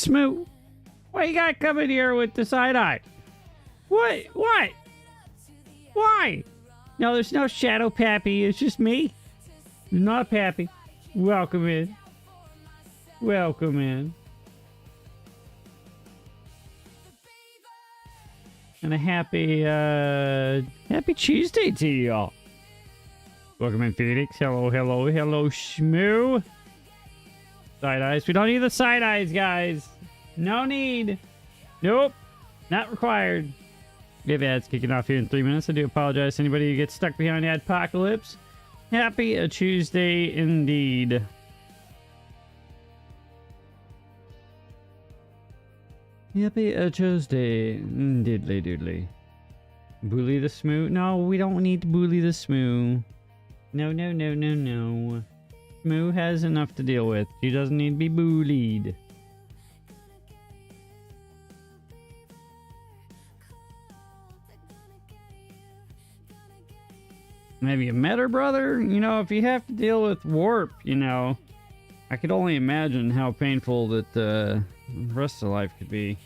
Smoo, why you gotta come in here with the side eye? What? What? Why? No, there's no Shadow Pappy. It's just me. Not Pappy. Welcome in. Welcome in. And a happy Tuesday to y'all. Welcome in, Phoenix. Hello, hello, hello, Shmoo. Side eyes. We don't need the side eyes, guys. No need. Nope. Not required. We have ads kicking off here in 3 minutes. I do apologize to anybody who gets stuck behind Adpocalypse. Happy a Tuesday indeed. Happy a Tuesday. Diddly doodly. Bully the Smoo? No, we don't need to bully the Smoo. No, no, no, no, no. Smoo has enough to deal with. She doesn't need to be bullied. Have you met her, brother? You know, if you have to deal with warp, you know, I could only imagine how painful that the rest of life could be.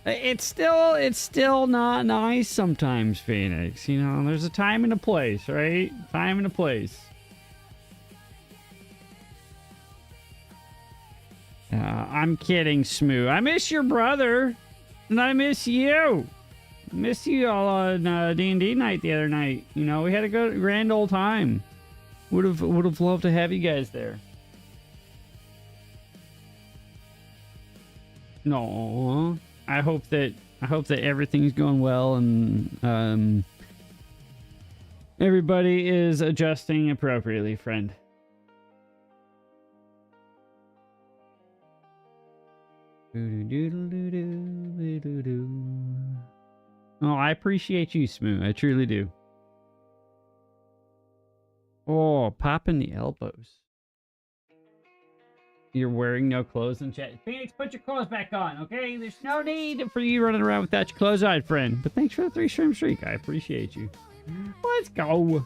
It's still not nice sometimes, Phoenix. You know, there's a time and a place, right? Time and a place. I'm kidding, Smoo. I miss your brother, and I miss you. I miss you all on D&D night the other night. You know, we had a good grand old time. Would have loved to have you guys there. No, I hope that everything's going well and everybody is adjusting appropriately, friend. Oh, I appreciate you, Smoo. I truly do. Oh, popping the elbows. You're wearing no clothes in chat. Phoenix, put your clothes back on, okay? There's no need for you running around without your clothes on, friend. But thanks for the 3-stream streak. I appreciate you. Let's go.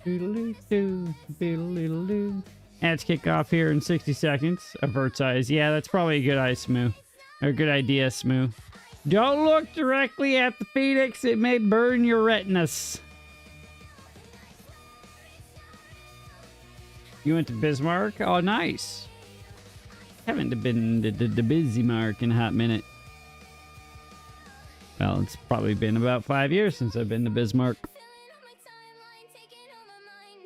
Doodle-doo, doodle-doo. Ads kick off here in 60 seconds. Avert's eyes. Yeah, that's probably a good eye, Smoo. Or a good idea, Smoo. Don't look directly at the Phoenix. It may burn your retinas. You went to Bismarck? Oh, nice. Haven't been to the Bismarck in a hot minute. Well, it's probably been about 5 years since I've been to Bismarck.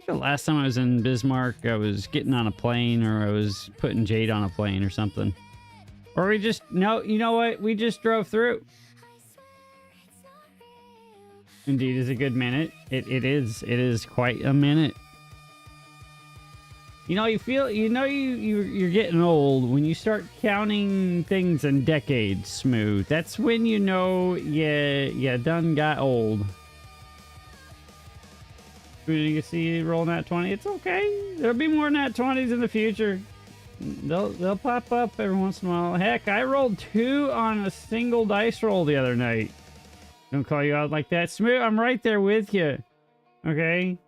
The last time I was in Bismarck, I was getting on a plane, or I was putting Jade on a plane or something. Or we just, no, you know what? We just drove through. Indeed is a good minute. It is quite a minute. You know, you're getting old when you start counting things in decades, Smooth. That's when you know you done got old. You can see rolling that 20. It's okay. There'll be more nat 20s in the future. They'll pop up every once in a while. Heck, I rolled 2 on a single dice roll the other night. Don't call you out like that. Smooth, I'm right there with you. Okay?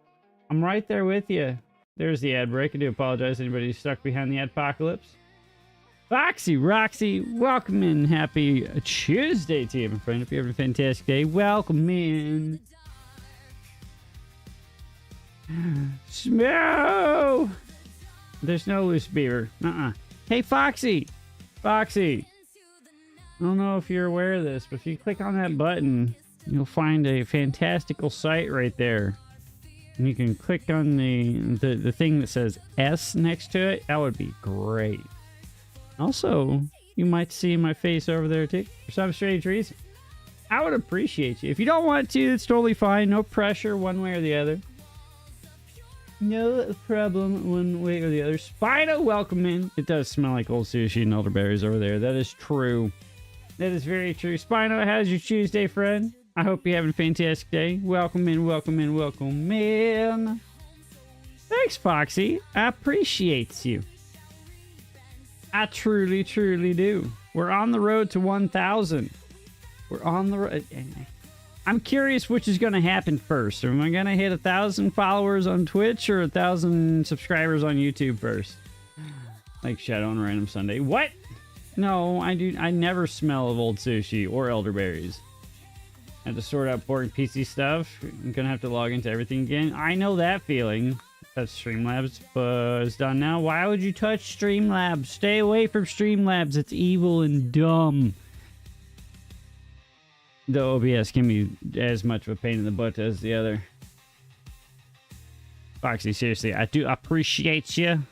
I'm right there with you. There's the ad break. I do apologize to anybody who's stuck behind the adpocalypse. Foxy, Roxy, welcome in. Happy Tuesday to you, my friend. If you're having a fantastic day, welcome in. Smoo! There's no loose beaver. Hey, Foxy! Foxy! I don't know if you're aware of this, but if you click on that button, you'll find a fantastical site right there. And you can click on the thing that says S next to it. That would be great. Also, you might see my face over there too, for some strange reason. I would appreciate you. If you don't want to, it's totally fine. No pressure one way or the other. No problem one way or the other. Spino, welcome in. It does smell like old sushi and elderberries over there. That is true. That is very true. Spino, how's your Tuesday, friend? I hope you're having a fantastic day. Welcome in, welcome in, welcome in. Thanks, Foxy. I appreciate you. I truly, truly do. We're on the road to 1,000. We're on the road. I'm curious which is going to happen first. Am I going to hit 1,000 followers on Twitch or 1,000 subscribers on YouTube first? Like Shadow on Random Sunday. What? No, I never smell of old sushi or elderberries. I have to sort out boring PC stuff. I'm going to have to log into everything again. I know that feeling. That Streamlabs is done now. Why would you touch Streamlabs? Stay away from Streamlabs. It's evil and dumb. The OBS can be as much of a pain in the butt as the other. Foxy, seriously, I do appreciate you.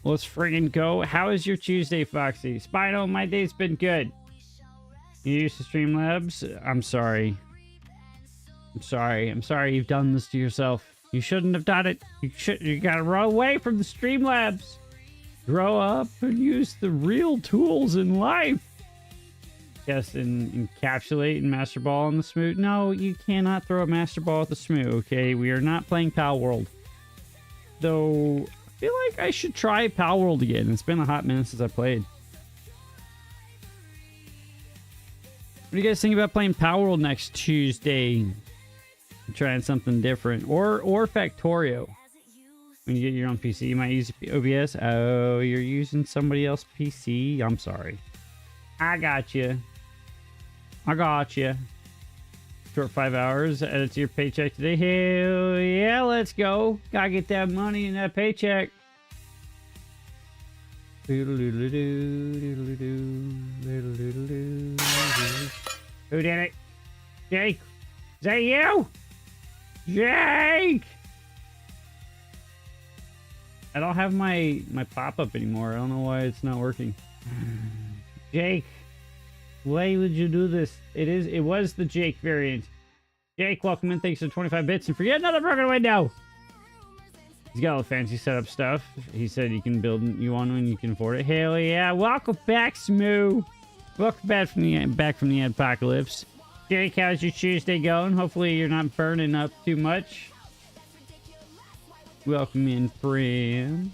Let's friggin' go. How is your Tuesday, Foxy? Spino, my day's been good. You used to Streamlabs? I'm sorry. I'm sorry. I'm sorry you've done this to yourself. You shouldn't have done it. You gotta run away from the Streamlabs. Grow up and use the real tools in life. Yes, and encapsulate and Master Ball on the Smoo. No, you cannot throw a Master Ball at the Smoo, okay? We are not playing Pal World. Though, I feel like I should try Pal World again. It's been a hot minute since I played. What do you guys think about playing Pal World next Tuesday? Trying something different. Or Factorio. When you get your own PC, you might use OBS. Oh, you're using somebody else's PC? I'm sorry. I got you. I got you. Short 5 hours. Add it to your paycheck today. Hell yeah, let's go. Gotta get that money in that paycheck. Who did it? Jake? Is that you? Jake! I don't have my pop-up anymore. I don't know why it's not working. Jake, why would you do this? It was the Jake variant. Jake, welcome in. Thanks for 25 bits. And forget another broken window. He's got all the fancy setup stuff. He said you can build you one when you can afford it. Hell yeah. Welcome back, Smoo. Welcome back from the apocalypse. Jake, how's your Tuesday going? Hopefully you're not burning up too much. Welcome in, friend.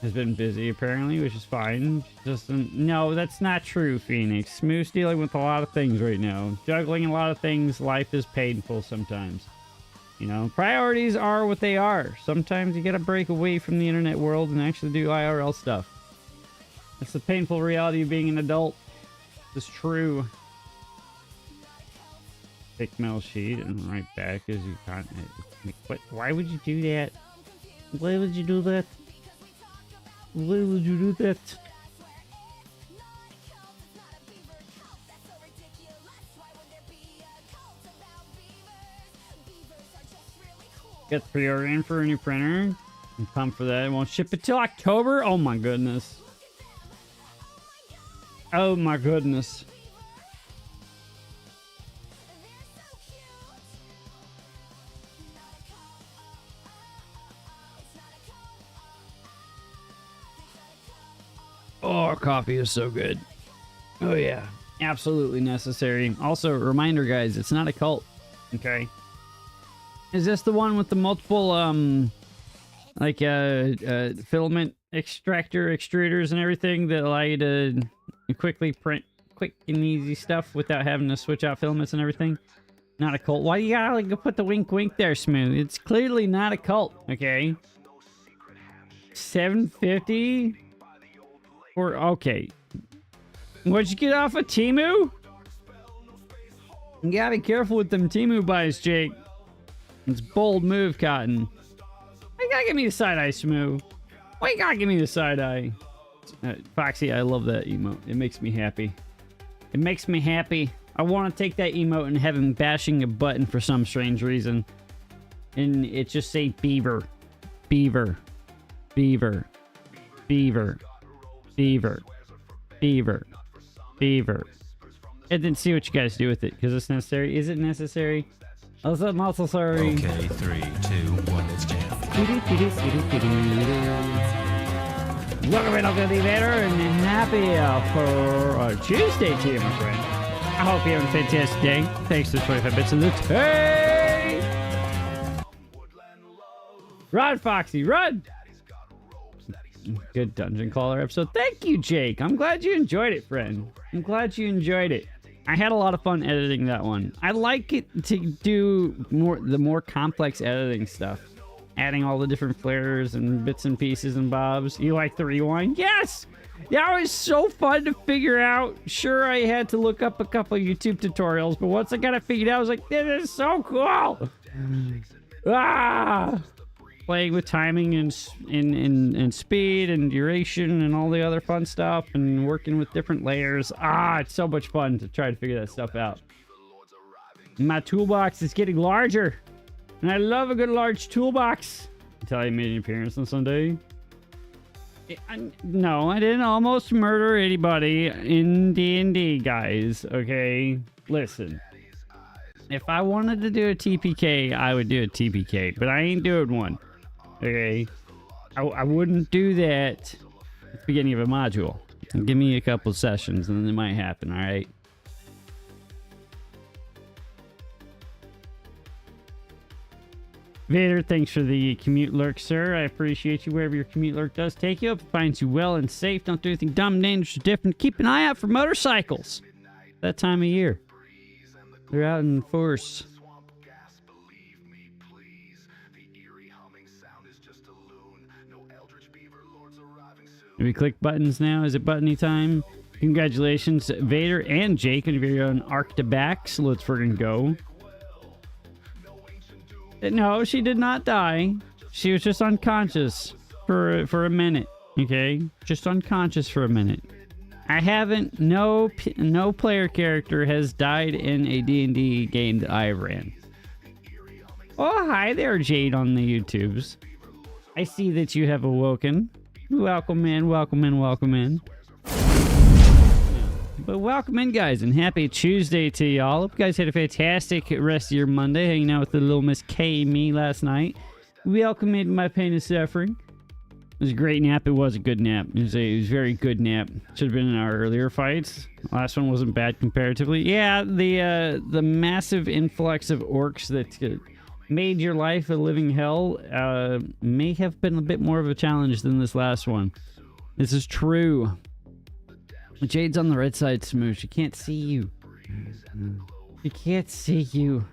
Has been busy apparently, which is fine. Just no, that's not true, Phoenix. Smooth's dealing with a lot of things right now. Juggling a lot of things. Life is painful sometimes. You know, priorities are what they are. Sometimes you gotta break away from the internet world and actually do IRL stuff. That's the painful reality of being an adult. It's true. Take metal sheet and right back as you can't. What? Why would you do that? Why would you do that? Why would you do that? Get the pre-order in for a new printer. I'm pumped for that. It won't ship until October. Oh my goodness. Oh my goodness. Oh, coffee is so good. Oh, yeah. Absolutely necessary. Also, reminder, guys, it's not a cult. Okay? Is this the one with the multiple, filament extruders and everything that allow you to quickly print quick and easy stuff without having to switch out filaments and everything? Not a cult. Why you gotta like, put the wink wink there, Smooth? It's clearly not a cult, okay? $7.50? Or, okay. What'd you get off of Temu? You gotta be careful with them Temu buys, Jake. It's bold move, Cotton. Why you gotta give me the side-eye, Smooth? Why you gotta give me the side-eye? Foxy, I love that emote. It makes me happy. It makes me happy. I want to take that emote and have him bashing a button for some strange reason. And it just say beaver. Beaver. Beaver. Beaver. Beaver. Beaver. Beaver. And then see what you guys do with it, because it's necessary. Is it necessary? Is it necessary? Okay, 3, 2, 1, let's jam. Welcome in, welcome to the better and happy for Tuesday to you, my friend. I hope you're having a fantastic day. Thanks to 25 bits of the tape. Run, Foxy, run! Good dungeon crawler episode. Thank you, Jake. I'm glad you enjoyed it, friend. I'm glad you enjoyed it. I had a lot of fun editing that one. I like it to do the more complex editing stuff. Adding all the different flares and bits and pieces and bobs. You like the rewind? Yes! That was so fun to figure out. Sure, I had to look up a couple YouTube tutorials, but once I got it figured out, I was like, this is so cool! Ah! Playing with timing and speed and duration and all the other fun stuff and working with different layers. Ah, it's so much fun to try to figure that stuff out. My toolbox is getting larger. And I love a good large toolbox. Until you made an appearance on Sunday. No, I didn't almost murder anybody in D&D, guys. Okay? Listen. If I wanted to do a TPK, I would do a TPK. But I ain't doing one. Okay? I wouldn't do that at the beginning of a module. Give me a couple sessions and then it might happen, alright? Vader, thanks for the commute lurk, sir. I appreciate you wherever your commute lurk does take you. Hope it finds you well and safe. Don't do anything dumb, dangerous, or different. Keep an eye out for motorcycles. That time of year. They're out in force. Do we click buttons now? Is it buttony time? Congratulations, Vader and Jake, on your own arc to back. So let's friggin' go. No, she did not die. She was just unconscious for a minute. Okay, just unconscious for a minute. I haven't. No player character has died in a D&D game that I ran. Oh, hi there, Jade on the YouTubes. I see that you have awoken. Welcome in, welcome in, welcome in. But welcome in, guys, and happy Tuesday to y'all. Hope you guys had a fantastic rest of your Monday, hanging out with the little Miss K and me last night. Welcome into my pain and suffering. It was a great nap. It was a good nap. It was a very good nap. Should have been in our earlier fights. The last one wasn't bad comparatively. Yeah, the massive influx of orcs that made your life a living hell may have been a bit more of a challenge than this last one. This is true. Jade's on the red side, Smoosh. She can't see you. She can't see you.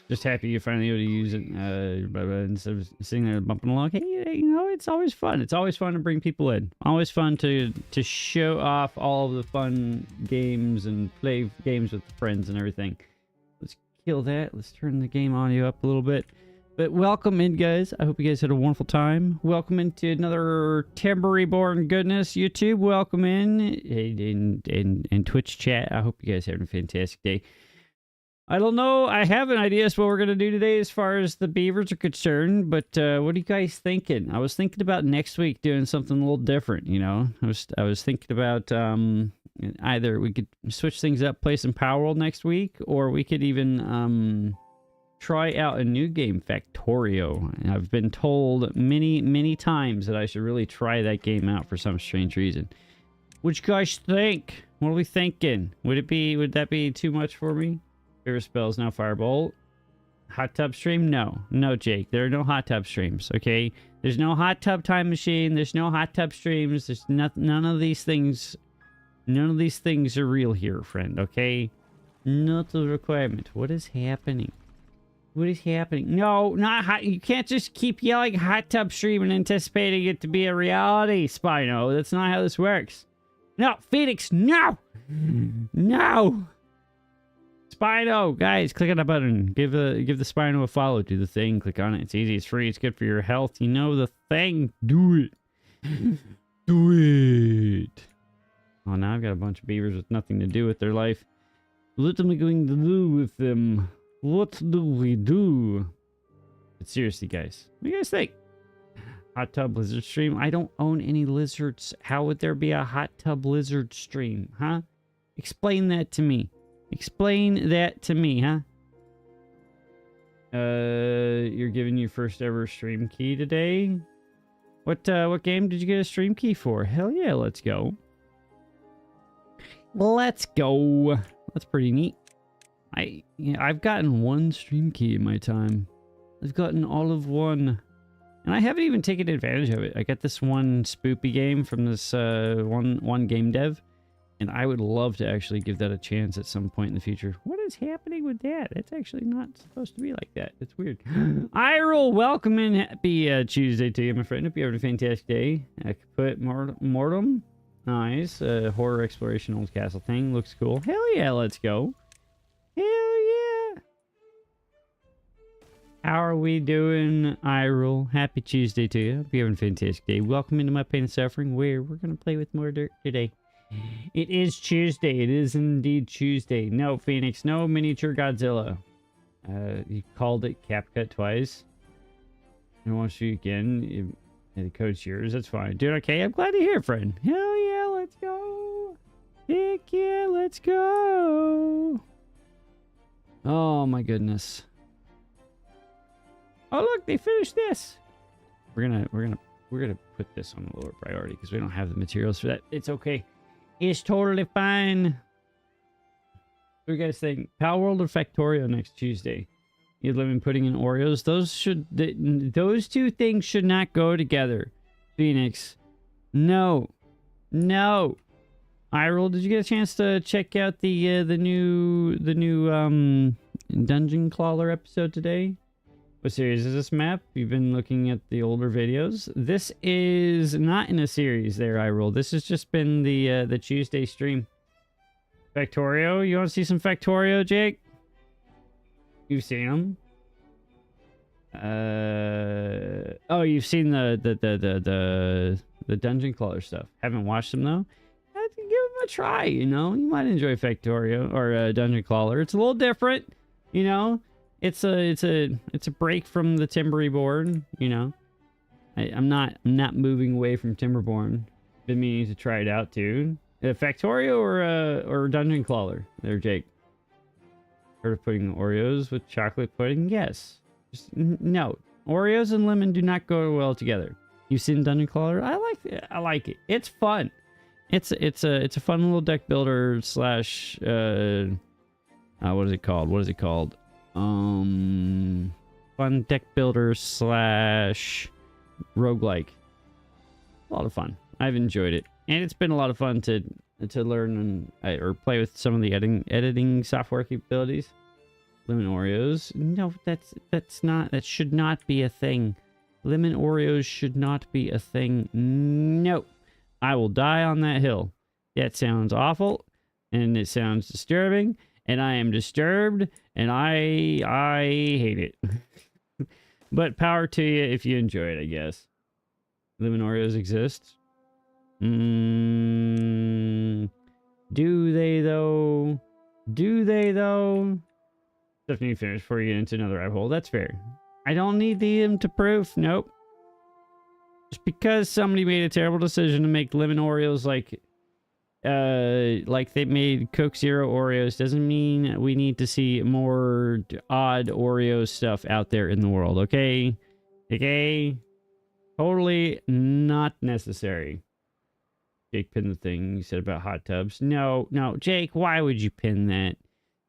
Just happy you're finally able to use it instead of sitting there bumping along. Hey, you know, it's always fun. It's always fun to bring people in. Always fun to show off all of the fun games and play games with friends and everything. Let's kill that. Let's turn the game audio up a little bit. But welcome in, guys. I hope you guys had a wonderful time. Welcome into another Timber-born goodness. YouTube, welcome in. And Twitch chat. I hope you guys having a fantastic day. I don't know. I have an idea as to what we're going to do today as far as the beavers are concerned. But what are you guys thinking? I was thinking about next week doing something a little different, you know. I was thinking about either we could switch things up, play some Power World next week, or we could even... try out a new game, Factorio. And I've been told many times that I should really try that game out for some strange reason. What you guys think? What are we thinking? Would that be too much for me? Favorite spells now, Firebolt. Hot tub stream? No, Jake. There are no hot tub streams. Okay, there's no hot tub time machine. There's no hot tub streams. There's none of these things. None of these things are real here, friend. Okay, not a requirement. What is happening? What is happening? No, not hot. You can't just keep yelling hot tub stream and anticipating it to be a reality, Spino. That's not how this works. No, Phoenix, no! No! Spino, guys, click on the button. Give the Spino a follow. Do the thing. Click on it. It's easy. It's free. It's good for your health. You know the thing. Do it. Do it. Oh, now I've got a bunch of beavers with nothing to do with their life. What am I going to do with them? What do we do? But seriously, guys, what do you guys think? Hot tub lizard stream? I don't own any lizards. How would there be a hot tub lizard stream, huh? Explain that to me. Explain that to me, huh? You're giving your first ever stream key today? What game did you get a stream key for? Hell yeah, let's go. Let's go. That's pretty neat. I've gotten one stream key in my time. I've gotten all of one. And I haven't even taken advantage of it. I got this one spoopy game from this one game dev. And I would love to actually give that a chance at some point in the future. What is happening with that? It's actually not supposed to be like that. It's weird. Iroll, welcome and happy Tuesday to you, my friend. Hope you're having a fantastic day. I could put Mortem. Nice. Horror exploration old castle thing. Looks cool. Hell yeah, let's go. Hell yeah. How are we doing, Iroll? Happy Tuesday to you. Hope you're having a fantastic day. Welcome into my pain and suffering, where we're going to play with more dirt today. It is Tuesday. It is indeed Tuesday. No, Phoenix. No miniature Godzilla. You called it CapCut twice. I want to shoot you again. The code's yours. That's fine. Doing okay? I'm glad to hear, friend. Hell yeah, let's go. Heck yeah, let's go. Oh my goodness. Oh look, they finished this. We're gonna put this on a lower priority because we don't have the materials for that. It's okay. It's totally fine. What do you guys think? Pal World or Factorio next Tuesday? You live in putting in Oreos. Those two things should not go together. Phoenix. No. No. Iroll, did you get a chance to check out the new Dungeon Crawler episode today? What series is this map? You've been looking at the older videos. This is not in a series there, Iroll. This has just been the Tuesday stream. Factorio? You want to see some Factorio, Jake? You've seen them? Oh, you've seen the Dungeon Crawler stuff. Haven't watched them though. Give them a try. You know, you might enjoy Factorio or Dungeon Crawler. It's a little different. You know, it's a break from the Timberborn. You know, I'm not moving away from Timberborn. Been meaning to try it out too. Factorio or Dungeon Crawler? There, Jake. Heard of putting Oreos with chocolate pudding? Yes. Just no. Oreos and lemon do not go well together. You've seen Dungeon Crawler? I like it. It's fun. It's a fun little deck builder slash what is it called? Fun deck builder slash roguelike. A lot of fun. I've enjoyed it. And it's been a lot of fun to learn or play with some of the editing software capabilities. Lemon Oreos. No, that should not be a thing. Lemon Oreos should not be a thing. No. I will die on that hill. That sounds awful, and it sounds disturbing, and I am disturbed, and I hate it. But power to you if you enjoy it, I guess. Lemon Oreos exist. Do they though? Definitely finish before you get into another rabbit hole. That's fair. I don't need them to proof. Nope. Just because somebody made a terrible decision to make lemon Oreos like they made Coke Zero Oreos doesn't mean we need to see more odd Oreo stuff out there in the world. Okay? Okay? Totally not necessary. Jake pinned the thing you said about hot tubs. No, Jake, why would you pin that?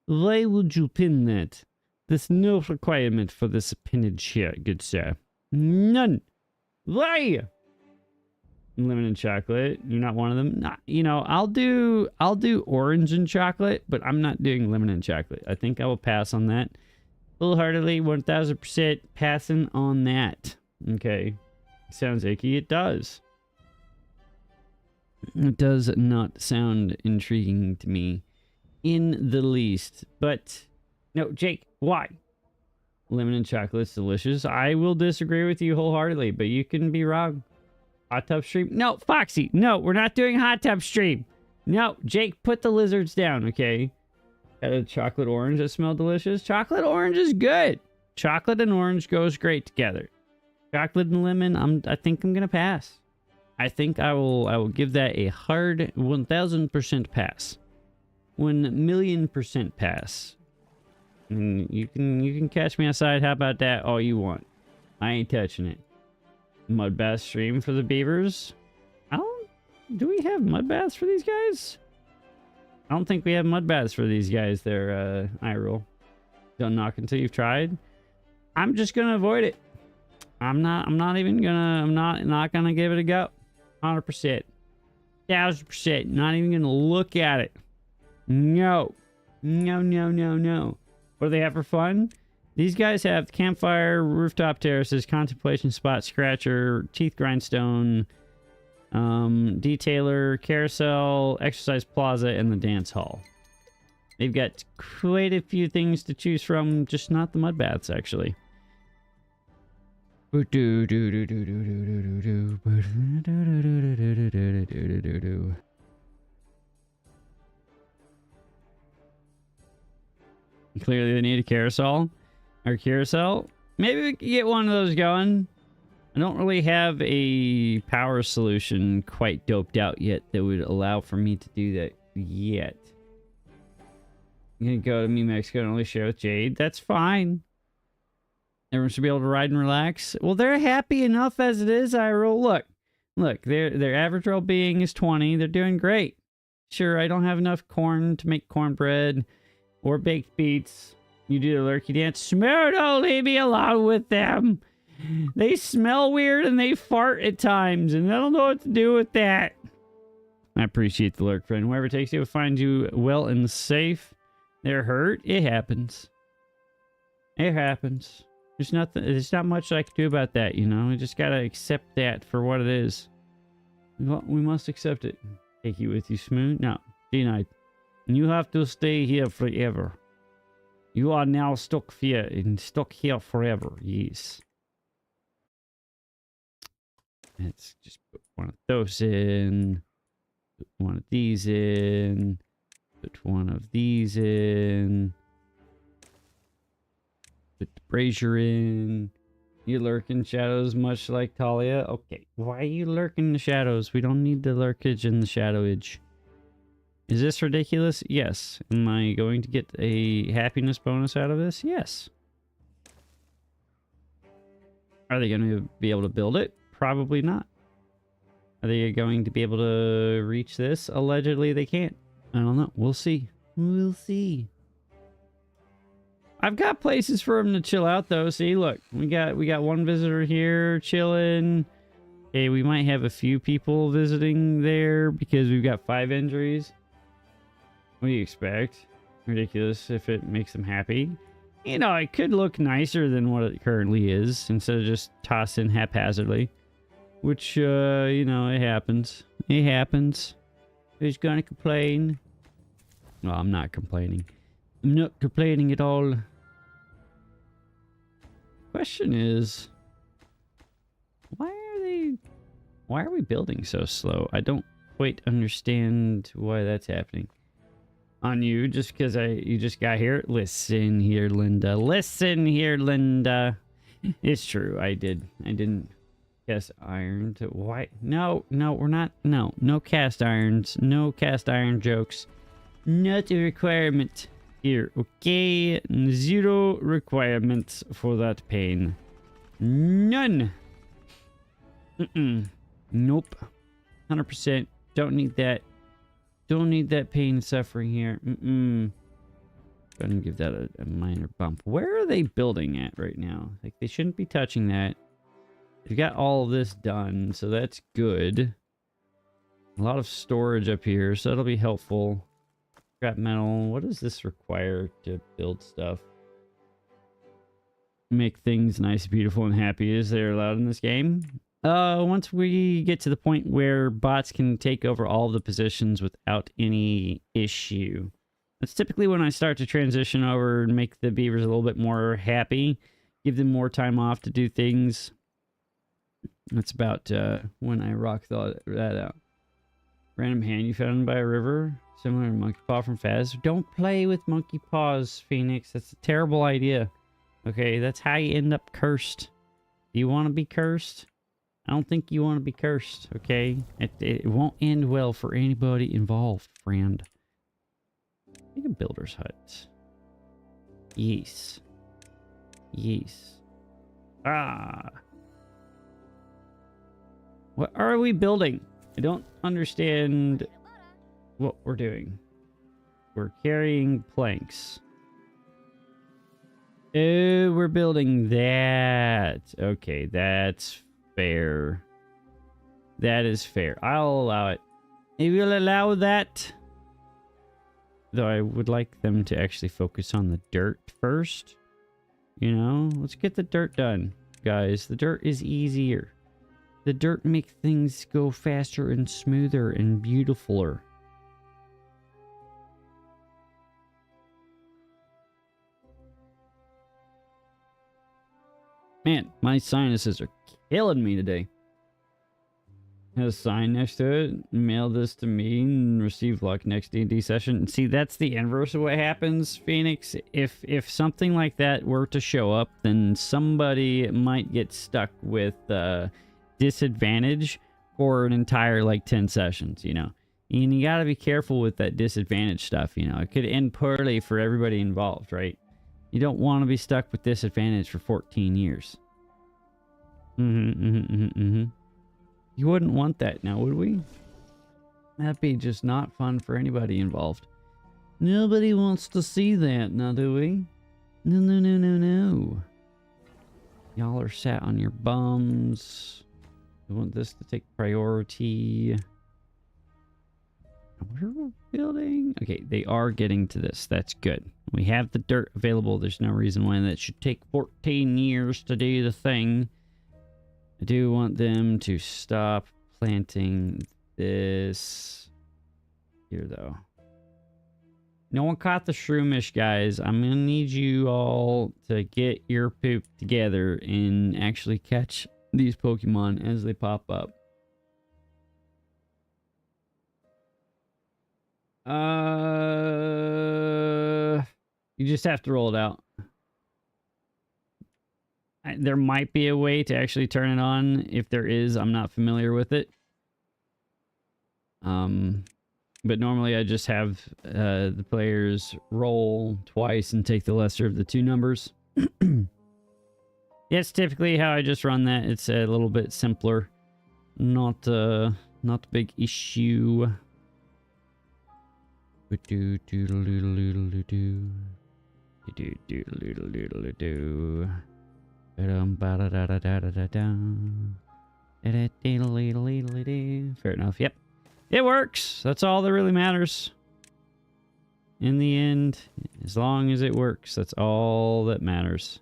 Why would you pin that? There's no requirement for this pinnage here, good sir. None. Why? Lemon and chocolate. You're not one of them. Not, you know, I'll do orange and chocolate, but I'm not doing lemon and chocolate. I think I will pass on that. Wholeheartedly, 1000% passing on that. Okay. Sounds icky. It does. It does not sound intriguing to me in the least. But no, Jake, why? Lemon and chocolate's delicious. I will disagree with you wholeheartedly, but you can be wrong. Hot tub stream? No, Foxy. No, we're not doing hot tub stream. No, Jake, put the lizards down, okay? Got a chocolate orange that smell delicious. Chocolate orange is good. Chocolate and orange goes great together. Chocolate and lemon, I think I'm gonna pass. I think I will give that a hard 1000% pass. 1,000,000% pass. And you can catch me outside. How about that? All you want. I ain't touching it. Mud bath stream for the beavers. Do we have mud baths for these guys? I don't think we have mud baths for these guys there, Iroll. Don't knock until you've tried. I'm just gonna avoid it. I'm not gonna give it a go. 100%. 1000%. Not even gonna look at it. No. No, no, no, no. What do they have for fun? These guys have campfire, rooftop terraces, contemplation spot, scratcher, teeth grindstone, detailer, carousel, exercise plaza, and the dance hall. They've got quite a few things to choose from, just not the mud baths, actually. Clearly they need a carousel. Or carousel. Maybe we could get one of those going. I don't really have a power solution quite doped out yet that would allow for me to do that yet. I'm gonna go to Me Mexico and only share with Jade. That's fine. Everyone should be able to ride and relax. Well, they're happy enough as it is, Iroh. Look, their average well-being is 20. They're doing great. Sure, I don't have enough corn to make cornbread or baked beets. You do the lurky dance. Smirno, leave me alone with them. They smell weird and they fart at times, and I don't know what to do with that. I appreciate the lurk, friend. Whoever takes you will find you well and safe. They're hurt. It happens. It happens. There's not much I can do about that, you know? We just gotta accept that for what it is. We must accept it. Take you with you, Smooth? No. Denied. You have to stay here forever. You are now stuck here forever. Yes. Let's just put one of those in. Put one of these in. Put one of these in. Put the brazier in. You lurk in shadows much like Talia. Okay, why are you lurking in the shadows? We don't need the lurkage and the shadowage. Is this ridiculous? Yes. Am I going to get a happiness bonus out of this? Yes. Are they going to be able to build it? Probably not. Are they going to be able to reach this? Allegedly they can't. I don't know. We'll see. We'll see. I've got places for them to chill out though. See, look, we got one visitor here chilling. Okay, we might have a few people visiting there because we've got 5 injuries. What do you expect? Ridiculous if it makes them happy. You know, it could look nicer than what it currently is instead of just tossing haphazardly. Which, you know, it happens. It happens. Who's gonna complain? Well, I'm not complaining. I'm not complaining at all. Question is, why are we building so slow? I don't quite understand why that's happening. On you, just because you just got here. Listen here, Linda. Listen here, Linda. It's true. I didn't cast iron to why? No, we're not. No cast irons. No cast iron jokes. Not a requirement here. Okay, 0 requirements for that pain. None. Nope. 100%. Don't need that. Don't need that pain and suffering here. Go ahead and give that a minor bump. Where are they building at right now? Like, they shouldn't be touching that. They've got all of this done, so that's good. A lot of storage up here, so that'll be helpful. Scrap metal. What does this require to build stuff? Make things nice, beautiful, and happy as they're allowed in this game. Once we get to the point where bots can take over all of the positions without any issue. That's typically when I start to transition over and make the beavers a little bit more happy. Give them more time off to do things. That's about when I rock that out. Random hand you found by a river. Similar to Monkey Paw from Faz. Don't play with Monkey Paws, Phoenix. That's a terrible idea. Okay, that's how you end up cursed. Do you want to be cursed? I don't think you want to be cursed, okay? It won't end well for anybody involved, friend. Make a builder's hut. Yes. Yes. Ah. What are we building? I don't understand what we're doing. We're carrying planks. Oh, we're building that. Okay, that's fair. That is fair. I'll allow it. They will allow that. Though I would like them to actually focus on the dirt first. You know, let's get the dirt done, guys. The dirt is easier. The dirt makes things go faster and smoother and beautifuler. Man, my sinuses are killing me today. Has a sign next to it. Mail this to me and receive luck next D&D session. See, that's the inverse of what happens, Phoenix. If something like that were to show up, then somebody might get stuck with disadvantage for an entire, like, 10 sessions, you know. And you gotta be careful with that disadvantage stuff, you know. It could end poorly for everybody involved, right? You don't want to be stuck with disadvantage for 14 years. You wouldn't want that now, would we? That'd be just not fun for anybody involved. Nobody wants to see that, now do we? No. Y'all are sat on your bums. I want this to take priority. We're building. Okay, they are getting to this. That's good. We have the dirt available. There's no reason why that should take 14 years to do the thing. I do want them to stop planting this here, though. No one caught the shroomish, guys. I'm gonna need you all to get your poop together and actually catch these Pokemon as they pop up. You just have to roll it out. There might be a way to actually turn it on. If there is, I'm not familiar with it. But normally I just have the players roll twice and take the lesser of the two numbers. That's typically how I just run that. It's a little bit simpler. Not a big issue. Fair enough. Yep. It works. That's all that really matters. In the end, as long as it works, that's all that matters.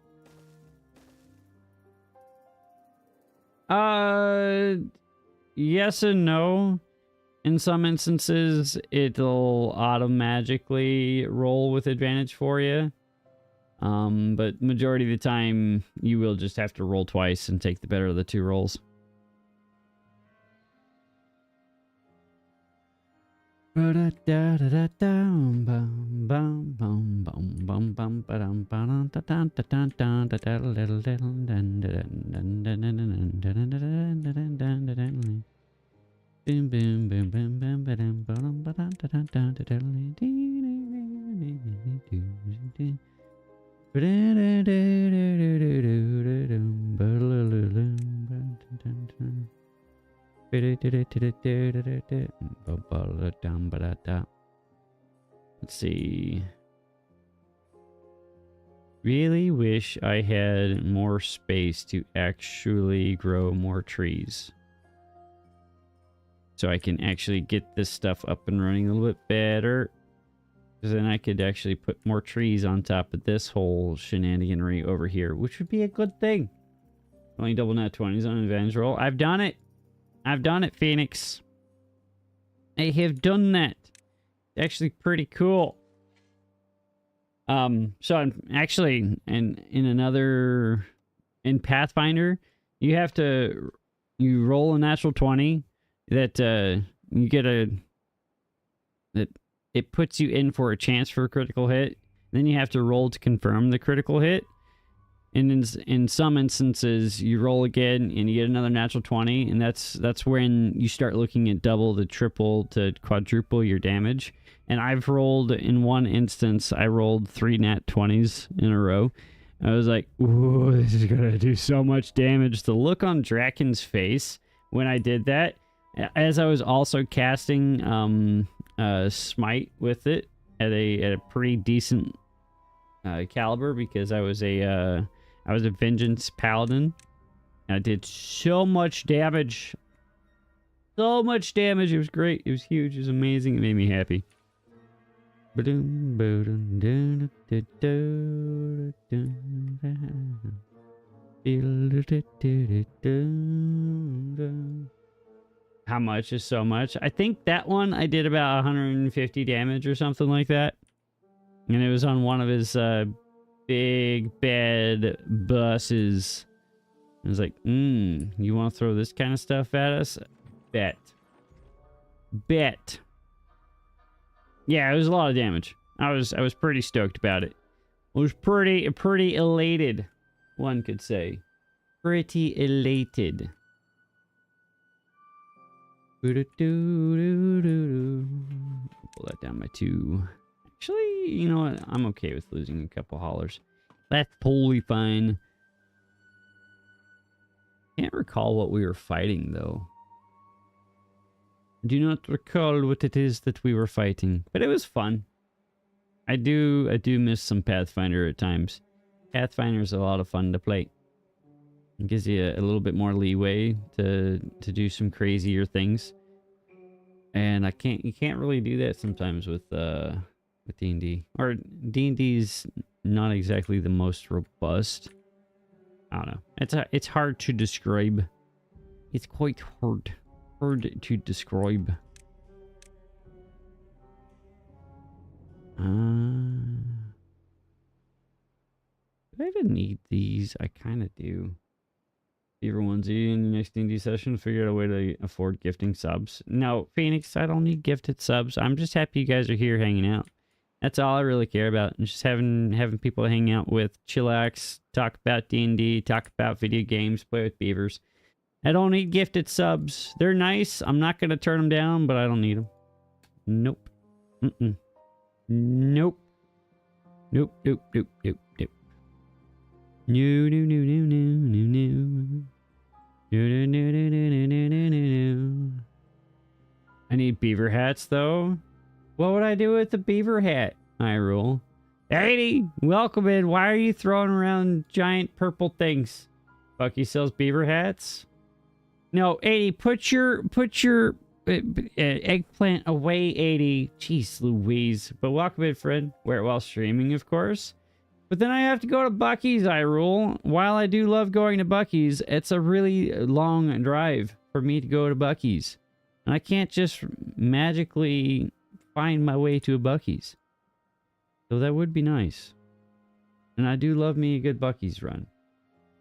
Yes and no. In some instances, it'll automatically roll with advantage for you. But majority of the time, you will just have to roll twice and take the better of the two rolls. Boom, boom, boom, boom, boom, ba-dum, ba-dum, ba-dum, da-dum, da-dum, da-dum, dee-dee-dee-dee-dee-dee-dee. Let's see. Really wish I had more space to actually grow more trees. So I can actually get this stuff up and running a little bit better. Because then I could actually put more trees on top of this whole shenaniganry over here, which would be a good thing. Only double nat 20s on an advantage roll. I've done it. I've done it, Phoenix. I have done that. It's actually pretty cool. So I'm actually in Pathfinder, you roll a natural 20 that you get it puts you in for a chance for a critical hit. Then you have to roll to confirm the critical hit. And in some instances, you roll again and you get another natural 20, and that's when you start looking at double to triple to quadruple your damage. And I've rolled, in one instance, I rolled 3 nat 20s in a row. I was like, ooh, this is gonna do so much damage. The look on Draken's face when I did that, as I was also casting Smite with it at a pretty decent caliber, because I was a Vengeance Paladin. I did so much damage. So much damage. It was great. It was huge. It was amazing. It made me happy. How much is so much? I think that one I did about 150 damage or something like that. And it was on one of his big bad buses. I was like, you want to throw this kind of stuff at us? Bet. Yeah, it was a lot of damage. I was pretty stoked about it. I was pretty elated, one could say. Pretty elated. Pull that down by 2. Actually, you know what? I'm okay with losing a couple haulers. That's totally fine. Can't recall what we were fighting, though. Do not recall what it is that we were fighting, but it was fun. I do miss some Pathfinder at times. Pathfinder's a lot of fun to play. It gives you a little bit more leeway to do some crazier things. And you can't really do that sometimes with D&D. Or D&D's not exactly the most robust. I don't know. It's hard to describe. It's quite hard to describe. Do I even need these? I kind of do. Beaver onesie in the next D&D session. Figure out a way to afford gifting subs. No, Phoenix, I don't need gifted subs. I'm just happy you guys are here hanging out. That's all I really care about. And just having people hang out with, chillax, talk about D&D, talk about video games, play with beavers. I don't need gifted subs. They're nice. I'm not going to turn them down, but I don't need them. Nope. Nope. Nope. No. I need beaver hats, though. What would I do with the beaver hat? I rule. 80, welcome in. Why are you throwing around giant purple things? Bucky sells beaver hats. No, 80, put your eggplant away, 80. Jeez Louise. But welcome in, friend. Wear it while streaming, of course. But then I have to go to Bucky's, I rule. While I do love going to Bucky's, it's a really long drive for me to go to Bucky's. And I can't just magically find my way to a Bucky's. So that would be nice. And I do love me a good Bucky's run.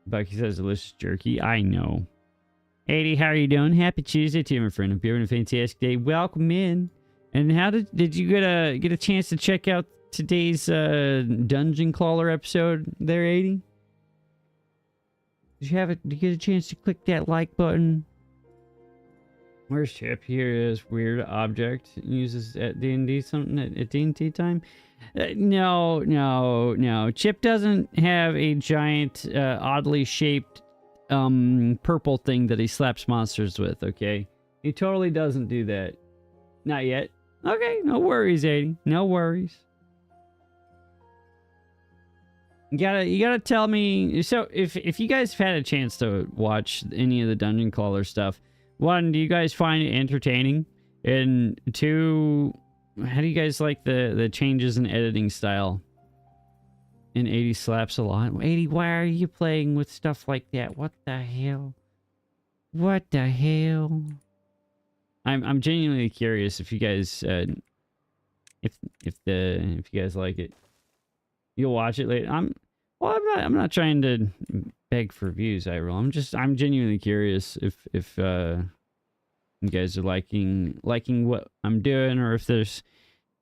Bucky's has delicious jerky. I know. 80, how are you doing? Happy Tuesday to you, my friend. Hope you're having a fantastic day. Welcome in. And how did you get a chance to check out today's Dungeon Crawler episode there, 80? Did you get a chance to click that like button? Where's Chip? Here is weird object uses at D&D something at D&D time. No. Chip doesn't have a giant, oddly shaped purple thing that he slaps monsters with. Okay, he totally doesn't do that. Not yet. Okay, no worries, 80. No worries. You gotta tell me. So if you guys have had a chance to watch any of the Dungeon Crawler stuff, 1, do you guys find it entertaining? And 2, how do you guys like the changes in editing style? And 80 slaps a lot. 80, why are you playing with stuff like that? What the hell? What the hell? I'm genuinely curious if you guys if you guys like it. You'll watch it later. I'm not trying to beg for views, I roll. I'm genuinely curious if you guys are liking what I'm doing, or if there's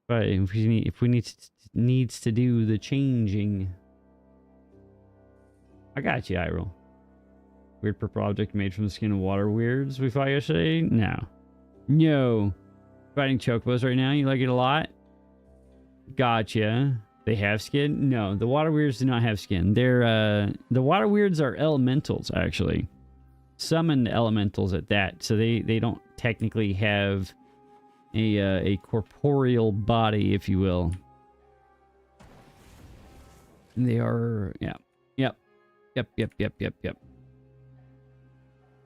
if we needs to do the changing. I got you, I roll. Weird purple object made from the skin of water weirds we fought yesterday? No. Fighting chocobos right now, you like it a lot? Gotcha. They have skin? No, the water weirds do not have skin. They're the water weirds are elementals, actually. Summoned elementals at that, so they don't technically have a corporeal body, if you will. And they are, yeah. Yep.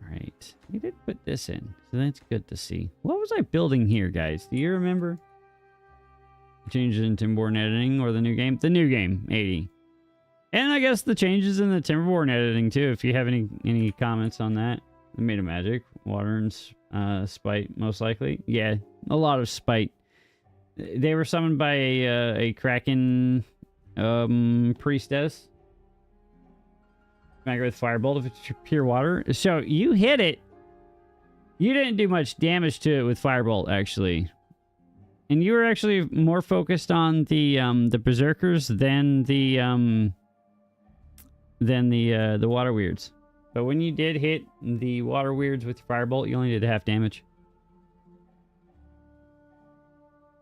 Alright. We did put this in, so that's good to see. What was I building here, guys? Do you remember? Changes in Timberborn editing or the new game? The new game, 80. And I guess the changes in the Timberborn editing, too, if you have any comments on that. Made of magic, water, and spite, most likely. Yeah, a lot of spite. They were summoned by a Kraken priestess. Smack it with Firebolt if it's pure water. So you hit it. You didn't do much damage to it with Firebolt, actually. And you were actually more focused on the Berserkers than the Water Weirds. But when you did hit the Water Weirds with Firebolt, you only did half damage.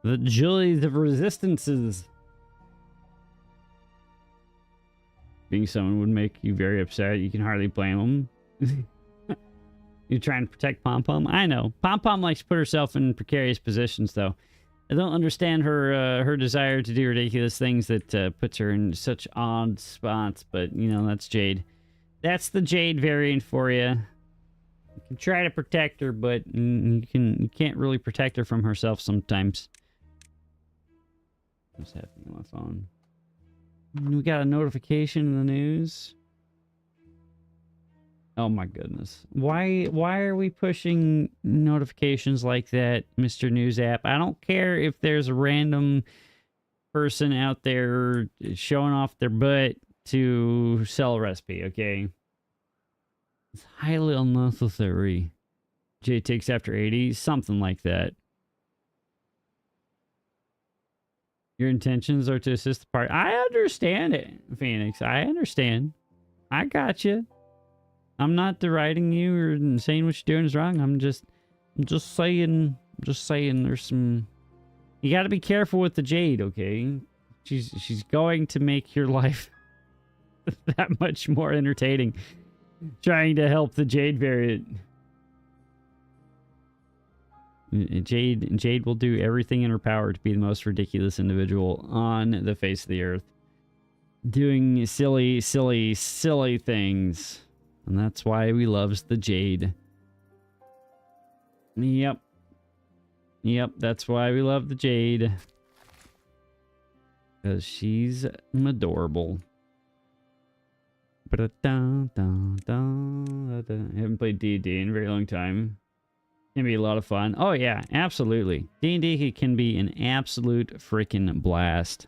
The joys of resistances. Being someone would make you very upset. You can hardly blame them. You're trying to protect Pom Pom. I know. Pom Pom likes to put herself in precarious positions, though. I don't understand her desire to do ridiculous things that puts her in such odd spots. But you know, that's Jade. That's the Jade variant for you. You can try to protect her, but you can't really protect her from herself sometimes. What's happening on my phone? We got a notification in the news. Oh my goodness. Why are we pushing notifications like that, Mr. News App? I don't care if there's a random person out there showing off their butt to sell a recipe, okay? It's highly unnecessary. Jay takes after 80, something like that. Your intentions are to assist the party. I understand it, Phoenix. I understand. I got you. I'm not deriding you or saying what you're doing is wrong. I'm just saying there's some... You got to be careful with the Jade, okay? She's going to make your life that much more entertaining. Trying to help the Jade variant. Jade will do everything in her power to be the most ridiculous individual on the face of the earth. Doing silly things. And that's why we loves the Jade. Yep. Yep, that's why we love the Jade. Because she's adorable. I haven't played D&D in a very long time. Can be a lot of fun. Oh yeah, absolutely. D&D can be an absolute freaking blast.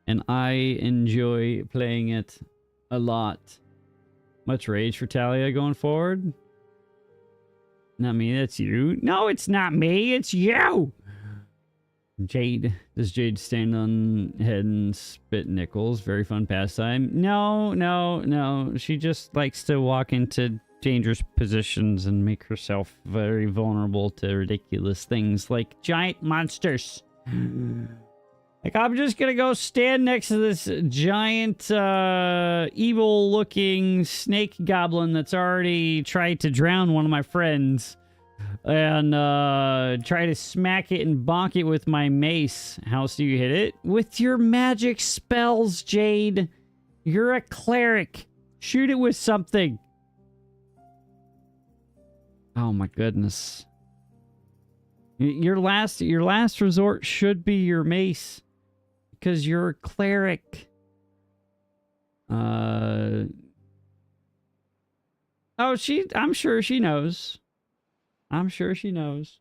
And I enjoy playing it a lot. Much rage for Talia going forward? Not me, that's you. No, it's not me, it's you! Jade. Does Jade stand on head and spit nickels? Very fun pastime. No. She just likes to walk into dangerous positions and make herself very vulnerable to ridiculous things like giant monsters. Like, I'm just gonna go stand next to this giant, evil-looking snake goblin that's already tried to drown one of my friends. And, try to smack it and bonk it with my mace. How else do you hit it? With your magic spells, Jade. You're a cleric. Shoot it with something. Oh my goodness. Your last resort should be your mace. Because you're a cleric. Oh, I'm sure she knows. I'm sure she knows.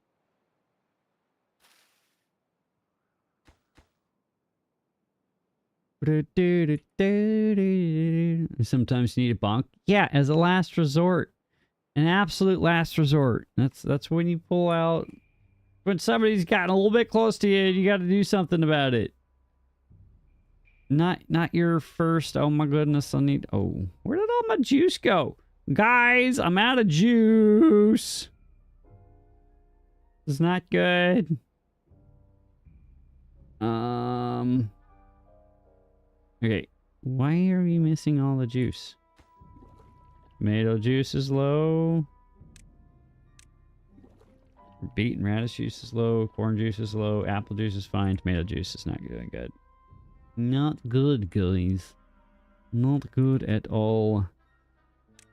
Sometimes you need a bonk. Yeah, as a last resort. An absolute last resort. That's when you pull out. When somebody's gotten a little bit close to you, you got to do something about it. Not your first. Oh my goodness, I need... Oh, where did all my juice go? Guys, I'm out of juice. It's not good. Okay. Why are we missing all the juice? Tomato juice is low. Beet and radish juice is low. Corn juice is low. Apple juice is fine. Tomato juice is not doing good. Not good, guys. Not good at all.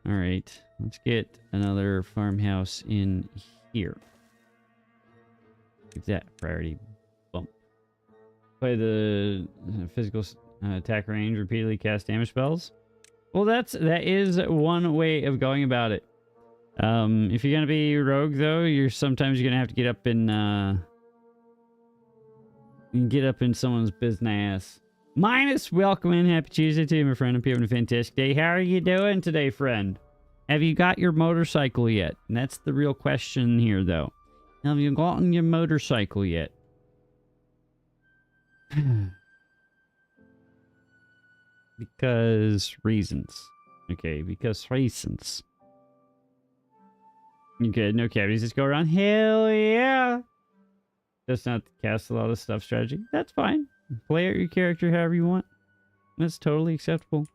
Alright. Let's get another farmhouse in here. Give that a priority bump. Play the physical attack range, repeatedly cast damage spells. Well, that is one way of going about it. If you're gonna be rogue, though, you're gonna have to get up in someone's business. Minus, welcome in. Happy Tuesday to you, my friend. Hope you're having a fantastic day. How are you doing today, friend? Have you got your motorcycle yet? And that's the real question here, though. Have you gotten your motorcycle yet? Because reasons. Okay, because reasons. You good? No cavities. Just go around. Hell yeah! Just not cast a lot of stuff strategy. That's fine. Play out your character however you want. That's totally acceptable.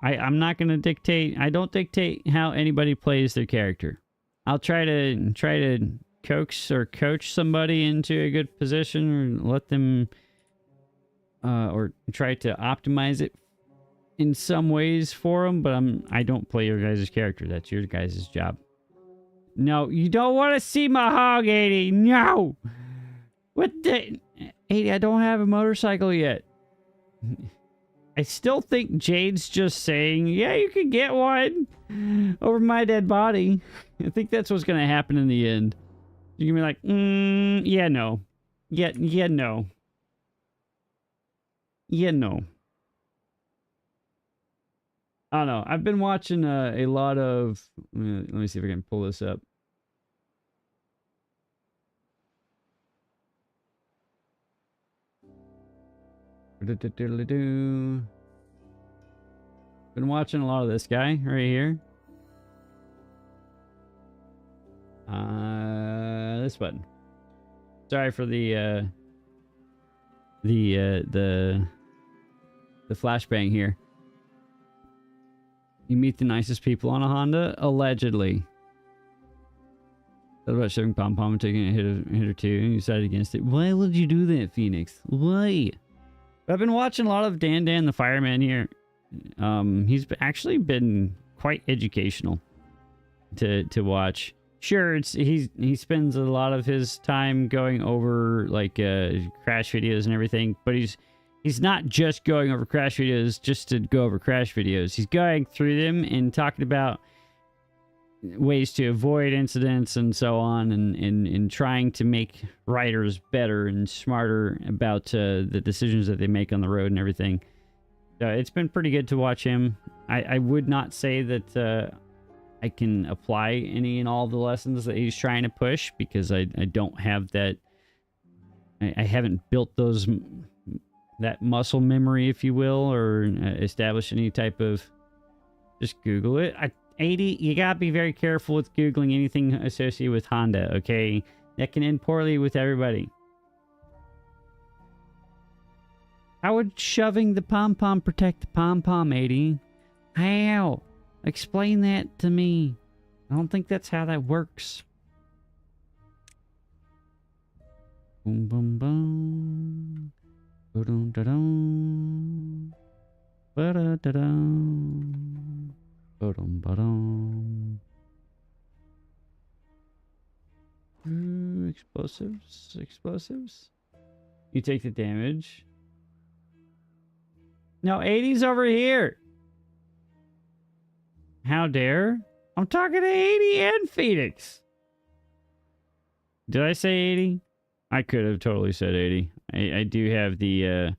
I'm not going to dictate. I don't dictate how anybody plays their character. I'll try to coax or coach somebody into a good position, or let them, or try to optimize it in some ways for them. But I don't play your guys' character. That's your guys' job. No, you don't want to see my hog, 80. No. What the 80? I don't have a motorcycle yet. I still think Jade's just saying, yeah, you can get one over my dead body. I think that's what's going to happen in the end. You're going to be like, yeah, no. Yeah, no. Yeah, no. I don't know. I've been watching a lot of... Let me see if I can pull this up. Been watching a lot of this guy right here. This button. Sorry for the flashbang here. You meet the nicest people on a Honda, allegedly. Thought about shoving pom pom and taking a hit or two, and you decided against it. Why would you do that, Phoenix? Why? I've been watching a lot of Dan the Fireman here. He's actually been quite educational to watch. Sure, he spends a lot of his time going over like crash videos and everything, but he's not just going over crash videos just to go over crash videos. He's going through them and talking about ways to avoid incidents and so on, and trying to make riders better and smarter about the decisions that they make on the road and everything. It's been pretty good to watch him. I would not say that I can apply any and all the lessons that he's trying to push, because I don't have that. I haven't built that muscle memory, if you will, or established any type of... Just Google it. 80, you gotta be very careful with Googling anything associated with Honda, okay? That can end poorly with everybody. How would shoving the pom-pom protect the pom-pom, 80? How? Explain that to me. I don't think that's how that works. Boom, boom, boom. Ba-dum-da-dum. Ba-da-da-dum. Ba-dum-ba-dum. Ooh, explosives. You take the damage. No, 80's over here. How dare? I'm talking to 80 and Phoenix. Did I say 80? I could have totally said 80. I do have the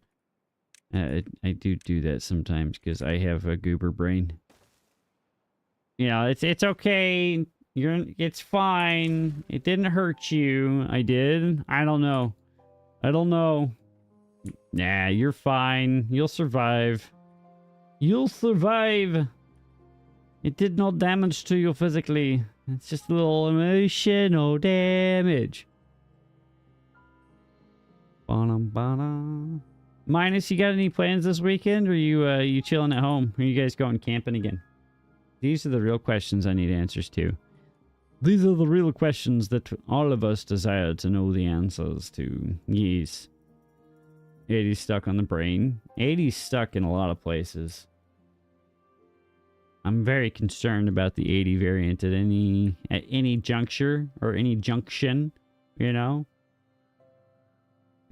I do that sometimes because I have a goober brain. You know, it's okay. It's fine. It didn't hurt you. I did. I don't know. Nah, you're fine. You'll survive. You'll survive. It did no damage to you physically. It's just a little emotional damage. Ba-dum-ba-dum. Minus, you got any plans this weekend? Or are you chilling at home? Or are you guys going camping again? These are the real questions I need answers to. These are the real questions that all of us desire to know the answers to. Yes. 80's stuck on the brain. 80's stuck in a lot of places. I'm very concerned about the 80 variant at any juncture or any junction, you know?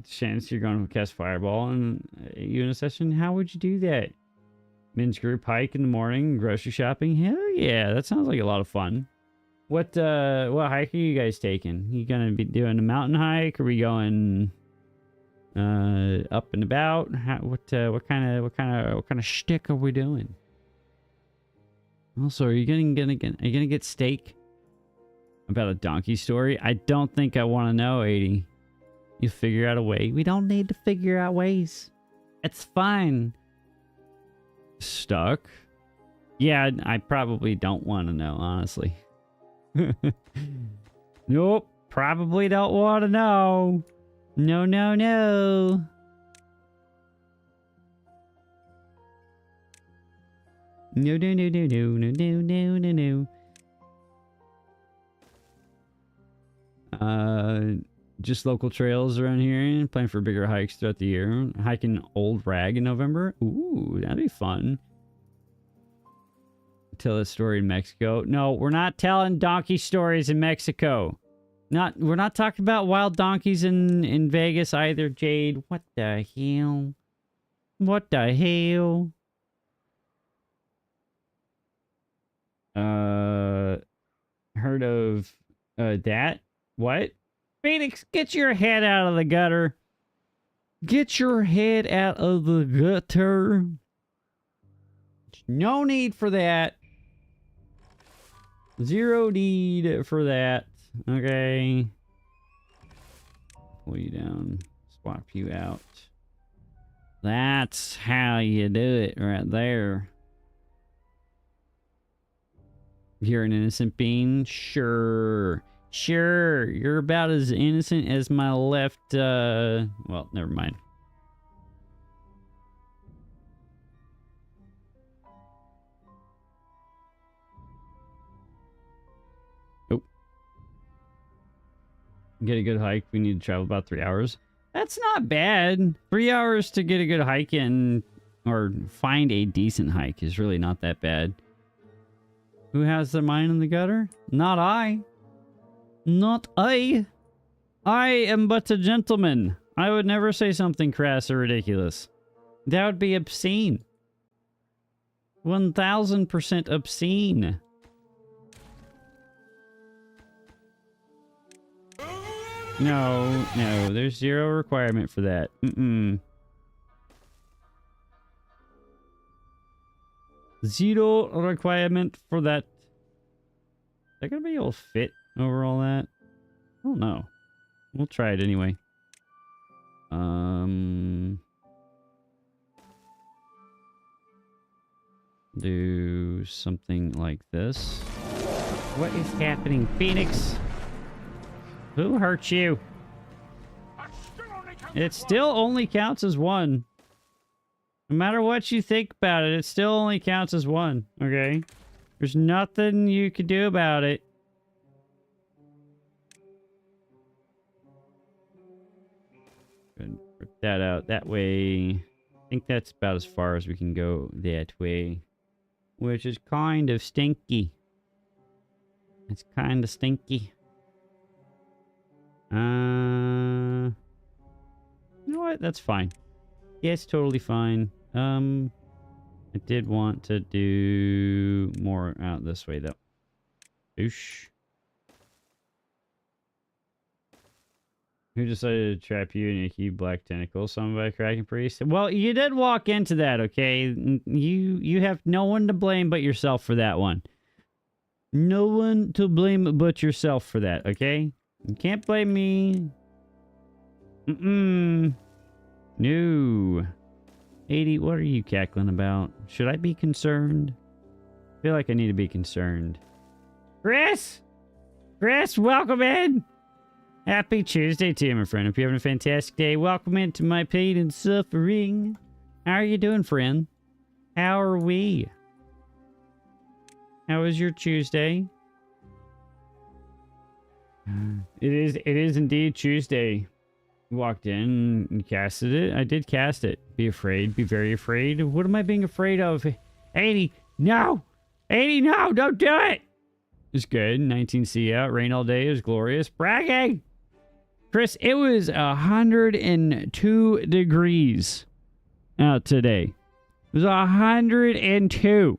Chance you're going to cast Fireball in a unit session? How would you do that? Men's group hike in the morning, grocery shopping? Hell yeah, that sounds like a lot of fun. What hike are you guys taking? You gonna be doing a mountain hike? Are we going up and about? What kind of shtick are we doing? Also, are you gonna get steak? About a donkey story? I don't think I want to know, 80. You figure out a way. We don't need to figure out ways. It's fine. Stuck? Yeah, I probably don't want to know, honestly. Nope. Probably don't want to know. No, no, no. No, no, no, no, no, no, no, no, no, no. Just local trails around here. Planning for bigger hikes throughout the year. Hiking Old Rag in November. Ooh, that'd be fun. Tell a story in Mexico. No, we're not telling donkey stories in Mexico. We're not talking about wild donkeys in Vegas either, Jade. What the hell? What the hell? Heard of that? What? Phoenix, get your head out of the gutter. Get your head out of the gutter. There's no need for that. Zero need for that. Okay. Pull you down. Swap you out. That's how you do it right there. You're an innocent being? Sure. Sure. You're about as innocent as my left, well, never mind. Oh. Get a good hike. We need to travel about 3 hours. That's not bad. 3 hours to get a good hike in, or find a decent hike is really not that bad. Who has their mind in the gutter? Not I. Not I. I am but a gentleman. I would never say something crass or ridiculous. That would be obscene. 1000% obscene. No, no, there's zero requirement for that. Zero requirement for that. Is that gonna be able to fit over all that? I don't know. We'll try it anyway. Do something like this. What is happening, Phoenix? Who hurt you? It still only counts as one. No matter what you think about it, it still only counts as one, okay? There's nothing you can do about it. Good. Rip that out that way. I think that's about as far as we can go that way. Which is kind of stinky. It's kind of stinky. You know what? That's fine. Yeah, it's totally fine. I did want to do more out this way, though. Oosh. Who decided to trap you in a huge black tentacle? Someone by a Kraken priest? Well, you did walk into that, okay? You have no one to blame but yourself for that one. No one to blame but yourself for that, okay? You can't blame me. No. 80, what are you cackling about? Should I be concerned? I feel like I need to be concerned. Chris! Chris, welcome in! Happy Tuesday to you, my friend. Hope you're having a fantastic day. Welcome into my pain and suffering. How are you doing, friend? How are we? How was your Tuesday? It is indeed Tuesday. You walked in and casted it. I did cast it. Be afraid. Be very afraid. What am I being afraid of? 80. No! 80, no, don't do it. It's good. 19C out. Rain all day is glorious. Bragging. Chris, it was 102 degrees out today. It was 102.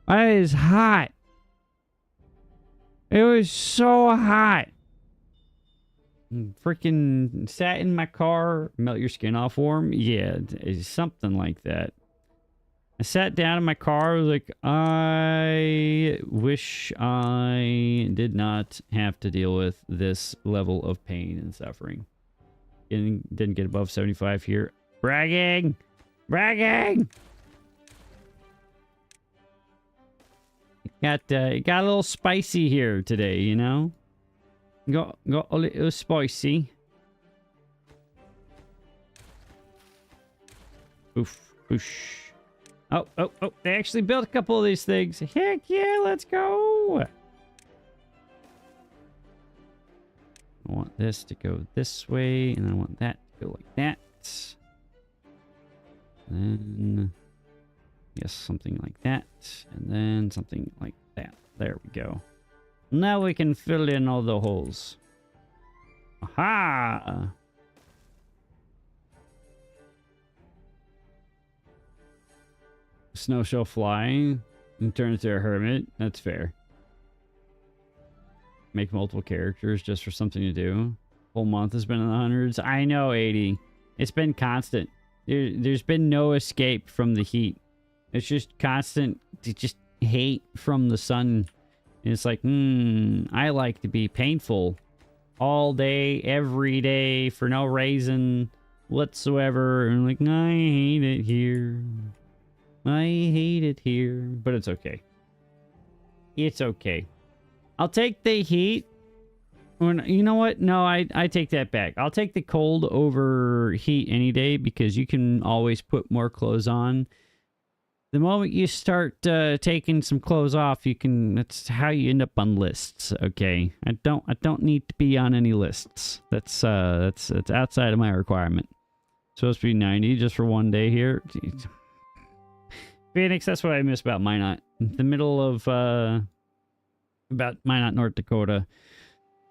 That is hot. It was so hot. Freaking sat in my car. Melt your skin off warm? Yeah, it's something like that. I sat down in my car. I was like, I wish I did not have to deal with this level of pain and suffering. Didn't get above 75 here. Bragging! Bragging! It got a little spicy here today, you know? Got a little spicy. Oof, oosh. Oh, they actually built a couple of these things. Heck yeah, let's go. I want this to go this way, and I want that to go like that. Then, yes, something like that, and then something like that. There we go. Now we can fill in all the holes. Aha! Snow shall fly and turn into a hermit. That's fair. Make multiple characters just for something to do. Whole month has been in the hundreds. I know, 80. It's been constant. There's been no escape from the heat. It's just constant, just hate from the sun. And it's like, I like to be painful all day, every day, for no reason whatsoever. And like, I hate it here. I hate it here. But it's okay. It's okay. I'll take the heat. You know what? No, I take that back. I'll take the cold over heat any day because you can always put more clothes on. The moment you start taking some clothes off, that's how you end up on lists. Okay, I don't need to be on any lists. That's outside of my requirement. Supposed to be 90 just for one day here. Jeez. Phoenix, that's what I miss about Minot. The middle of about Minot, North Dakota.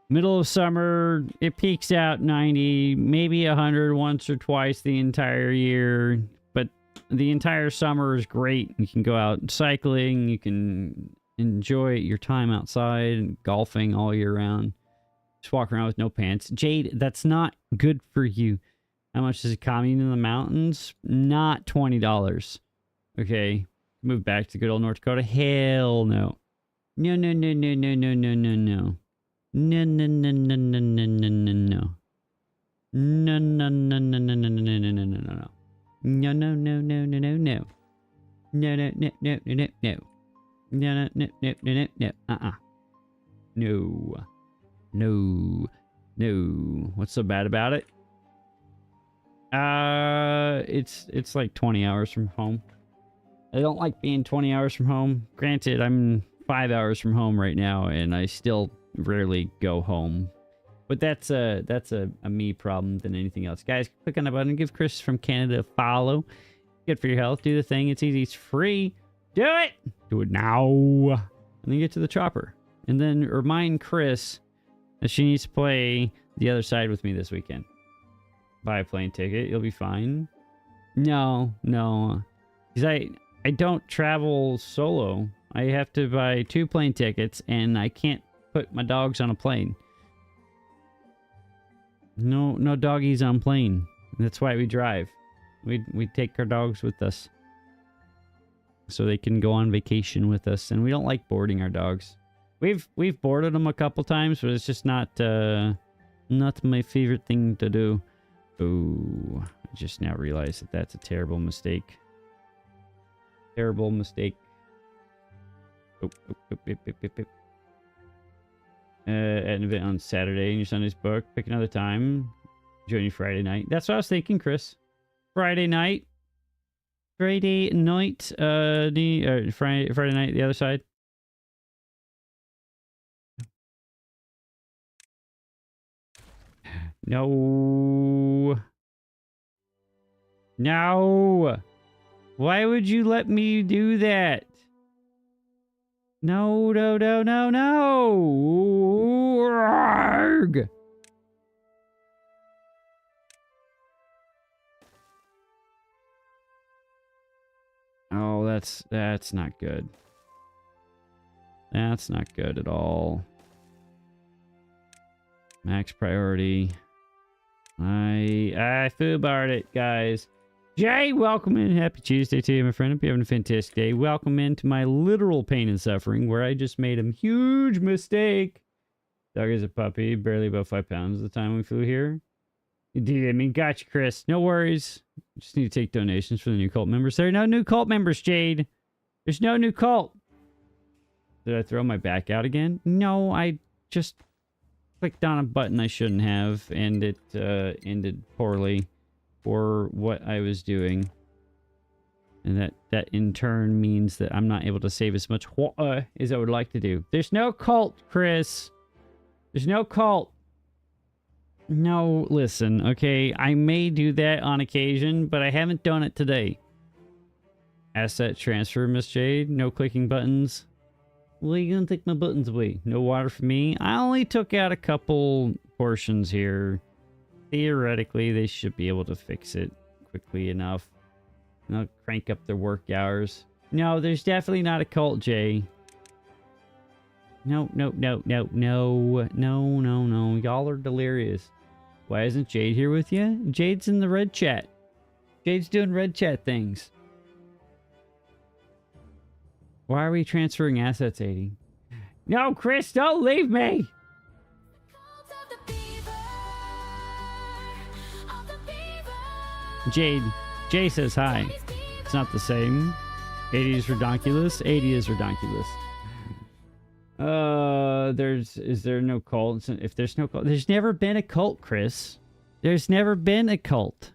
Middle of summer, it peaks out 90, maybe 100 once or twice the entire year. But the entire summer is great. You can go out cycling. You can enjoy your time outside and golfing all year round. Just walk around with no pants. Jade, that's not good for you. How much does it cost me in the mountains? Not $20. Okay. Move back to good old North Dakota. Hell no. No, no, no, no, no, no, no, no, no. No, no, no, no, no, no, no, no, no. No, no, no, no, no, no, no, no, no, no, no, no. No, no, no, no, no, no, no. No, no, no, no, no, no, no. No, no, no, no, no, no, no. No. No. No. What's so bad about it? It's like 20 hours from home. I don't like being 20 hours from home. Granted, I'm 5 hours from home right now, and I still rarely go home. But that's a me problem than anything else. Guys, click on the button. Give Chris from Canada a follow. Good for your health. Do the thing. It's easy. It's free. Do it. Do it now. And then get to the chopper. And then remind Chris that she needs to play the other side with me this weekend. Buy a plane ticket. You'll be fine. No. Because I don't travel solo. I have to buy 2 plane tickets, and I can't put my dogs on a plane. No doggies on plane. That's why we drive. We take our dogs with us, so they can go on vacation with us. And we don't like boarding our dogs. We've boarded them a couple times, but it's just not my favorite thing to do. Oh, I just now realized that that's a terrible mistake. Terrible mistake. An event on Saturday in your Sunday's book. Pick another time. Join you Friday night. That's what I was thinking, Chris. Friday night. Friday night. Friday night. The other side. No. No. Why would you let me do that? No, no, no, no, no! Arrgh! Oh, that's not good. That's not good at all. Max priority. I foobarred it, guys. Jay, welcome in. Happy Tuesday to you, my friend. Hope you're having a fantastic day. Welcome into my literal pain and suffering, where I just made a huge mistake. Dog is a puppy, barely about 5 pounds at the time we flew here. Indeed, I mean, gotcha, Chris. No worries. Just need to take donations for the new cult members. There are no new cult members, Jade. There's no new cult. Did I throw my back out again? No, I just clicked on a button I shouldn't have, and it ended poorly for what I was doing. And that in turn means that I'm not able to save as much as I would like to do. There's no cult, Chris. There's no cult. No, listen, okay? I may do that on occasion, but I haven't done it today. Asset transfer, Miss Jade. No clicking buttons. Well, you gonna take my buttons away? No water for me. I only took out a couple portions here. Theoretically, they should be able to fix it quickly enough. And they'll crank up their work hours. No, there's definitely not a cult, Jay. No, no, no, no, no, no, no, no. Y'all are delirious. Why isn't Jade here with you? Jade's in the red chat. Jade's doing red chat things. Why are we transferring assets, 80? No, Chris, don't leave me! Jay says hi. It's not the same. 80 is redonkulous. 80 is redonkulous. Is there no cult? If there's no cult, there's never been a cult, Chris. There's never been a cult.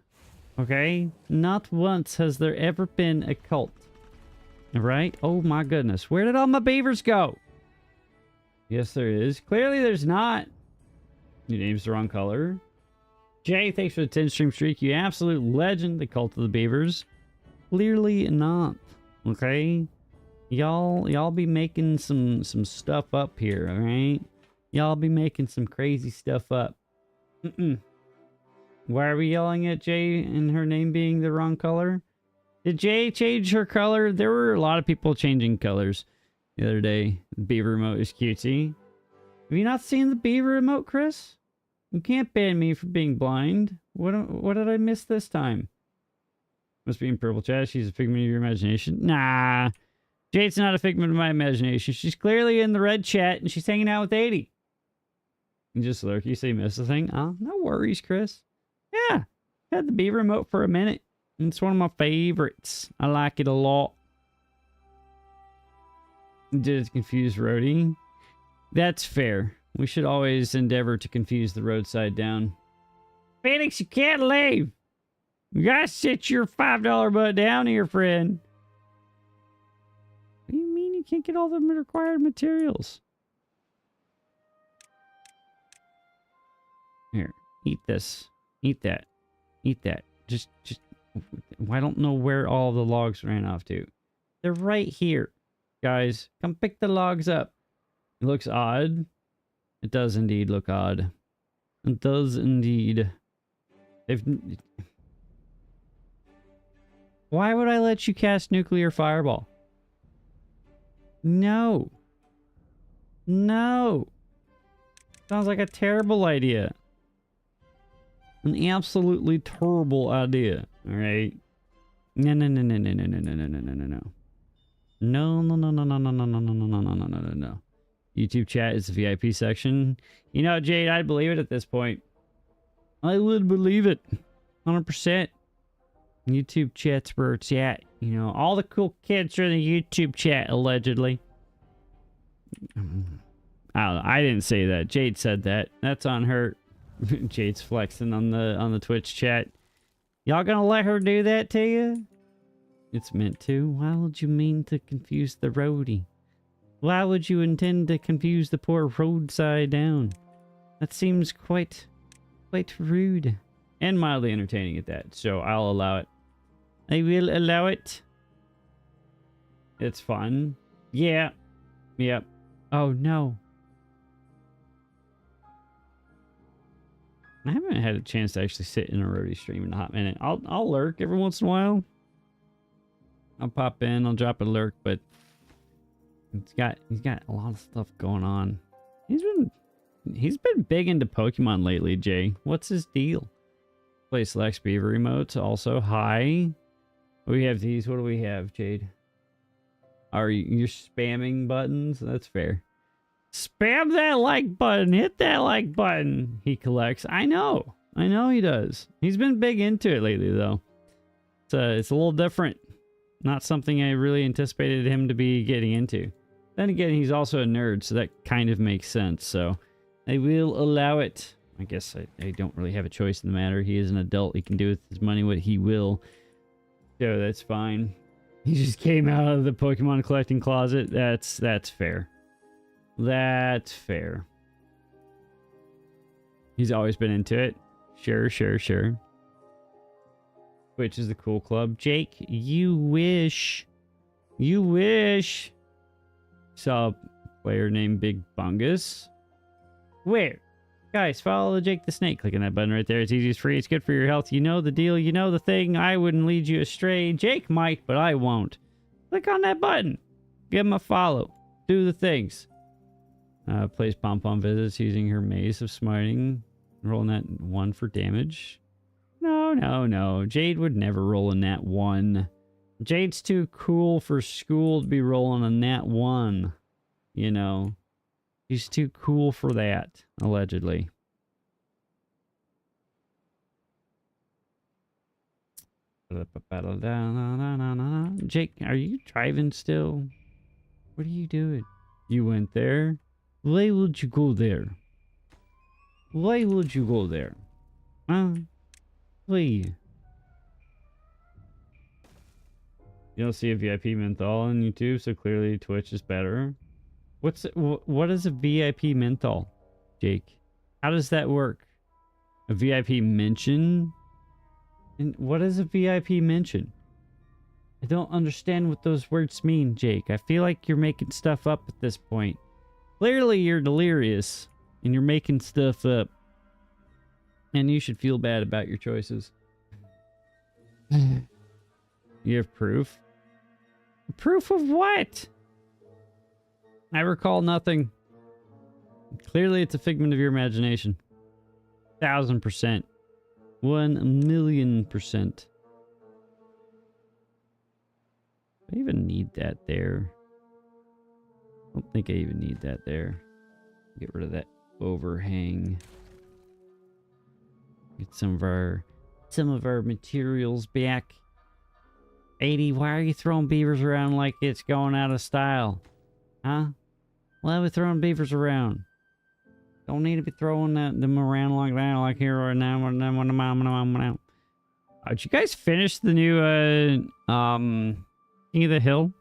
Okay? Not once has there ever been a cult. Right? Oh my goodness. Where did all my beavers go? Yes, there is. Clearly there's not. Your name's the wrong color. Jay, thanks for the 10 stream streak. You absolute legend. The Cult of the Beavers. Clearly not. Okay? Y'all be making some stuff up here, alright? Y'all be making some crazy stuff up. Why are we yelling at Jay and her name being the wrong color? Did Jay change her color? There were a lot of people changing colors the other day. The beaver emote is cutesy. Have you not seen the beaver emote, Chris? You can't ban me for being blind. What did I miss this time? Must be in purple chat. She's a figment of your imagination. Nah. Jade's not a figment of my imagination. She's clearly in the red chat and she's hanging out with 80. You just lurk. You say you missed the thing? Oh, no worries, Chris. Yeah. Had the beaver emote for a minute. It's one of my favorites. I like it a lot. Did it confuse Rhodey? That's fair. We should always endeavor to confuse the roadside down. Phoenix, you can't leave. You gotta sit your $5 butt down here, friend. What do you mean you can't get all the required materials? Here, eat this. Eat that. Eat that. Just... I don't know where all the logs ran off to. They're right here. Guys, come pick the logs up. It looks odd. It does indeed look odd. It does indeed. Why would I let you cast nuclear fireball? No. No. Sounds like a terrible idea. An absolutely terrible idea. Alright. No, no, no, no, no, no, no, no, no, no, no, no, no. No, no, no, no, no, no, no, no, no, no, no, no, no, no, no. YouTube chat is the VIP section. You know, Jade, I'd believe it at this point. I would believe it. 100%. YouTube chat's where it's at. You know, all the cool kids are in the YouTube chat, allegedly. I don't know. I didn't say that. Jade said that. That's on her. Jade's flexing on the Twitch chat. Y'all gonna let her do that to you? It's meant to. Why would you mean to confuse the roadie? Why would you intend to confuse the poor roadside down? That seems quite rude. And mildly entertaining at that, so I'll allow it. I will allow it. It's fun. Yeah. Yep. Oh, no. I haven't had a chance to actually sit in a roadie stream in a hot minute. I'll lurk every once in a while. I'll pop in, I'll drop a lurk, but he's got a lot of stuff going on. He's been big into Pokemon lately, Jay. What's his deal? Play selects beaver emotes also. Hi. We have these. What do we have, Jade? Are you spamming buttons? That's fair. Spam that like button. Hit that like button. He collects. I know he does. He's been big into it lately, though. It's a little different. Not something I really anticipated him to be getting into. Then again, he's also a nerd, so that kind of makes sense. So I will allow it. I guess I don't really have a choice in the matter. He is an adult. He can do with his money what he will. So that's fine. He just came out of the Pokemon collecting closet. That's fair. That's fair. He's always been into it. Sure. Which is the cool club. Jake, you wish. Saw a player named Big Bungus. Where? Guys, follow Jake the Snake. Clicking that button right there. It's easy, it's free, it's good for your health. You know the deal, you know the thing. I wouldn't lead you astray. Jake might, but I won't. Click on that button. Give him a follow. Do the things. Plays pom-pom visits using her maze of smiting. Rolling that 1 for damage. No. Jade would never roll a nat 1. Jade's too cool for school to be rolling a nat 1. You know. He's too cool for that, allegedly. Jake, are you driving still? What are you doing? You went there? Why would you go there? Why would you go there? Huh? Why? You don't see a VIP menthol on YouTube, so clearly Twitch is better. What is a VIP menthol, Jake? How does that work? A VIP mention? And what is a VIP mention? I don't understand what those words mean, Jake. I feel like you're making stuff up at this point. Clearly you're delirious and you're making stuff up. And you should feel bad about your choices. You have proof? Proof of what? I recall nothing. Clearly it's a figment of your imagination. 1,000%. 1,000,000%. I even need that there. I don't think I even need that there. Get rid of that overhang. Get some of our materials back. 80, why are you throwing beavers around like it's going out of style? Huh? Why are we throwing beavers around? Don't need to be throwing them around like that, like here or now. Did you guys finish the new King of the Hill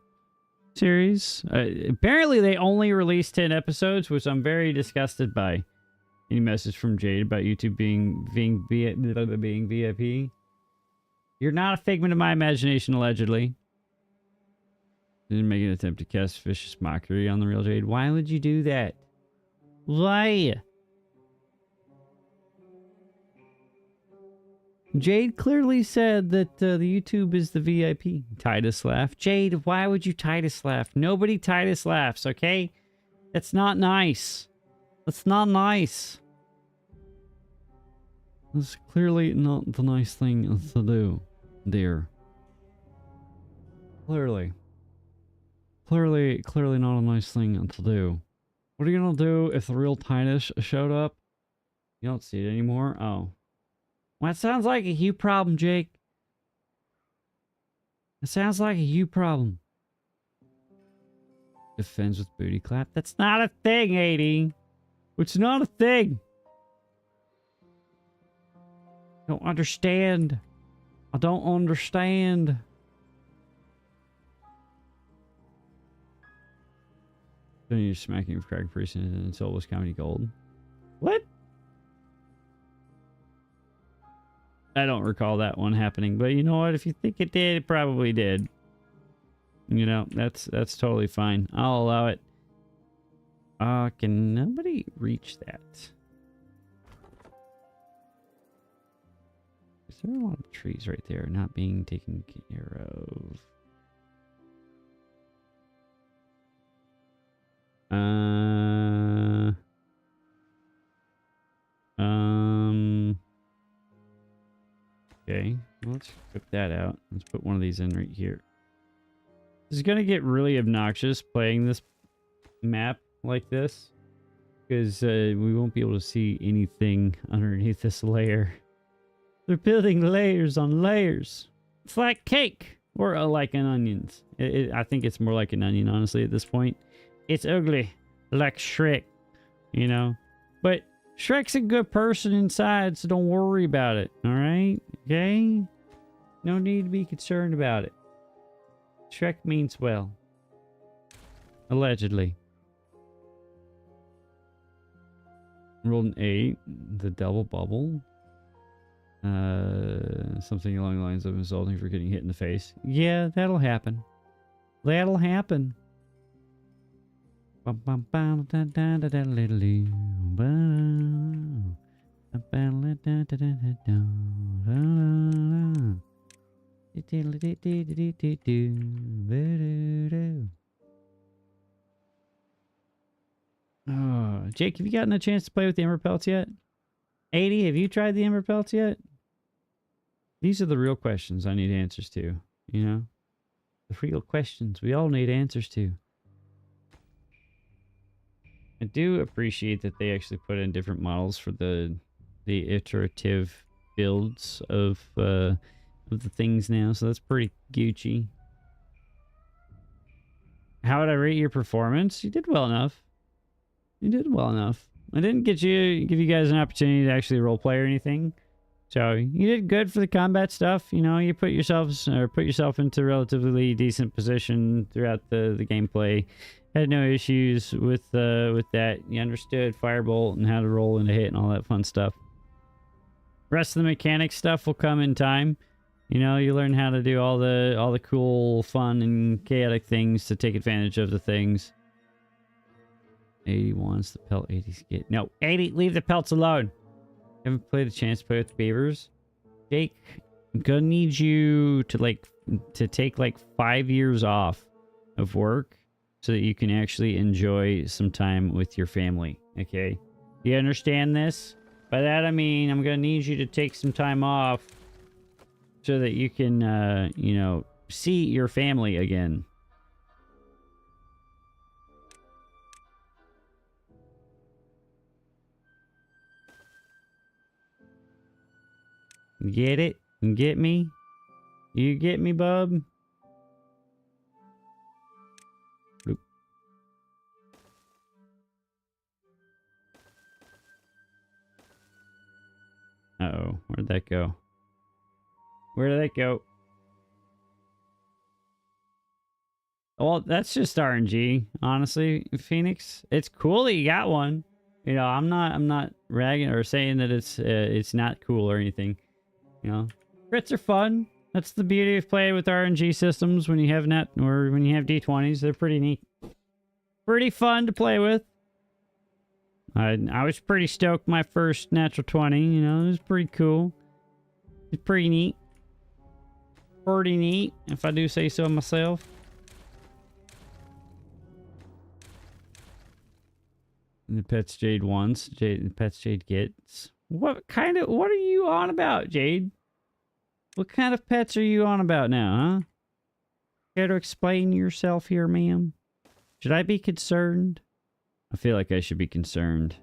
series? Apparently they only released 10 episodes, which I'm very disgusted by. Any message from Jade about YouTube being VIP? You're not a figment of my imagination, allegedly. Didn't make an attempt to cast vicious mockery on the real Jade. Why would you do that? Why? Jade clearly said that the YouTube is the VIP. Titus laugh. Jade, why would you Titus laugh? Nobody Titus laughs, okay? That's not nice. That's not nice. That's clearly not the nice thing to do, dear. Clearly not a nice thing to do. What are you gonna do if the real Titus showed up? You don't see it anymore? Oh. Well, that sounds like a you problem, Jake. It sounds like a you problem. Defends with booty clap. That's not a thing, 80. It's not a thing. Don't understand. I don't understand. Then you're smacking with crack priest and soulless comedy gold. What? I don't recall that one happening, but you know what? If you think it did, it probably did. You know, that's totally fine. I'll allow it. Can nobody reach that? Is there a lot of trees right there not being taken care of? Okay, well, let's flip that out. Let's put one of these in right here. This is gonna get really obnoxious playing this map like this, because we won't be able to see anything underneath this layer. They're building layers on layers. It's like cake, or like an onion. I think it's more like an onion, honestly, at this point. It's ugly, like Shrek, you know. But Shrek's a good person inside, so don't worry about it, all right? Okay? No need to be concerned about it. Shrek means well. Allegedly. Rolled an 8. The double bubble. Something along the lines of insulting for getting hit in the face. Yeah, that'll happen. That'll happen. Oh, Jake, have you gotten a chance to play with the Emberpelts yet? 80, have you tried the Emberpelts yet? These are the real questions I need answers to, you know? The real questions we all need answers to. I do appreciate that they actually put in different models for the iterative builds of the things now, so that's pretty Gucci. How would I rate your performance? You did well enough. You did well enough. I didn't give you guys an opportunity to actually roleplay or anything. So you did good for the combat stuff. You know, you put yourself into a relatively decent position throughout the gameplay. Had no issues with that. You understood Firebolt and how to roll and hit and all that fun stuff. Rest of the mechanics stuff will come in time. You know, you learn how to do all the cool, fun, and chaotic things to take advantage of the things. 80 wants the pelt. 80's get no 80. Leave the pelts alone. Haven't played a chance to play with the beavers. Jake, I'm gonna need you to take like 5 years off of work so that you can actually enjoy some time with your family. Okay, you understand this? By that I mean I'm gonna need you to take some time off so that you can you know, see your family again. Get it? Get me? You get me, bub? Oop. Uh-oh. Where'd that go? Where did that go? Well, that's just RNG, honestly, Phoenix. It's cool that you got one. You know, I'm not ragging or saying that it's not cool or anything. You know, crits are fun. That's the beauty of playing with RNG systems when you have net or when you have D20s. They're pretty neat. Pretty fun to play with. I was pretty stoked my first natural 20, you know, it was pretty cool. It's pretty neat. Pretty neat, if I do say so myself. And the pets Jade wants. The pets Jade gets. What are you on about, Jade? What kind of pets are you on about now, huh? Care to explain yourself here, ma'am? Should I be concerned? I feel like I should be concerned.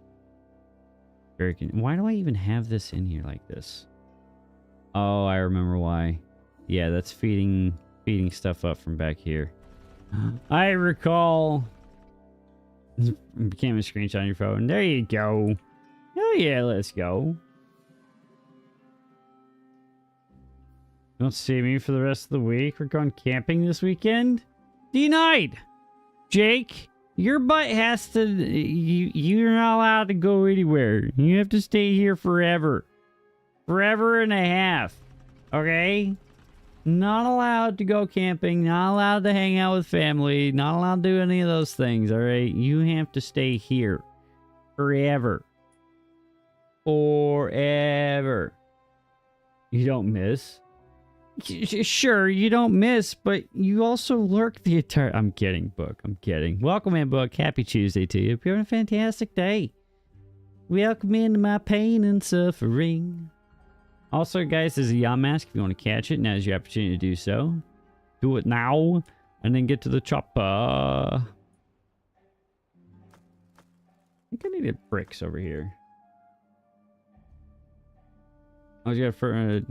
Why do I even have this in here like this? Oh, I remember why. Yeah, that's feeding stuff up from back here. I recall. Became a screenshot on your phone. There you go. Oh yeah, let's go. You don't see me for the rest of the week? We're going camping this weekend? Denied! Jake, your butt has to... You're not allowed to go anywhere. You have to stay here forever. Forever and a half. Okay? Not allowed to go camping, not allowed to hang out with family, not allowed to do any of those things, alright? You have to stay here. Forever. Forever. You don't miss? Sure, you don't miss, but you also lurk the entire... I'm kidding, Book. I'm kidding. Welcome in, Book. Happy Tuesday to you. Hope you're having a fantastic day. Welcome into my pain and suffering. Also, guys, there's a yawn mask. If you want to catch it, now's your opportunity to do so. Do it now, and then get to the chopper. I think I needed bricks over here. I was gonna for...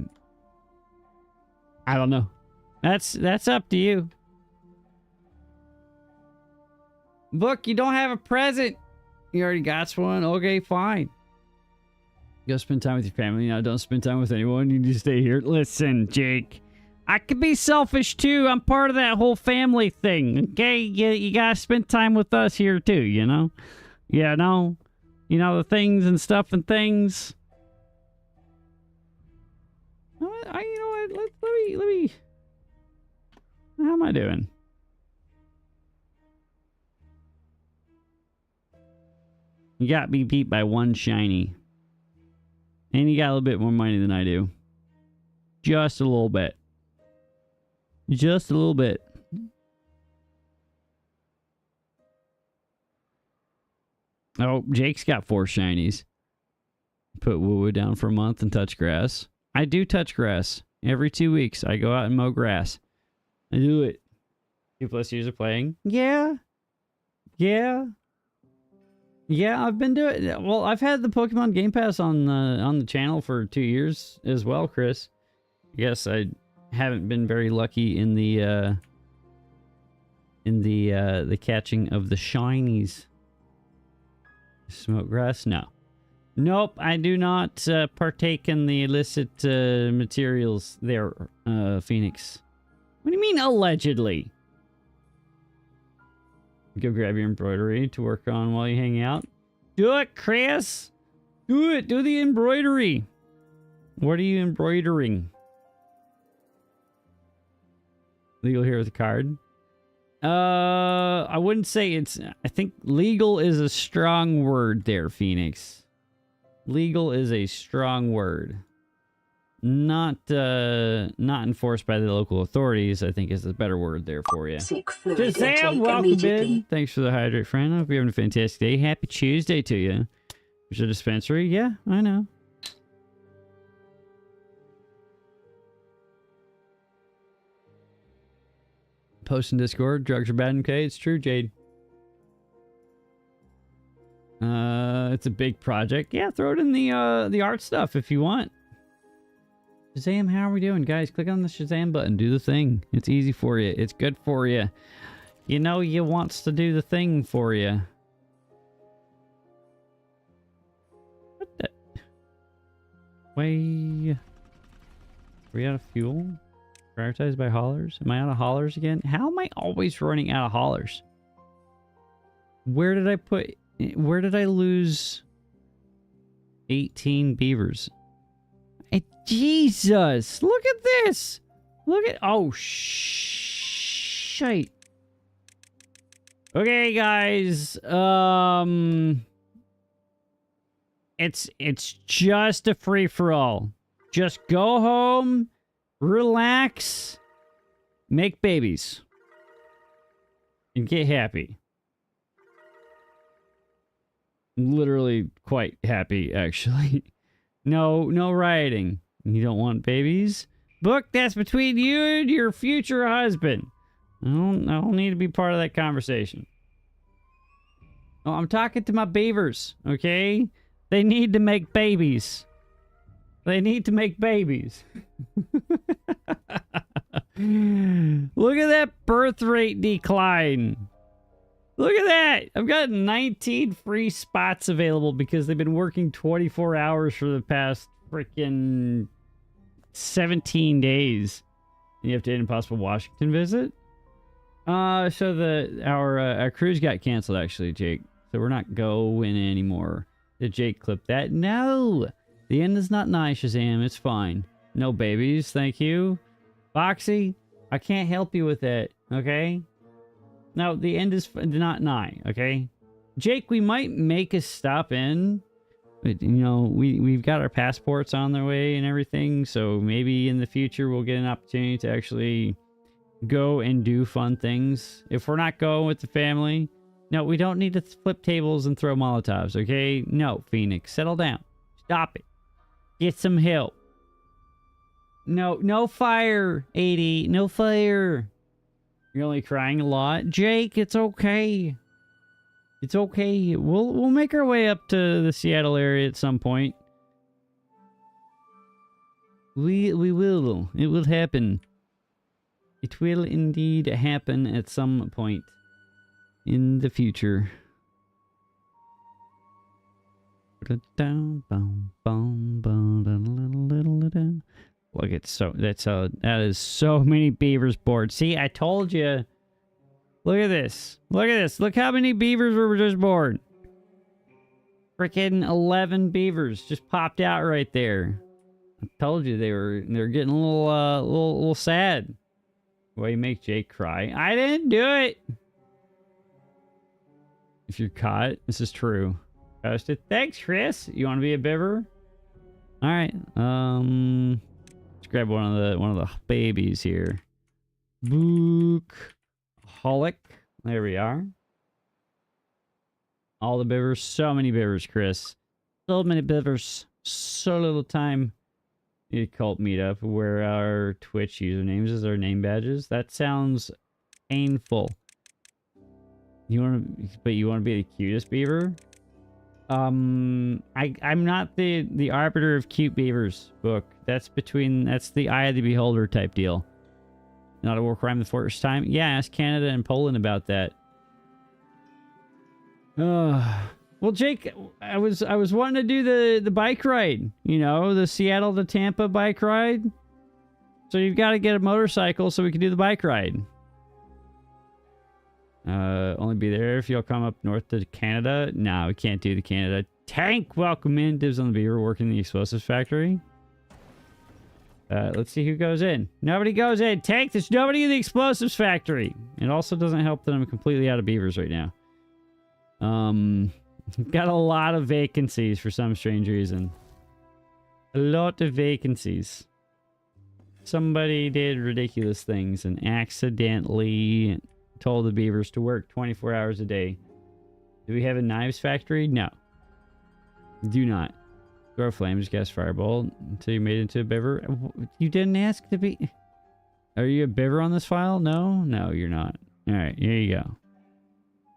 I don't know. That's up to you. Book, you don't have a present. You already got one. Okay, fine. Go spend time with your family. Now, don't spend time with anyone. You need to stay here. Listen, Jake. I could be selfish, too. I'm part of that whole family thing, okay? You gotta spend time with us here, too, you know? Yeah, no? You know, the things and stuff and things. You know what? Let me... How am I doing? You got me beat by one shiny. And you got a little bit more money than I do. Just a little bit. Just a little bit. Oh, Jake's got 4 shinies. Put woo-woo down for a month and touch grass. I do touch grass. Every 2 weeks, I go out and mow grass. I do it. 2+ years of playing? Yeah. Yeah. Yeah, I've been doing... Well, I've had the Pokemon Game Pass on the channel for 2 years as well, Chris. I guess I haven't been very lucky in the catching of the shinies. Smoke grass? No. Nope, I do not partake in the illicit materials there, Phoenix. What do you mean, allegedly? Go grab your embroidery to work on while you hang out. Do it, Chris! Do it! Do the embroidery! What are you embroidering? Legal here with a card. I wouldn't say it's... I think legal is a strong word there, Phoenix. Legal is a strong word. Not enforced by the local authorities, I think is a better word there for you. Shazam, welcome in. Thanks for the hydrate, friend. I hope you're having a fantastic day. Happy Tuesday to you. There's a dispensary. Yeah, I know. Post in Discord. Drugs are bad. Okay, it's true, Jade. It's a big project. Yeah, throw it in the art stuff if you want. Shazam, how are we doing? Guys, click on the Shazam button. Do the thing. It's easy for you. It's good for you. You know you wants to do the thing for you. What the... Way... Are we out of fuel? Prioritized by haulers? Am I out of haulers again? How am I always running out of haulers? Where did I put... Where did I lose 18 beavers? Jesus! Look at this! Look at... Oh, shite. Okay, guys. It's just a free-for-all. Just go home, relax, make babies, and get happy. Literally quite happy, actually. No rioting. You don't want babies? Book, that's between you and your future husband. I don't need to be part of that conversation. Oh, I'm talking to my beavers, okay? They need to make babies. They need to make babies. Look at that birth rate decline. Look at that. I've got 19 free spots available because they've been working 24 hours for the past freaking 17 days. You have to hit Impossible Washington visit. So our cruise got canceled, actually, Jake. So we're not going anymore. Did Jake clip that? No! The end is not nice, Shazam. It's fine. No babies, thank you. Foxy, I can't help you with that, okay? Now, the end is not nigh, okay? Jake, we might make a stop in. But, you know, we've got our passports on their way and everything, so maybe in the future we'll get an opportunity to actually go and do fun things. If we're not going with the family, no, we don't need to flip tables and throw Molotovs, okay? No, Phoenix, settle down. Stop it. Get some help. No fire, 80. No fire. You're only crying a lot. Jake, it's okay. It's okay. We'll make our way up to the Seattle area at some point. We will. It will happen. It will indeed happen at some point in the future. Look, that is so many beavers bored. See, I told you. Look at this. Look at this. Look how many beavers were just born. Freaking 11 beavers just popped out right there. I told you they're getting a little sad. Why you make Jake cry? I didn't do it. If you're caught, this is true. Posted. Thanks, Chris. You want to be a beaver? All right. Let's grab one of the babies here. Book. Holic. There we are. All the beavers. So many beavers, Chris. So many beavers. So little time. Need a cult meetup where our Twitch usernames is our name badges. That sounds painful. You want to be the cutest beaver? I'm not the arbiter of cute beavers book. That's the eye of the beholder type deal. Not a war crime the first time? Yeah, ask Canada and Poland about that. Well, Jake, I was wanting to do the bike ride. You know, the Seattle to Tampa bike ride. So you've got to get a motorcycle so we can do the bike ride. Only be there if you'll come up north to Canada. No, we can't do the Canada. Tank, welcome in. Dibs on the beaver working in the explosives factory. Let's see who goes in. Nobody goes in. Tank, there's nobody in the explosives factory. It also doesn't help that I'm completely out of beavers right now. Got a lot of vacancies for some strange reason. A lot of vacancies. Somebody did ridiculous things and accidentally told the beavers to work 24 hours a day. Do we have a knives factory? No. Do not. Grow flames, gas fireball until you made it into a beaver. You didn't ask to be... Are you a beaver on this file? No? No, you're not. Alright, here you go.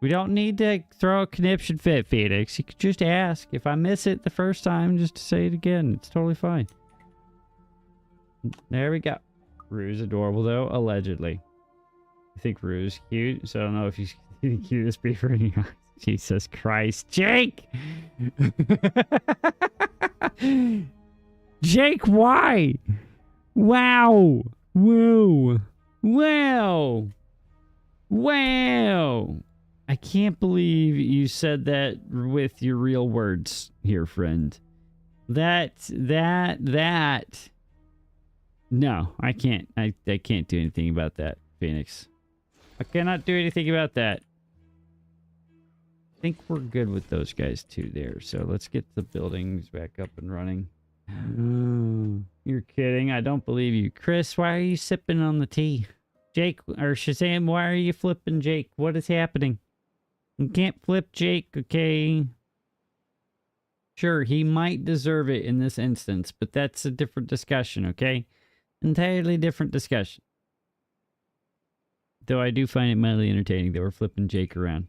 We don't need to throw a conniption fit, Phoenix. You could just ask. If I miss it the first time, just to say it again. It's totally fine. There we go. Rue's adorable, though, allegedly. I think Rue's cute, so I don't know if he's the cutest beaver in here. Jesus Christ. Jake! Jake, why? Wow. Whoa. Wow. Wow. I can't believe you said that with your real words here, friend. That. No, I can't. I can't do anything about that, Phoenix. I cannot do anything about that. I think we're good with those guys too there. So let's get the buildings back up and running. You're kidding. I don't believe you. Chris, why are you sipping on the tea? Jake, or Shazam, why are you flipping Jake? What is happening? You can't flip Jake, okay? Sure, he might deserve it in this instance, but that's a different discussion, okay? Entirely different discussion. Though I do find it mildly entertaining that we're flipping Jake around.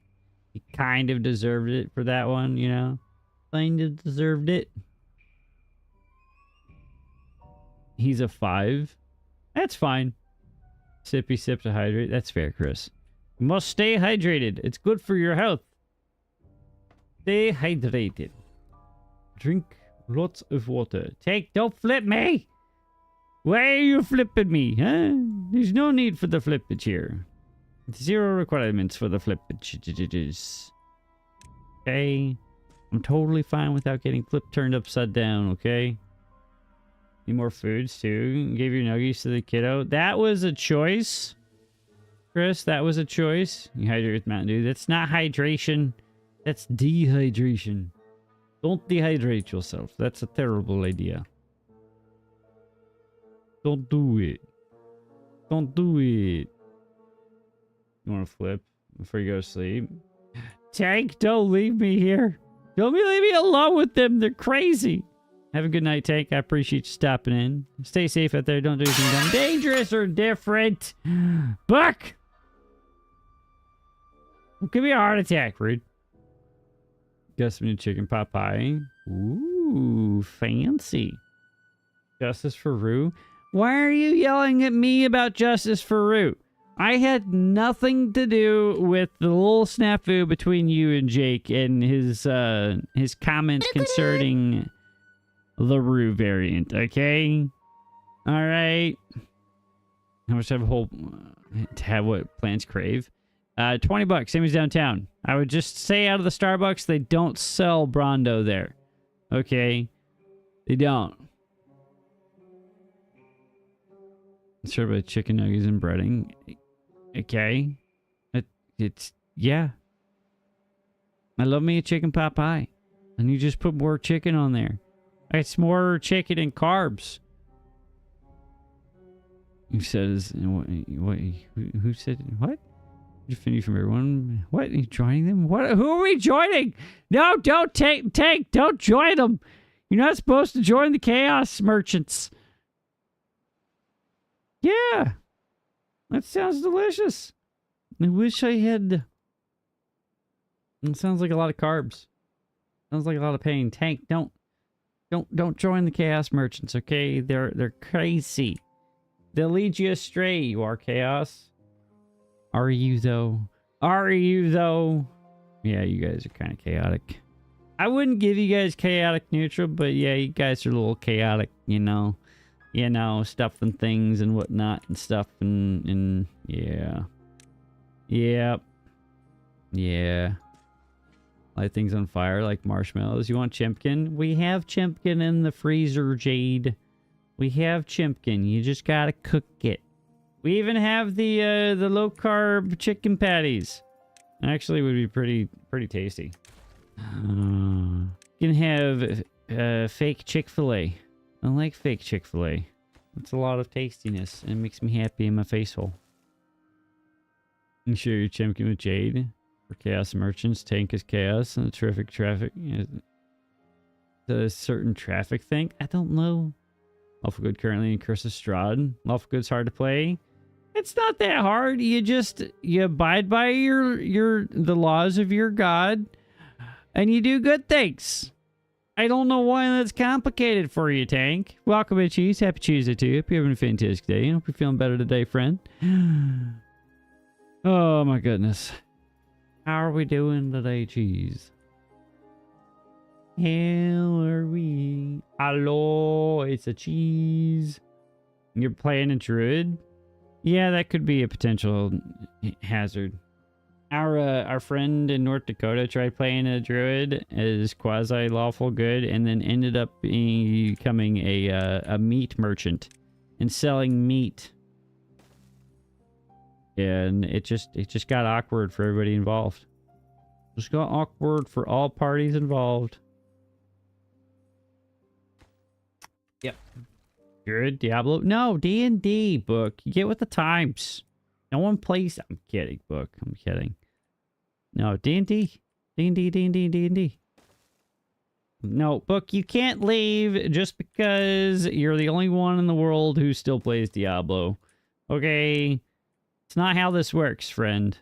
He kind of deserved it for that one, you know? Kind of deserved it. He's a 5. That's fine. Sippy sip to hydrate. That's fair, Chris. You must stay hydrated. It's good for your health. Stay hydrated. Drink lots of water. Don't flip me! Why are you flipping me, huh? There's no need for the flippage here. 0 requirements for the flippage. Okay. I'm totally fine without getting turned upside down, okay? Need more foods too. Gave your nuggies to the kiddo. That was a choice, Chris. That was a choice. You hydrate with Mountain Dew. That's not hydration. That's dehydration. Don't dehydrate yourself. That's a terrible idea. Don't do it. Don't do it. You want to flip before you go to sleep? Tank, don't leave me here. Don't leave me alone with them. They're crazy. Have a good night, Tank. I appreciate you stopping in. Stay safe out there. Don't do anything dumb, dangerous, or different. Buck! Give me a heart attack, rude. Got some new chicken pot pie. Ooh, fancy. Justice for Rue. Why are you yelling at me about justice for Rue? I had nothing to do with the little snafu between you and Jake and his comments concerning the Rue variant, okay? Alright. How much have a whole... to have what plants crave? $20, same as downtown. I would just say out of the Starbucks, they don't sell Brondo there. Okay? They don't. Served by chicken nuggets and breading. Okay. It's... yeah. I love me a chicken pot pie. And you just put more chicken on there. It's more chicken and carbs. You said is what? Who said what? You finish from everyone. What? Are you joining them? What? Who are we joining? No, don't take. Don't join them. You're not supposed to join the Chaos Merchants. Yeah, that sounds delicious. I wish I had. It sounds like a lot of carbs. Sounds like a lot of pain. Tank, don't join the Chaos Merchants, okay? They're crazy. They'll lead you astray. You are Chaos. Are you though? Are you though? Yeah, you guys are kind of chaotic. I wouldn't give you guys chaotic neutral, but yeah, you guys are a little chaotic, you know. You know, stuff and things and whatnot and stuff and yeah. Yep. Yeah. Light things on fire like marshmallows. You want Chimpkin? We have Chimpkin in the freezer, Jade. We have Chimpkin. You just gotta cook it. We even have the low carb chicken patties. Actually, would be pretty tasty. You can have fake Chick-fil-A. I like fake Chick-fil-A. It's a lot of tastiness. It makes me happy in my face hole. You share your Chimpkin with Jade. For Chaos Merchants, Tank is Chaos, and the terrific traffic. The certain traffic thing? I don't know. Lawful Good currently in Curse of Strahd. Lawful Good's hard to play. It's not that hard. You abide by the laws of your god, and you do good things. I don't know why that's complicated for you, Tank. Welcome in, Cheese. Happy Tuesday to you. Hope you're having a fantastic day. I hope you're feeling better today, friend. Oh my goodness. How are we doing today, Cheese? How are we? Hello, it's a Cheese. You're playing a druid? Yeah, that could be a potential hazard. Our friend in North Dakota tried playing a druid as quasi-lawful good and then ended up becoming a meat merchant and selling meat. And it just got awkward for everybody involved. Just got awkward for all parties involved. Yep. Good Diablo. No, D&D book. You get with the times. No one plays. I'm kidding, book. I'm kidding. No, D&D. D&D. No, book, you can't leave just because you're the only one in the world who still plays Diablo. Okay? It's not how this works, friend.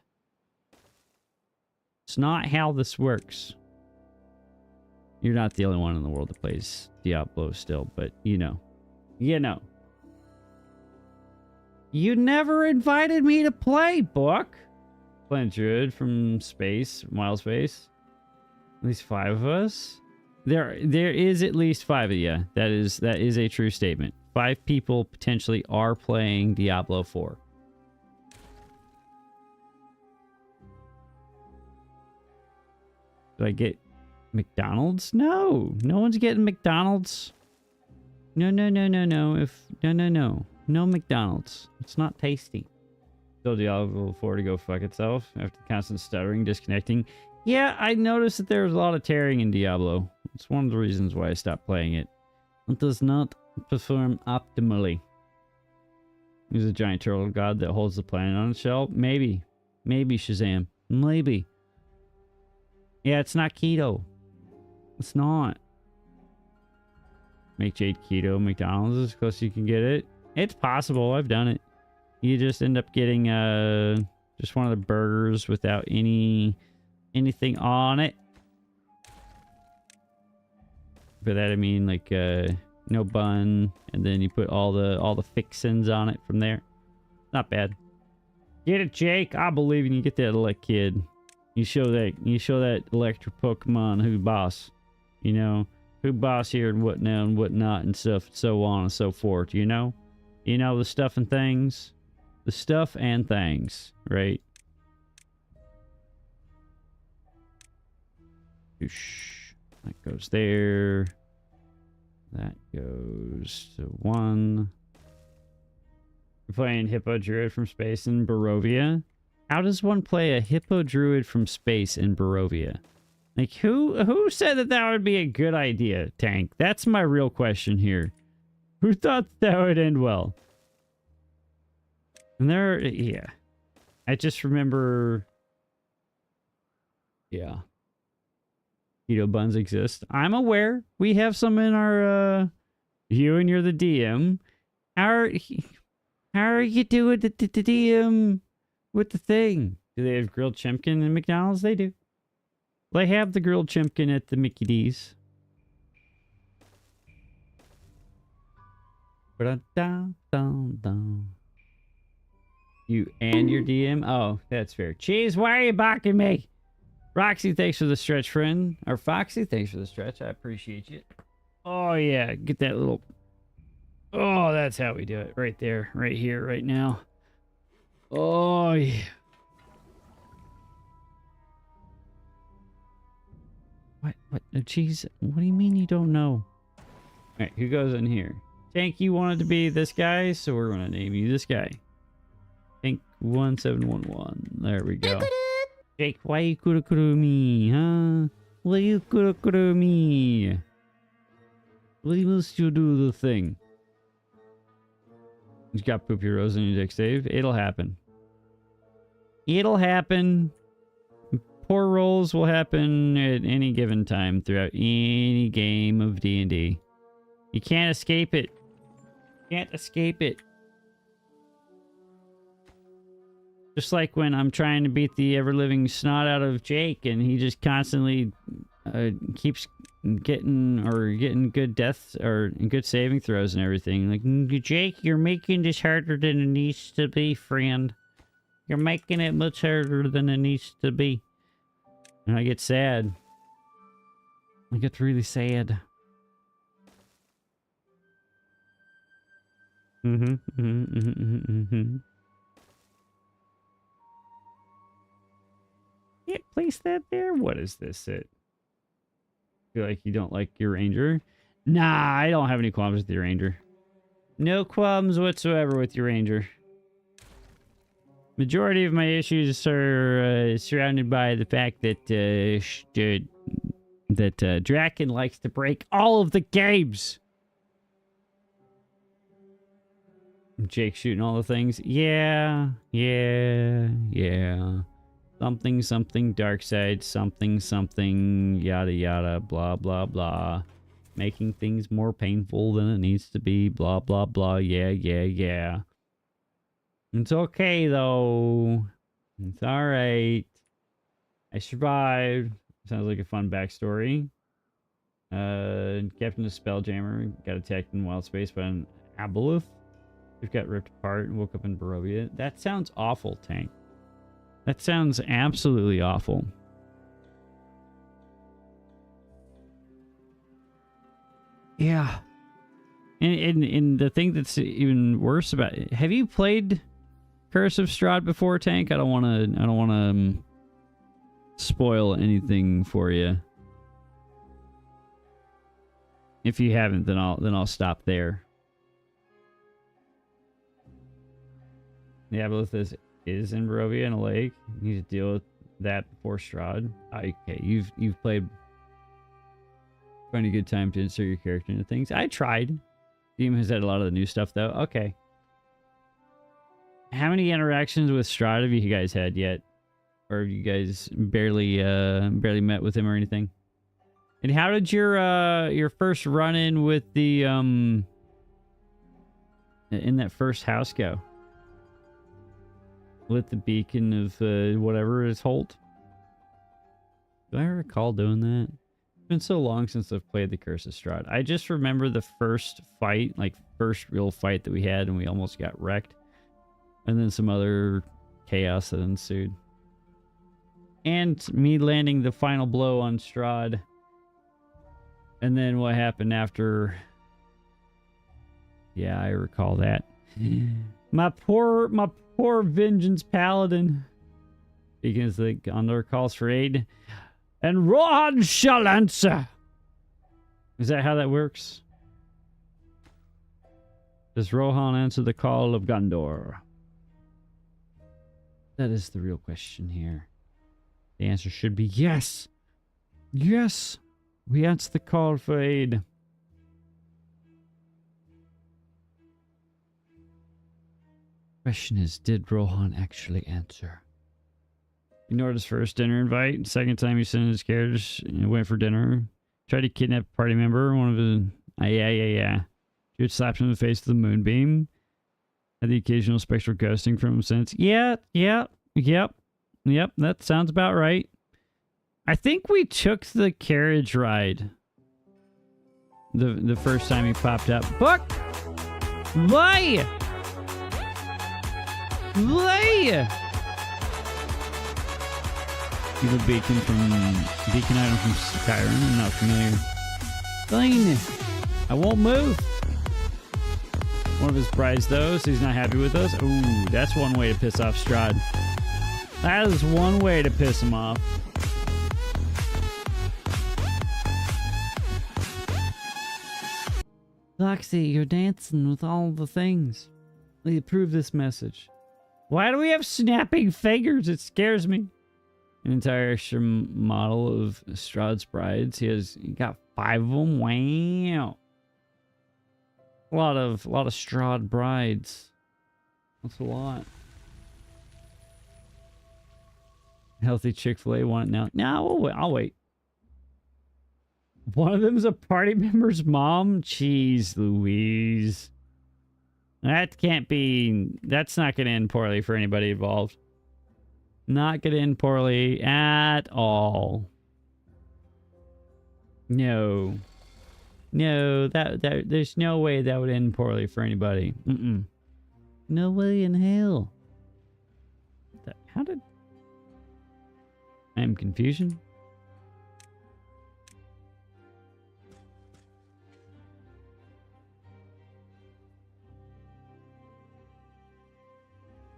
It's not how this works. You're not the only one in the world that plays Diablo still, but you know. You know. You never invited me to play, book. Planet Druid from space, wild space. At least 5 of us. There is at least 5 of you. That is a true statement. 5 people potentially are playing Diablo 4. Did I get McDonald's? No, no one's getting McDonald's. No, no, no, no, no. No McDonald's. It's not tasty. Told Diablo 4 to go fuck itself after constant stuttering, disconnecting. Yeah, I noticed that there was a lot of tearing in Diablo. It's one of the reasons why I stopped playing it. It does not perform optimally. He's a giant turtle god that holds the planet on its shell. Maybe. Maybe, Shazam. Maybe. Yeah, it's not keto. It's not. Make Jade keto McDonald's as close as you can get it. It's possible. I've done it. You just end up getting just one of the burgers without anything on it. By that I mean like no bun, and then you put all the fixins on it from there. Not bad. Get it, Jake. I believe in you. Get that elect kid. You show that electric Pokemon who boss. You know, who boss here and what now and what not and stuff, so on and so forth. You know the stuff and things. The stuff and things, right? Whoosh. That goes there. That goes to 1. We're playing Hippo Druid from space in Barovia. How does one play a Hippo Druid from space in Barovia? Like, who said that would be a good idea, Tank? That's my real question here. Who thought that would end well? And yeah. I just remember... Yeah. Keto buns exist. I'm aware. We have some in our, you and you're the DM. How are you doing the DM with the thing? Do they have grilled chimpkin in McDonald's? They do. They have the grilled chimpkin at the Mickey D's. You and your DM? Oh, that's fair. Cheese, why are you barking me? Roxy, thanks for the stretch, friend. Or Foxy, thanks for the stretch. I appreciate you. Oh, yeah. Get that little... Oh, that's how we do it. Right there. Right here. Right now. Oh, yeah. What? Oh, jeez. What do you mean you don't know? All right, who goes in here? Tank, you wanted to be this guy, so we're going to name you this guy. Tank 1711. There we go. Jake, why you kuru me, huh? Why you kuru me? Why must you do the thing? You got poopy rose in your dick save. It'll happen. It'll happen. Poor rolls will happen at any given time throughout any game of D&D. You can't escape it. Can't escape it. Just like when I'm trying to beat the ever-living snot out of Jake, and he just constantly keeps getting good deaths or good saving throws and everything. Like, Jake, you're making this harder than it needs to be, friend. You're making it much harder than it needs to be. And I get sad. I get really sad. Can't place that there? What is this? It feel like you don't like your ranger? Nah, I don't have any qualms with your ranger. No qualms whatsoever with your ranger. Majority of my issues are surrounded by the fact that Draken likes to break all of the games. Jake shooting all the things. Yeah. Something dark side, something yada yada, blah blah blah. Making things more painful than it needs to be, blah blah blah, yeah. It's okay though. It's alright. I survived. Sounds like a fun backstory. Captain of Spelljammer got attacked in wild space by an aboleth. We've got ripped apart and woke up in Barovia. That sounds awful, Tank. That sounds absolutely awful. Yeah. And the thing that's even worse about it, have you played Curse of Strahd before, Tank? I don't want to spoil anything for you. If you haven't, then I'll stop there. The Aboleth is in Barovia in a lake. You need to deal with that before Strahd. Okay, you've played. Find a good time to insert your character into things. I tried. Team has had a lot of the new stuff though. Okay. How many interactions with Strahd have you guys had yet? Or have you guys barely met with him or anything? And how did your first run in with the in that first house go? Lit the beacon of whatever is Holt. Do I recall doing that? It's been so long since I've played the Curse of Strahd. I just remember the first fight, like first real fight that we had, and we almost got wrecked. And then some other chaos that ensued. And me landing the final blow on Strahd. And then what happened after... Yeah, I recall that. My poor Vengeance Paladin. Because the Gondor calls for aid. And Rohan shall answer. Is that how that works? Does Rohan answer the call of Gondor? That is the real question here. The answer should be yes. Yes. We answer the call for aid. Question is, did Rohan actually answer? Ignored his first dinner invite. Second time he sent his carriage and went for dinner. Tried to kidnap a party member. One of his... yeah. Dude slapped him in the face with a moonbeam. Had the occasional spectral ghosting from him since. Yep. That sounds about right. I think we took the carriage ride. The first time he popped up. Fuck! Lay! You have a beacon item from Skyrim. I'm not familiar. Fine. I won't move. One of his brides, though, so he's not happy with us. Ooh, that's one way to piss off Strahd. That is one way to piss him off. Loxy, you're dancing with all the things. Will you approve this message? Why do we have snapping fingers? It scares me. An entire extra model of Strahd's brides. He got 5 of them. Wow. A lot of Strahd brides. That's a lot. Healthy Chick-fil-A want it now. No, I'll wait. One of them's a party member's mom? Jeez Louise. That can't be... That's not going to end poorly for anybody involved. Not going to end poorly at all. No. No, there's no way that would end poorly for anybody. No way in hell. How did... I am confusion.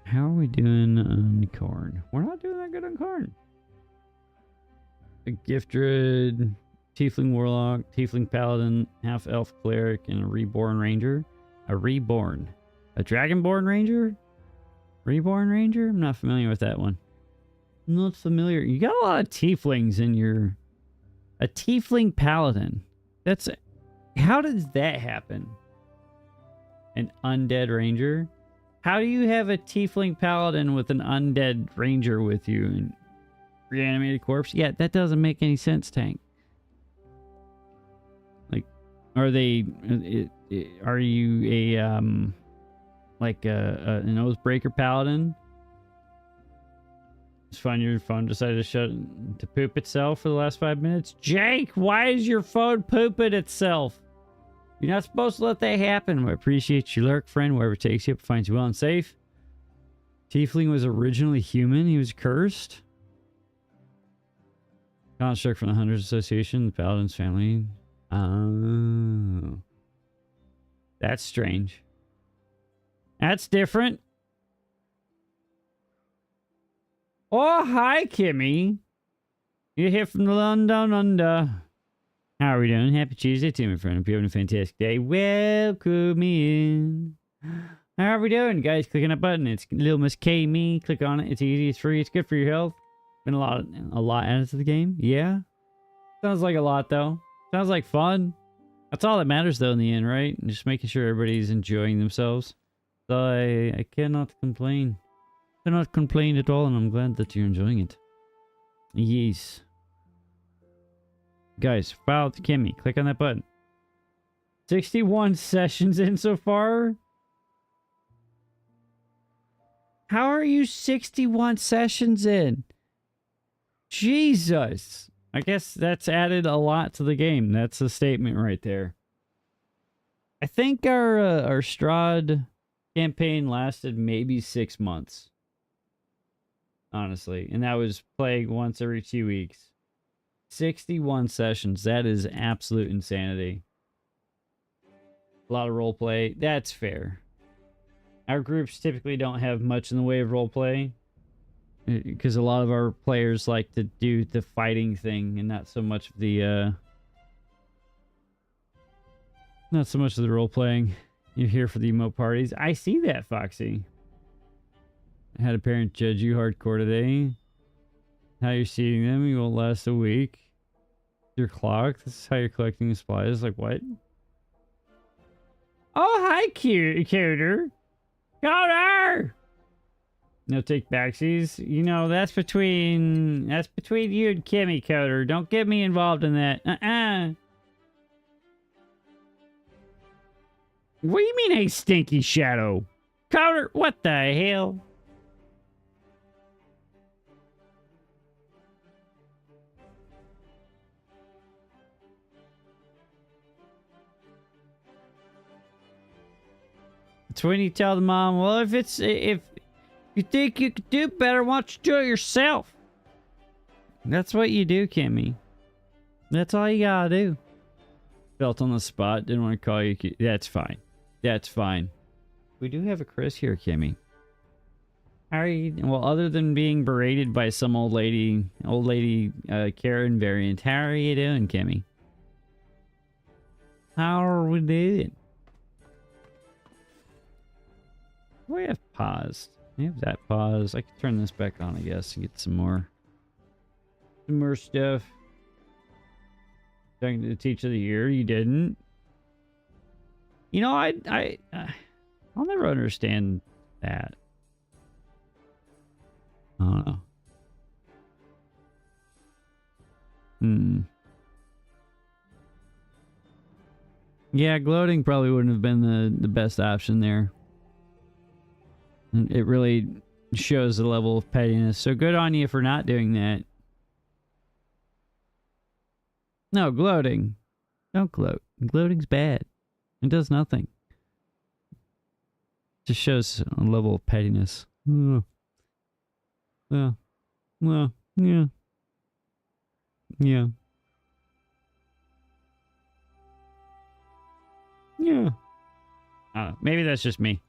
How are we doing on Corn? We're not doing that good on Corn. A gift druid, tiefling warlock, tiefling paladin, half elf cleric, and a reborn ranger. A dragonborn ranger? Reborn ranger? I'm not familiar with that one. I'm not familiar. You got a lot of tieflings in your... A tiefling paladin. That's... How does that happen? An undead ranger? How do you have a tiefling paladin with an undead ranger with you? And reanimated corpse? Yeah, that doesn't make any sense, Tank. Like, are they... Are you a, like an Oathbreaker paladin? Just find your phone decided to poop itself for the last 5 minutes. Jake, why is your phone pooping itself? You're not supposed to let that happen. I appreciate your lurk, friend, wherever it takes you, finds you well and safe. Tiefling was originally human. He was cursed. Construct from the Hunters Association, the Paladin's family. Oh. That's strange. That's different. Oh, hi, Kimmy. You're here from the London Under. How are we doing? Happy Tuesday to you, my friend. Hope you're having a fantastic day. Welcome in. How are we doing, guys? Click on that button. It's Little Miss K Me. Click on it. It's easy. It's free. It's good for your health. Been a lot added to the game. Yeah. Sounds like a lot, though. Sounds like fun. That's all that matters, though, in the end, right? Just making sure everybody's enjoying themselves. So I cannot complain. Cannot complain at all, and I'm glad that you're enjoying it. Yes. Guys, follow Kimmy. Click on that button. 61 sessions in so far? How are you 61 sessions in? Jesus. I guess that's added a lot to the game. That's a statement right there. I think our Strahd campaign lasted maybe 6 months. Honestly. And that was playing once every 2 weeks. 61 sessions. That is absolute insanity. A lot of roleplay. That's fair. Our groups typically don't have much in the way of roleplay. Because a lot of our players like to do the fighting thing and not so much of the role playing. You're here for the emote parties. I see that, Foxy. I had a parent judge you hardcore today. How you're seeing them, you won't last a week. Your clock, this is how you're collecting supplies. Like, what? Oh, hi, Coder. Coder! No take backsies. You know, that's between you and Kimmy, Coder. Don't get me involved in that. What do you mean, hey, stinky shadow? Coder, what the hell? It's when you tell the mom, well, if you think you could do better, why don't you do it yourself? That's what you do, Kimmy. That's all you gotta do. Felt on the spot. Didn't want to call you. That's fine. That's fine. We do have a Chris here, Kimmy. How are you? Well, other than being berated by some old lady Karen variant, how are you doing, Kimmy? How are we doing? We have paused. We have that paused. I can turn this back on, I guess, and get some more stuff. Talking to the teacher of the year, you didn't. You know, I'll never understand that. I don't know. Yeah, gloating probably wouldn't have been the best option there. It really shows the level of pettiness. So good on you for not doing that. No, gloating. Don't gloat. Gloating's bad. It does nothing. Just shows a level of pettiness. Yeah. Yeah. Yeah. Yeah. Yeah. I don't know. Maybe that's just me.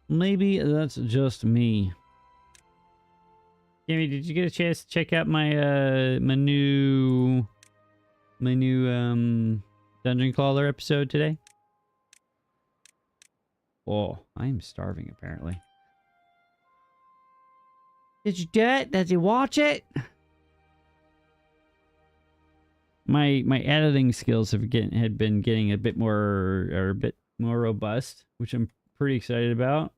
Maybe that's just me. Jamie, did you get a chance to check out my new Dungeon Crawler episode today? Oh, I'm starving apparently. Did you do it? Did you watch it? My editing skills had been getting a bit more robust, which I'm pretty excited about.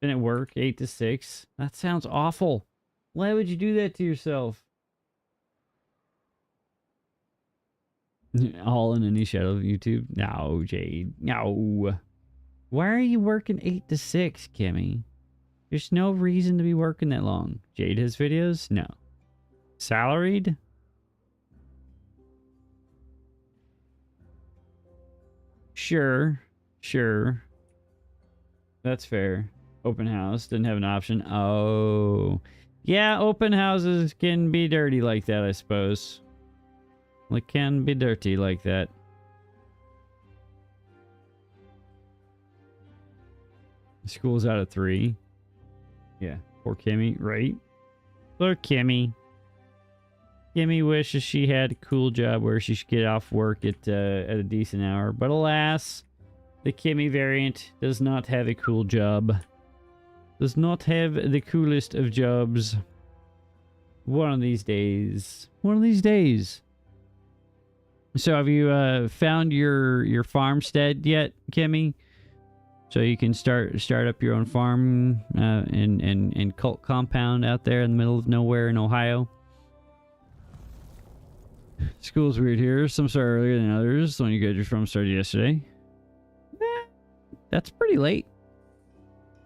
Been at work 8 to 6. That sounds awful. Why would you do that to yourself? All in any shadow of YouTube? No, Jade. No. Why are you working 8 to 6, Kimmy? There's no reason to be working that long. Jade has videos? No. Salaried? Sure. That's fair. Open house. Didn't have an option. Oh. Yeah, open houses can be dirty like that, I suppose. It can be dirty like that. School's out of 3. Yeah. Poor Kimmy. Right? Poor Kimmy. Kimmy wishes she had a cool job where she should get off work at a decent hour. But alas, the Kimmy variant does not have a cool job. Does not have the coolest of jobs. One of these days. One of these days. So have you found your farmstead yet, Kimmy? So you can start up your own farm and cult compound out there in the middle of nowhere in Ohio. School's weird here. Some start earlier than others. The one you graduated from started yesterday. That's pretty late.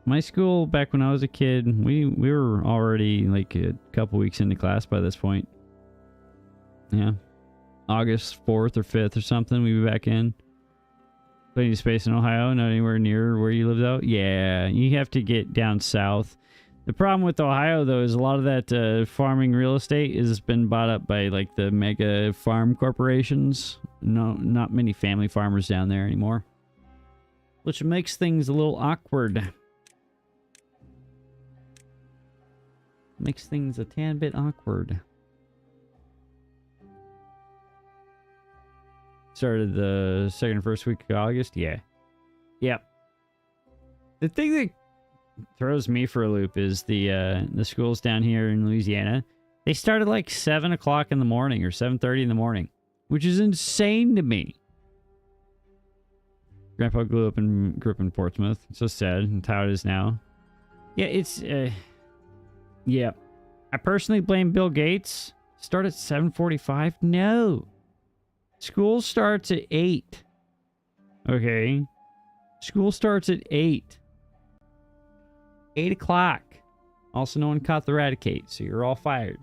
My school, back when I was a kid, we were already like a couple weeks into class by this point. Yeah. August 4th or 5th or something, we'd be back in. Plenty of space in Ohio, not anywhere near where you lived out. Yeah, you have to get down south. The problem with Ohio, though, is a lot of that farming real estate has been bought up by like the mega farm corporations. No, not many family farmers down there anymore. Which makes things a little awkward. Makes things a tad bit awkward. Started the second and first week of August? Yeah. Yep. The thing that throws me for a loop is the schools down here in Louisiana. They start at like 7 o'clock in the morning or 7:30 in the morning, which is insane to me. Grandpa grew up in Portsmouth. It's so sad. It's how it is now. Yeah, it's... yeah. I personally blame Bill Gates. Start at 7:45? No. School starts at 8. Okay. School starts at 8. 8 o'clock. Also, no one caught the Eradicate, so you're all fired.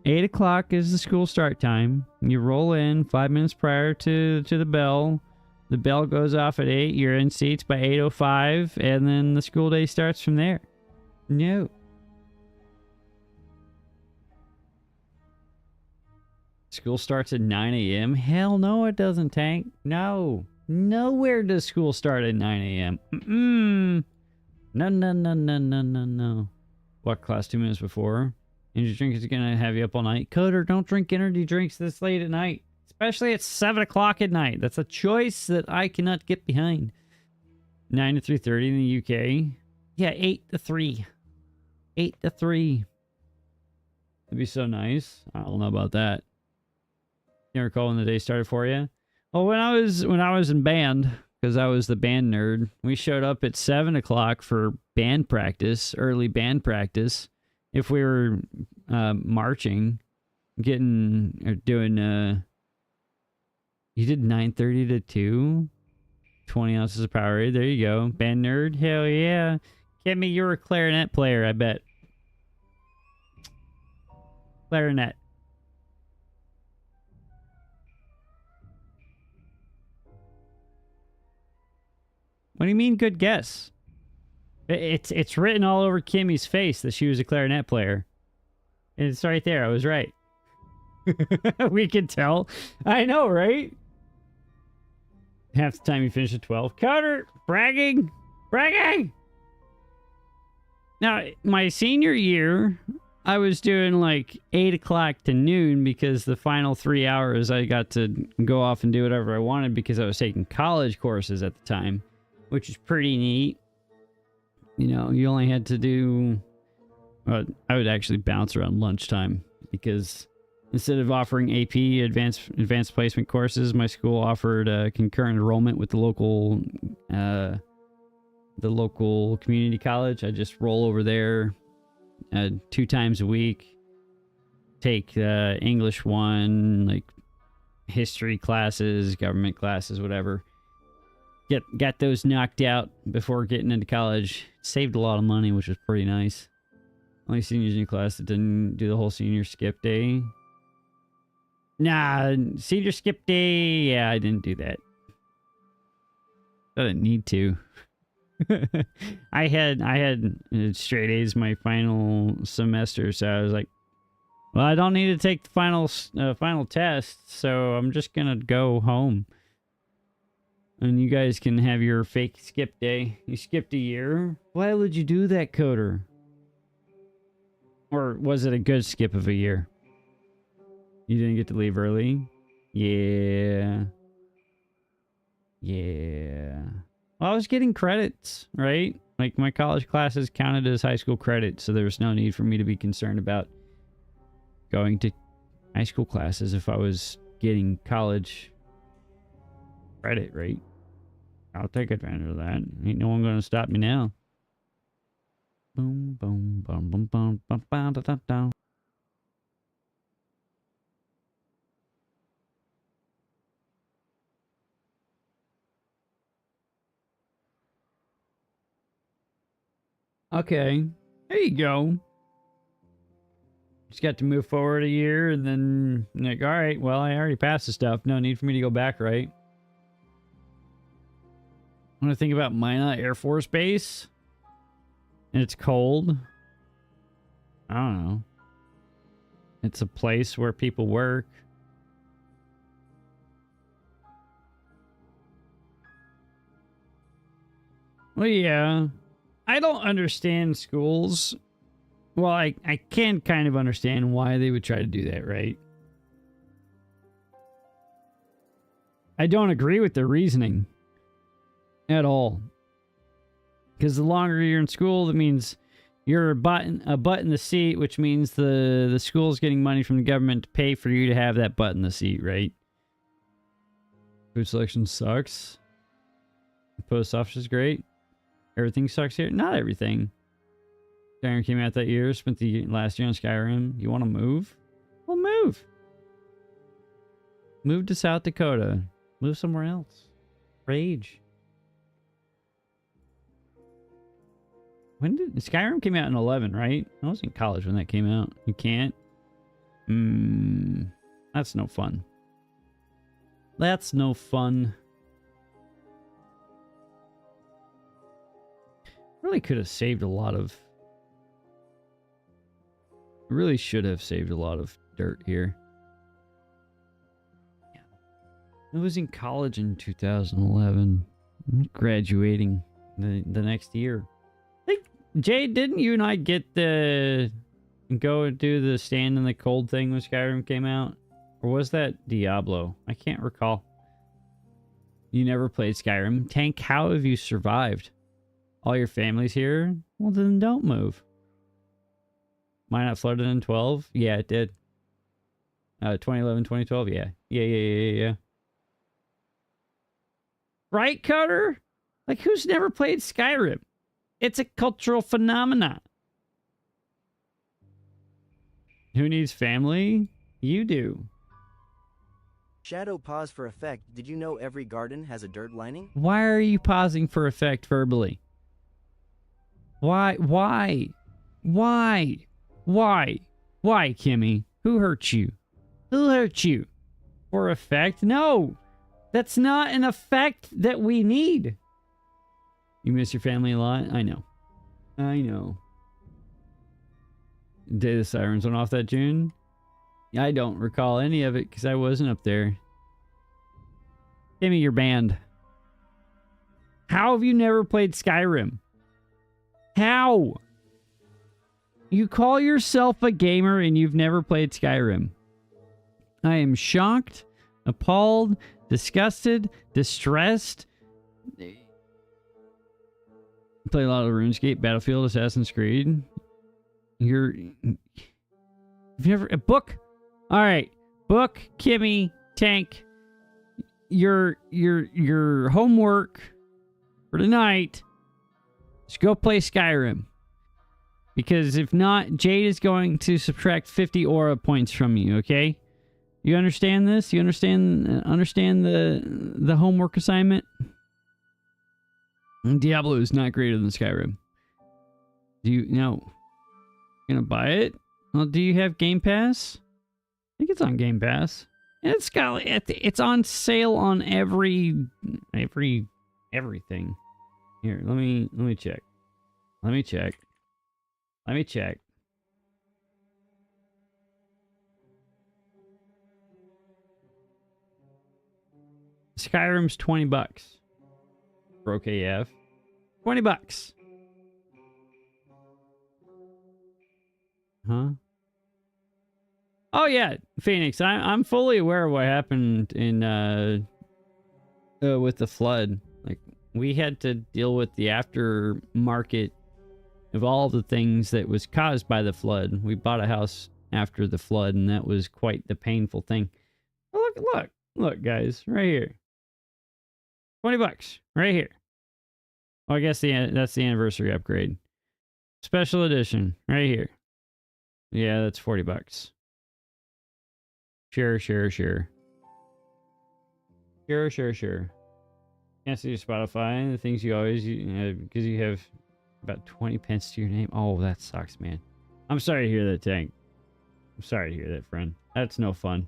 8 o'clock is the school start time. You roll in 5 minutes prior to the bell. The bell goes off at 8. You're in seats by 8:05, and then the school day starts from there. No. School starts at 9 a.m.? Hell no, it doesn't, Tank. No. Nowhere does school start at 9 a.m. No. Walk class 2 minutes before. Energy drink is going to have you up all night. Coder, don't drink energy drinks this late at night. Especially at 7 o'clock at night. That's a choice that I cannot get behind. 9 to 3:30 in the UK. Yeah, 8 to 3. 8 to 3. That'd be so nice. I don't know about that. You recall when the day started for you? Well, when I was in band, because I was the band nerd, we showed up at 7 o'clock for band practice, early band practice. If we were marching, doing you did 9:30 to 2, 20 ounces of Powerade. There you go, band nerd. Hell yeah, Kimmy, you're a clarinet player, I bet. Clarinet. What do you mean, good guess? It's written all over Kimmy's face that she was a clarinet player. And it's right there. I was right. We can tell. I know, right? Half the time you finish at 12. Coder! Bragging! Bragging! Now, my senior year, I was doing like 8 o'clock to noon because the final 3 hours I got to go off and do whatever I wanted because I was taking college courses at the time. Which is pretty neat. You know, you only had to do... I would actually bounce around lunchtime because instead of offering AP, advanced placement courses, my school offered concurrent enrollment with the local community college. I just roll over there 2 times a week, take English 1, like history classes, government classes, whatever. Got those knocked out before getting into college. Saved a lot of money, which was pretty nice. Only seniors in your class that didn't do the whole senior skip day. Nah, senior skip day, yeah, I didn't do that. I didn't need to. I had straight A's my final semester, so I was like, well, I don't need to take the final test, so I'm just gonna go home. And you guys can have your fake skip day. You skipped a year? Why would you do that, Coder? Or was it a good skip of a year? You didn't get to leave early? Yeah. Yeah. Well, I was getting credits, right? Like, my college classes counted as high school credits, so there was no need for me to be concerned about going to high school classes if I was getting college credit, right? I'll take advantage of that. Ain't no one gonna stop me now. Boom, boom, boom, boom, boom, boom, boom, da, da, da. Okay, there you go. Just got to move forward a year, and then like, all right, well, I already passed the stuff. No need for me to go back, right? When I think about Minot Air Force Base, and it's cold. I don't know. It's a place where people work. Well, yeah. I don't understand schools. Well, I can kind of understand why they would try to do that, right? I don't agree with their reasoning at all. Because the longer you're in school, that means you're a butt in the seat, which means the school's getting money from the government to pay for you to have that butt in the seat, right? Food selection sucks. The post office is great. Everything sucks here. Not everything. Skyrim came out that year. Spent the last year on Skyrim. You want to move? Well, move. Move to South Dakota. Move somewhere else. Rage. When did Skyrim came out in 11, right? I was in college when that came out. You can't? That's no fun. That's no fun. Really could have saved a lot of... Really should have saved a lot of dirt here. Yeah. I was in college in 2011. I'm graduating the next year. I think, Jay, didn't you and I get the... Go and do the stand in the cold thing when Skyrim came out? Or was that Diablo? I can't recall. You never played Skyrim. Tank, how have you survived? All your family's here? Well, then don't move. Mine not flooded in 12? Yeah, it did. 2011, 2012? Yeah. Yeah. Right, Coder? Like, who's never played Skyrim? It's a cultural phenomenon. Who needs family? You do. Shadow pause for effect. Did you know every garden has a dirt lining? Why are you pausing for effect verbally? Why, Kimmy? Who hurt you? Who hurt you? For effect? No! That's not an effect that we need. You miss your family a lot? I know. Day of the Sirens went off that June? I don't recall any of it because I wasn't up there. Give me your band. How have you never played Skyrim? How? You call yourself a gamer and you've never played Skyrim. I am shocked, appalled, disgusted, distressed. Play a lot of RuneScape, Battlefield, Assassin's Creed. You've never... A book? Alright. Book, Kimmy, Tank. Your homework for tonight is go play Skyrim. Because if not, Jade is going to subtract 50 aura points from you, okay? You understand this? You understand the homework assignment? Diablo is not greater than Skyrim. Do you... No. Gonna buy it? Well, do you have Game Pass? I think it's on Game Pass. And it's on sale on everything. Here, let me check. Let me check. Skyrim's $20 for OKF. $20. Huh? Oh yeah, Phoenix. I'm fully aware of what happened in with the flood. Like, we had to deal with the aftermarket of all the things that was caused by the flood. We bought a house after the flood, and that was quite the painful thing. Oh, look, guys, right here. $20 right here. Well, I guess that's the anniversary upgrade. Special edition right here. Yeah, that's $40. Sure. Sure. Can't see your Spotify, the things you always, because you have about 20 pence to your name. Oh, that sucks, man. I'm sorry to hear that, Tank. I'm sorry to hear that, friend. That's no fun.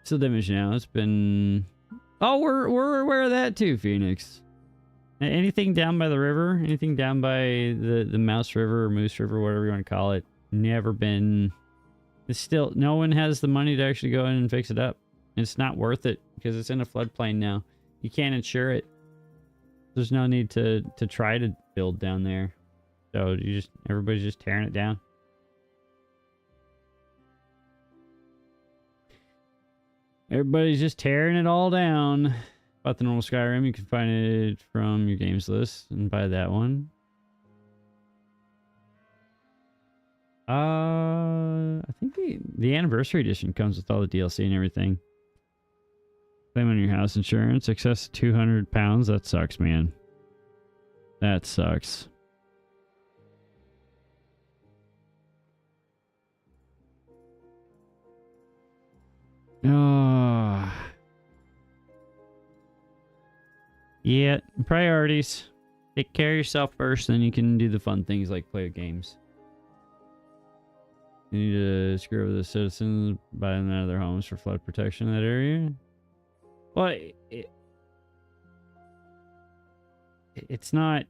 Still damage now. It's been... Oh, we're aware of that too, Phoenix. Anything down by the river, anything down by the Mouse River or Moose River, whatever you want to call it, never been... It's still... No one has the money to actually go in and fix it up. It's not worth it because it's in a floodplain now. You can't insure it. There's no need to try to build down there. So everybody's just tearing it down. Everybody's just tearing it all down. About the normal Skyrim, you can find it from your games list and buy that one. I think the anniversary edition comes with all the DLC and everything. Claim on your house insurance, excess of £200. That sucks, man. That sucks. Oh. Yeah, priorities. Take care of yourself first, then you can do the fun things like play games. You need to screw over the citizens, buy them out of their homes for flood protection in that area. Well, it's not.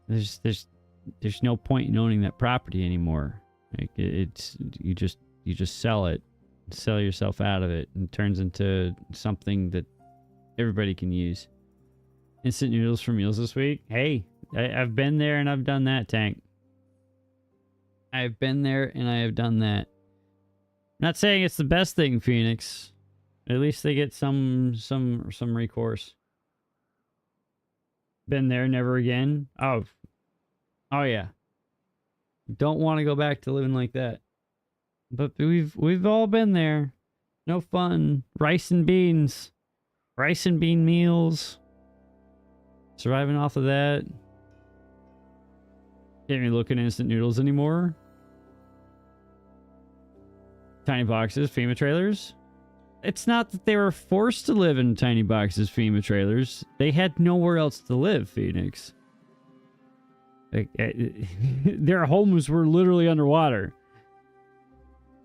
There's no point in owning that property anymore. Like, it's you just sell it, sell yourself out of it, and it turns into something that everybody can use. Instant noodles for meals this week. Hey, I've been there and I've done that, Tank. I've been there and I have done that. Not saying it's the best thing, Phoenix. At least they get some recourse. Been there, never again. Oh yeah. Don't want to go back to living like that. But we've all been there. No fun. Rice and beans. Rice and bean meals. Surviving off of that. Can't even look at instant noodles anymore. Tiny boxes, FEMA trailers. It's not that they were forced to live in tiny boxes, FEMA trailers. They had nowhere else to live, Phoenix. Like, their homes were literally underwater.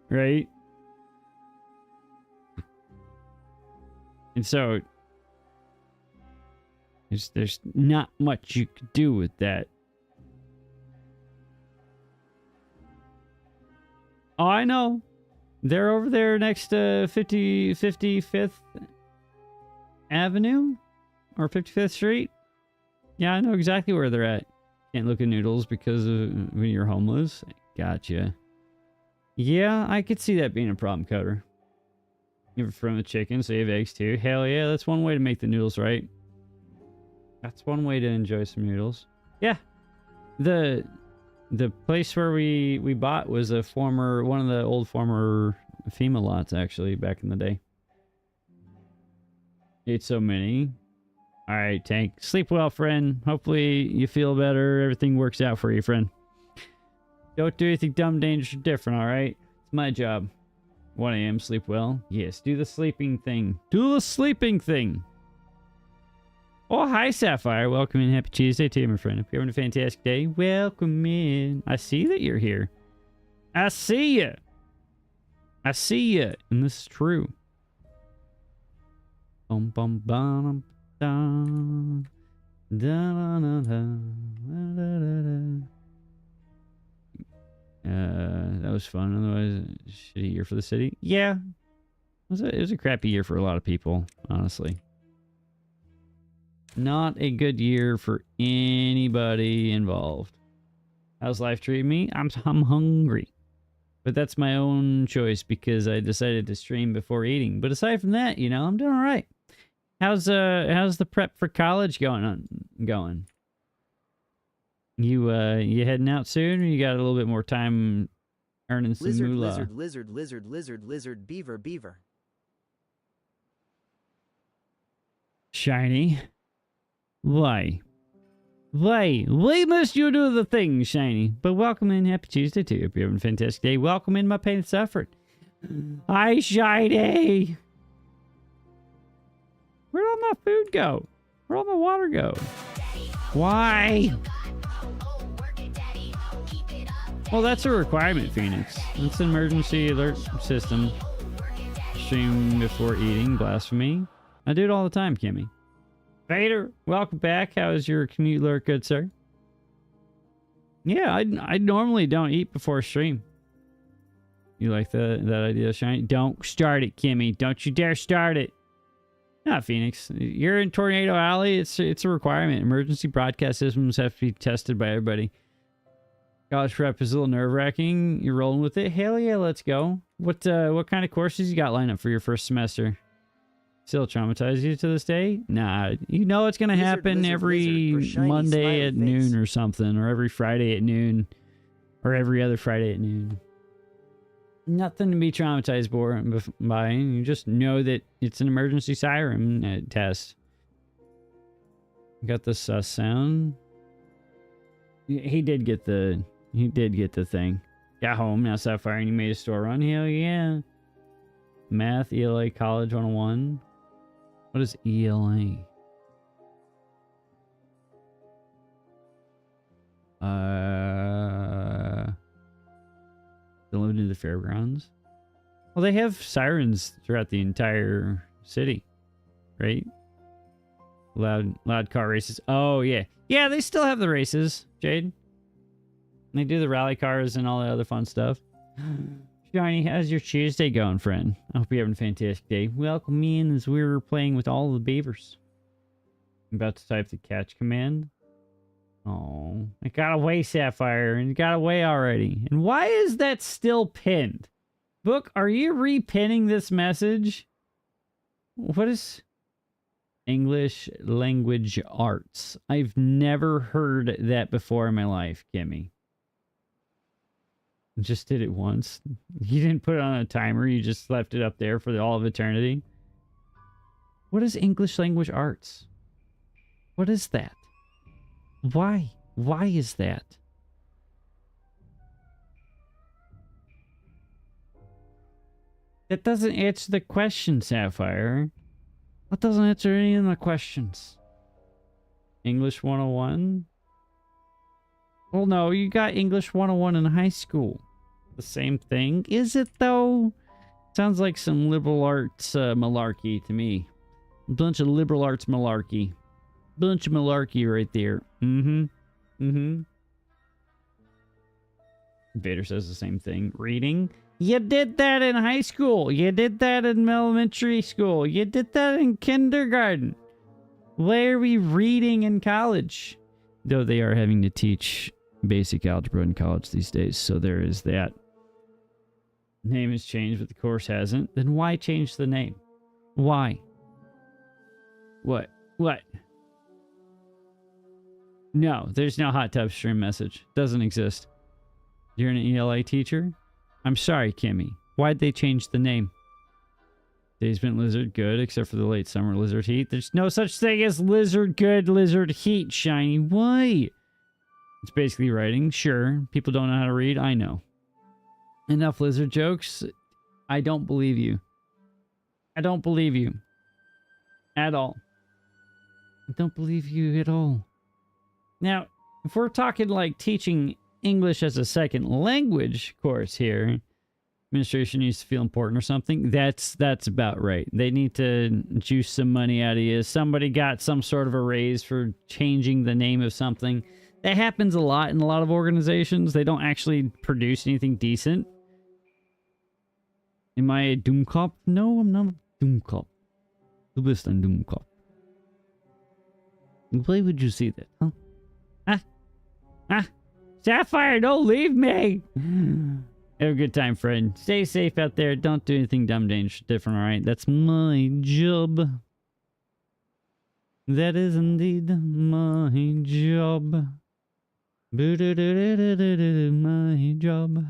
Right? And so, there's not much you could do with that. Oh, I know. They're over there next to 55th Avenue or 55th Street. Yeah, I know exactly where they're at. Can't look at noodles because of when you're homeless. Gotcha. Yeah, I could see that being a problem, Coder. You have a friend with chicken, so you have eggs too. Hell yeah, that's one way to make the noodles right. That's one way to enjoy some noodles. Yeah. The place where we bought was one of the old former FEMA lots, actually, back in the day. Ate so many. All right, Tank. Sleep well, friend. Hopefully you feel better. Everything works out for you, friend. Don't do anything dumb, dangerous, or different, all right? It's my job. 1 a.m. Sleep well. Yes, do the sleeping thing. Do the sleeping thing. Oh, hi, Sapphire. Welcome in. Happy Tuesday to you, my friend. Hope you're having a fantastic day. Welcome in. I see that you're here. I see you. I see you. And this is true. Bum, bum, bum, dum, da, da, da, da, da, da, da. That was fun. Otherwise, shitty year for the city. Yeah. It was a crappy year for a lot of people, honestly. Not a good year for anybody involved. How's life treating me? I'm hungry. But that's my own choice because I decided to stream before eating. But aside from that, you know, I'm doing all right. How's the prep for college going? You heading out soon, or you got a little bit more time earning some Lizard, moolah? lizard, lizard, lizard, lizard, lizard, beaver, beaver. Shiny. Why? Why must you do the thing, Shiny? But welcome in. Happy Tuesday to you. Hope you're having a fantastic day. Welcome in, my pain and suffering. Hi, Shiny. Where'd all my food go? Where'd all my water go? Why? Well, that's a requirement, Phoenix. It's an emergency alert system. Stream before eating. Blasphemy. I do it all the time, Kimmy. Vader, welcome back. How is your commute alert, good sir? Yeah, I normally don't eat before stream. You like that idea, Shiny? Don't start it, Kimmy. Don't you dare start it. Not Phoenix. You're in Tornado Alley. It's a requirement. Emergency broadcast systems have to be tested by everybody. College prep is a little nerve-wracking. You're rolling with it. Hell yeah, let's go. What kind of courses you got lined up for your first semester? Still traumatize you to this day? Nah, you know it's gonna happen every Monday at noon or something, or every Friday at noon, or every other Friday at noon. Nothing to be traumatized by. You just know that it's an emergency siren test. Got the sus sound. He did get the thing. Got home, now Sapphire, and you made a store run. Hell yeah. Math, ELA, College 101. What is ELA? Delivered to the fairgrounds. Well, they have sirens throughout the entire city, right? Loud car races. Oh yeah, yeah. They still have the races, Jade. They do the rally cars and all the other fun stuff. Johnny, how's your Tuesday going, friend? I hope you're having a fantastic day. Welcome me in as we're playing with all the beavers. I'm about to type the catch command. Oh, it got away, Sapphire, and it got away already. And why is that still pinned? Book, are you repinning this message? What is English language arts? I've never heard that before in my life, Kimmy. Just did it once. You didn't put it on a timer. You just left it up there for all of eternity. What is English language arts? What is that? Why? Why is that? That doesn't answer the question, Sapphire. That doesn't answer any of the questions. English 101? Well, no, you got English 101 in high school. The same thing. Is it, though? Sounds like some liberal arts malarkey to me. A bunch of liberal arts malarkey. Bunch of malarkey right there. Vader says the same thing. Reading? You did that in high school. You did that in elementary school. You did that in kindergarten. Why are we reading in college? Though they are having to teach basic algebra in college these days, so there is that. Name has changed, but the course hasn't. Then why change the name? Why? What? No, there's no hot tub stream message. Doesn't exist. You're an ELA teacher? I'm sorry, Kimmy. Why'd they change the name? Days been lizard good, except for the late summer lizard heat. There's no such thing as lizard good, lizard heat, Shiny. Why? It's basically writing. Sure, people don't know how to read. I know. Enough lizard jokes. I don't believe you. I don't believe you. At all. I don't believe you at all. Now, if we're talking like teaching English as a second language course here, administration needs to feel important or something, that's about right. They need to juice some money out of you. Somebody got some sort of a raise for changing the name of something. That happens a lot in a lot of organizations. They don't actually produce anything decent. Am I a Doomkop? No, I'm not a Doomkop. Du bist ein Doomkop. Why would you see that, huh? Sapphire, don't leave me. Have a good time, friend. Stay safe out there. Don't do anything dumb, dangerous, different, all right? That's my job. That is indeed my job. My job.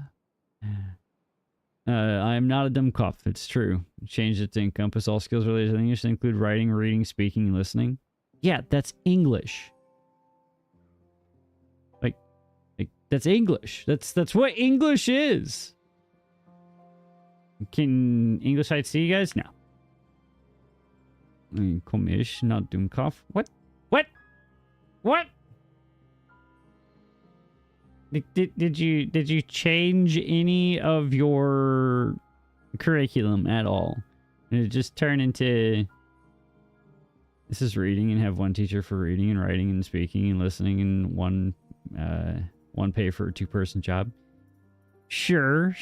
I am not a dumb cop. It's true. Change it to encompass all skills related to English, include writing, reading, speaking, and listening. Yeah, that's English. Like that's English. That's what English is. Can English side see you guys? No. Komisch, not Doomkopf. What? What? What? Did you change any of your curriculum at all? Did it just turn into this is reading and have one teacher for reading and writing and speaking and listening and one pay for a 2-person job? Sure.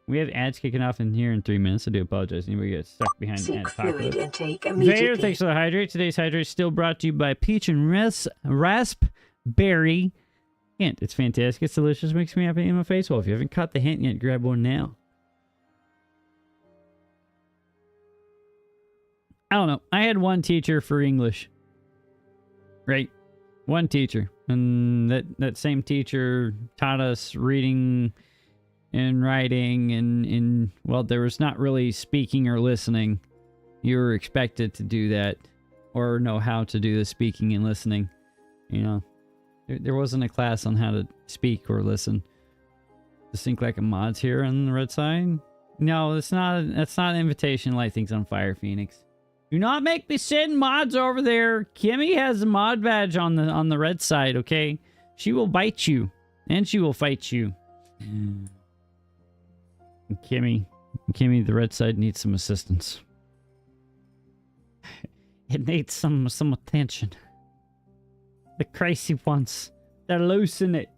We have ads kicking off in here in 3 minutes. I do apologize. Anybody gets stuck behind the ad fluid intake Vader, immediately. thanks for the hydrate. Today's hydrate still brought to you by Peach and Raspberry Hint. It's fantastic. It's delicious. Makes me happy in my face. Well, if you haven't caught the hint yet, grab one now. I don't know. I had one teacher for English. Right? One teacher. And that same teacher taught us reading and writing and well, there was not really speaking or listening. You were expected to do that or know how to do the speaking and listening. You know, there wasn't a class on how to speak or listen. Just think like a mod's here on the red side. No, that's not an invitation to light things on fire, Phoenix. Do not make me send mods over there. Kimmy has a mod badge on the red side, okay? She will bite you and she will fight you. Kimmy, the red side needs some assistance. It needs some attention. The crazy ones, they're losing it.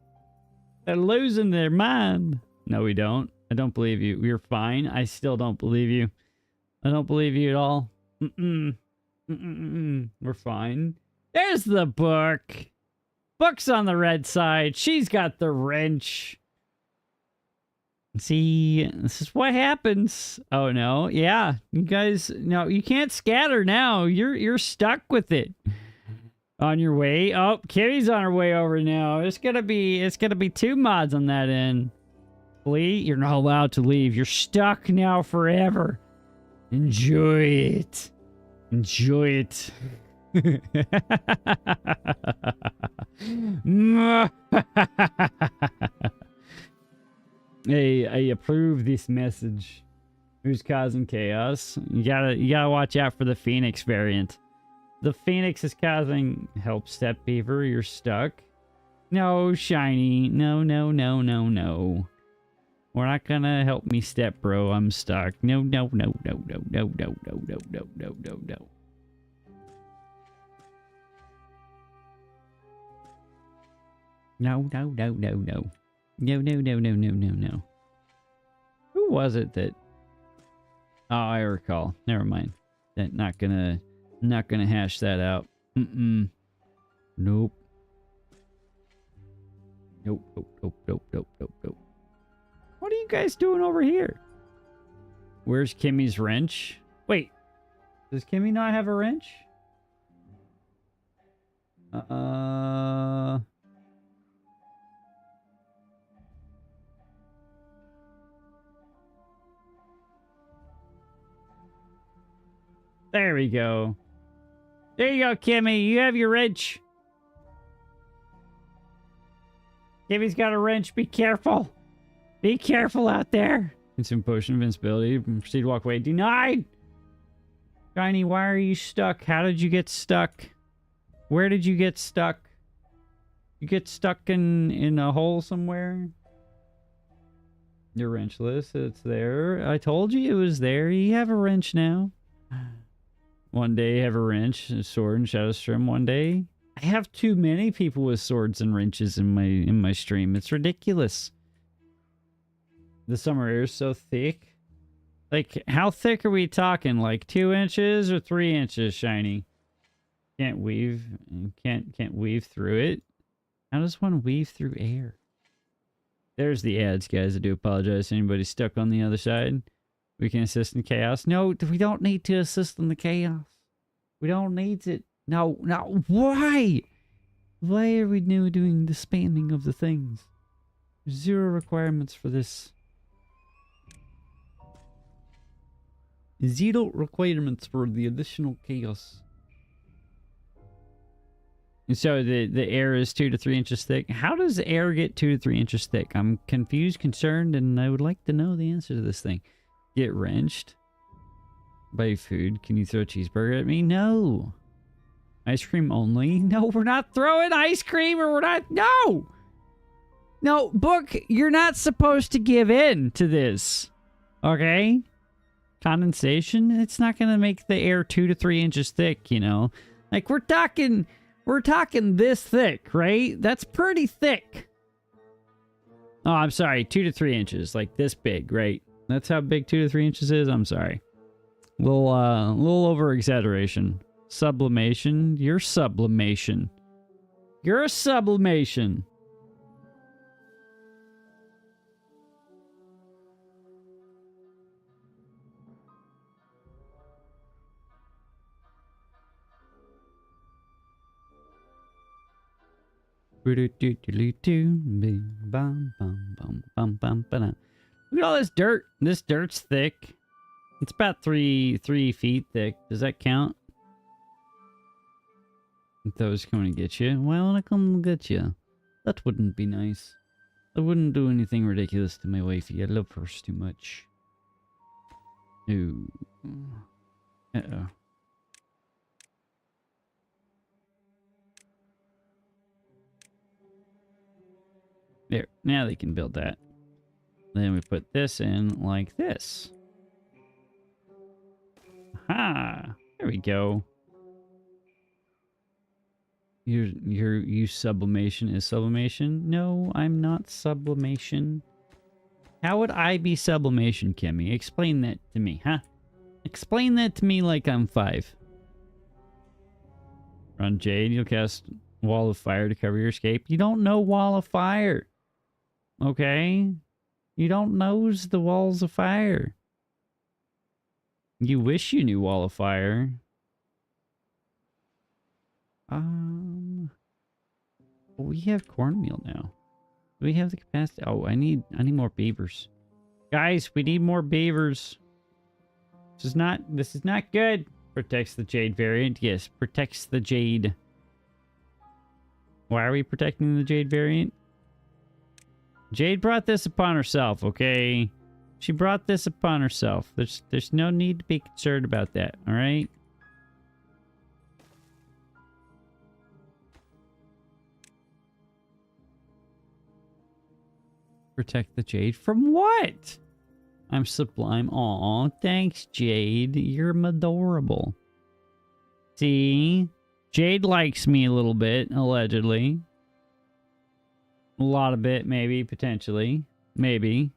They're losing their mind. No, we don't. I don't believe you. We're fine. I still don't believe you. I don't believe you at all. We're fine. There's the book. Book's on the red side. She's got the wrench. See, this is what happens. Oh no, yeah, you guys, no, you can't scatter now. You're stuck with it. On your way. Oh, Kitty's on her way over now. It's gonna be 2 mods on that end. Lee, you're not allowed to leave. You're stuck now forever. Enjoy it. Enjoy it. I approve this message. Who's causing chaos? You gotta watch out for the Phoenix variant. The Phoenix is causing help, Step Beaver. You're stuck. No, Shiny. No. We're not gonna help me, Step Bro. I'm stuck. No. No. Who was it that... Oh, I recall. Never mind. Not gonna hash that out. Nope. What are you guys doing over here? Where's Kimmy's wrench? Wait. Does Kimmy not have a wrench? There we go. There you go, Kimmy. You have your wrench. Kimmy's got a wrench. Be careful. Be careful out there. Consume potion of invincibility. Proceed to walk away. Denied. Shiny, why are you stuck? How did you get stuck? Where did you get stuck? You get stuck in a hole somewhere? You're wrenchless. It's there. I told you it was there. You have a wrench now. One day you have a wrench, a sword, and Shadow Strim. One day I have too many people with swords and wrenches in my stream. It's ridiculous. The summer air is so thick. Like, how thick are we talking? Like 2 inches or 3 inches, Shiny? Can't weave. Can't weave through it. How does one weave through air? There's the ads, guys. I do apologize. Anybody stuck on the other side? We can assist in chaos. No, we don't need to assist in the chaos. We don't need it. No, no. Why? Why are we now doing the spamming of the things? Zero requirements for this. Zero requirements for the additional chaos. And so the air is 2 to 3 inches thick. How does air get 2 to 3 inches thick? I'm confused, concerned, and I would like to know the answer to this thing. Get wrenched by food. Can you throw a cheeseburger at me? No. Ice cream only? No, we're not throwing ice cream, or we're not. No. No, book, you're not supposed to give in to this. Okay? Condensation, it's not going to make the air 2 to 3 inches thick, you know? Like, we're talking this thick, right? That's pretty thick. Oh, I'm sorry, 2 to 3 inches, like this big, right? That's how big 2 to 3 inches is? I'm sorry. Little over exaggeration. Sublimation? You're sublimation. You're a sublimation. Look at all this dirt. This dirt's thick. It's about 3 feet thick. Does that count? If those coming to get you. Why wanna come get you? That wouldn't be nice. I wouldn't do anything ridiculous to my wifey. I love her too much. Ooh. Uh-oh. There. Now they can build that. Then we put this in like this. Aha! There we go. You sublimation is sublimation? No, I'm not sublimation. How would I be sublimation, Kimmy? Explain that to me, huh? Explain that to me like I'm 5. Run Jade, you'll cast Wall of Fire to cover your escape. You don't know Wall of Fire. Okay? You don't know the Walls of Fire. You wish you knew Wall of Fire. We have cornmeal now. Do we have the capacity? Oh, I need more beavers. Guys, we need more beavers. This is not good. Protects the jade variant. Yes, protects the jade. Why are we protecting the jade variant? Jade brought this upon herself, okay? She brought this upon herself. There's no need to be concerned about that, all right? Protect the jade from what? I'm sublime. Aw, thanks, Jade. You're adorable. See? Jade likes me a little bit, allegedly. A lot of it, maybe, potentially. Maybe.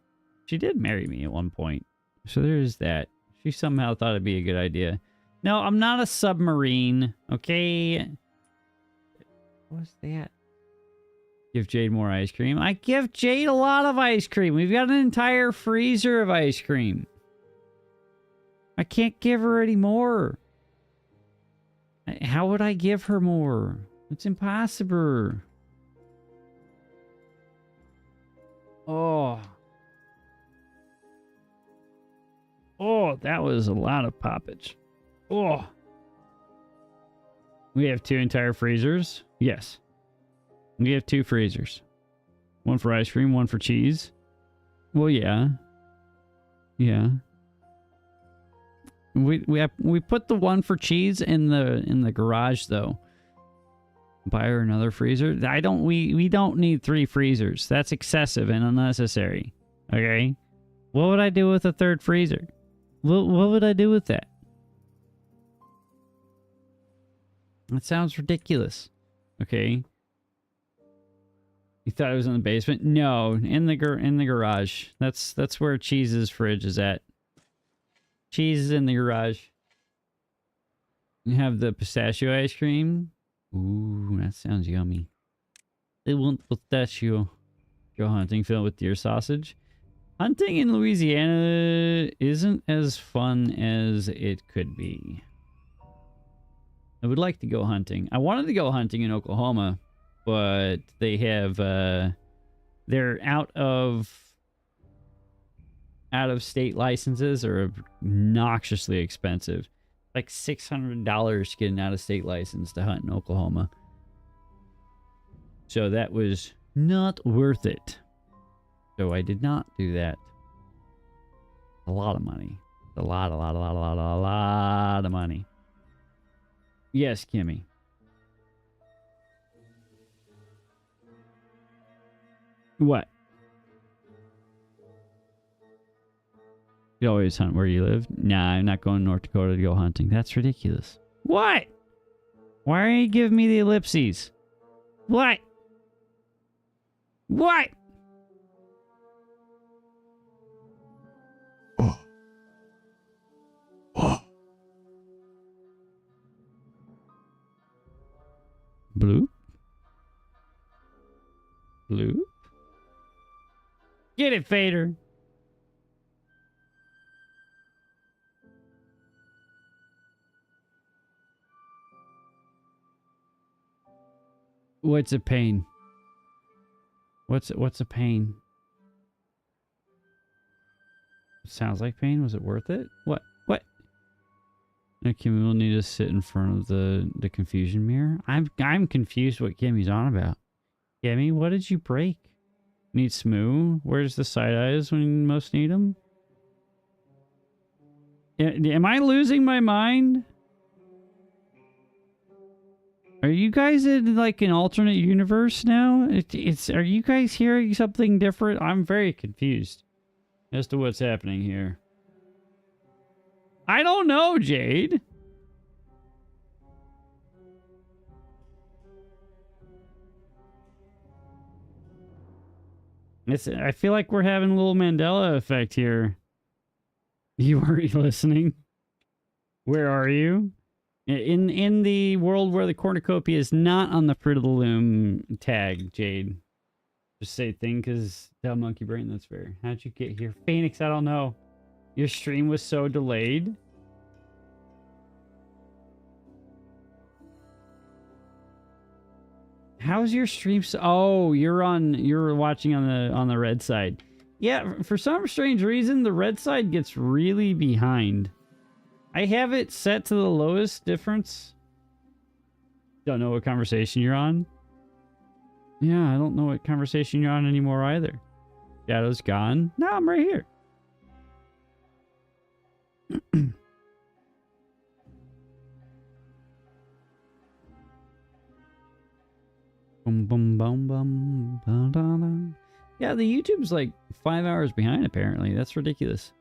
She did marry me at one point. So there's that. She somehow thought it'd be a good idea. No, I'm not a submarine. Okay? What's that? Give Jade more ice cream. I give Jade a lot of ice cream. We've got an entire freezer of ice cream. I can't give her any more. How would I give her more? It's impossible. Oh. Oh, that was a lot of poppage. Oh. We have 2 entire freezers? Yes. We have 2 freezers. One for ice cream, one for cheese. Well, yeah. Yeah. We put the one for cheese in the garage though. Buy her another freezer. We don't need 3 freezers. That's excessive and unnecessary. Okay? What would I do with a 3rd freezer? What would I do with that? That sounds ridiculous. Okay? You thought it was in the basement? No, in the garage. That's where Cheese's fridge is at. Cheese is in the garage. You have the pistachio ice cream. Ooh, that sounds yummy. They want pistachio. Go hunting filled with deer sausage. Hunting in Louisiana isn't as fun as it could be. I would like to go hunting. I wanted to go hunting in Oklahoma, but they have they're out of state licenses are obnoxiously expensive. Like $600 to get an out of state license to hunt in Oklahoma. So that was not worth it. So I did not do that. A lot of money. A lot of money. Yes, Kimmy. What? You always hunt where you live? Nah, I'm not going to North Dakota to go hunting. That's ridiculous. What? Why are you giving me the ellipses? What? What? Bloop. Bloop. Get it, Fader. What's a pain? What's a pain? Sounds like pain. Was it worth it? What? Now Kimmy will need to sit in front of the confusion mirror. I'm confused what Kimmy's on about. Kimmy, what did you break? Need Smoo? Where's the side eyes when you most need them? Am I losing my mind? Are you guys in like an alternate universe now? Are you guys hearing something different? I'm very confused as to what's happening here. I don't know, Jade. I feel like we're having a little Mandela effect here. You are listening? Where are you? In the world where the cornucopia is not on the Fruit of the Loom tag, Jade. Just say thing because that monkey brain, that's fair. How'd you get here? Phoenix, I don't know. Your stream was so delayed. How's your stream? Oh, you're watching on the red side. Yeah, for some strange reason, the red side gets really behind. I have it set to the lowest difference. Don't know what conversation you're on. Yeah, I don't know what conversation you're on anymore either. Shadow's gone. No, I'm right here. Boom, boom, boom, boom, ba, da, da. Yeah, the YouTube's like 5 hours behind apparently. That's ridiculous.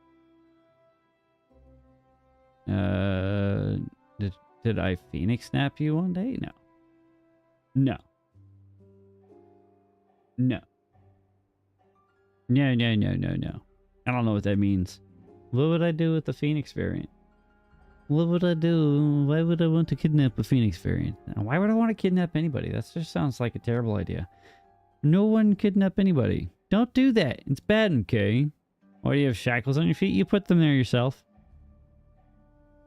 Did I Phoenix snap you one day? No. No. No. No, no, no, no, no. I don't know what that means. What would I do with the Phoenix variant? What would I do? Why would I want to kidnap a Phoenix variant? Why would I want to kidnap anybody? That just sounds like a terrible idea. No one kidnap anybody. Don't do that. It's bad, okay? Why do you have shackles on your feet? You put them there yourself.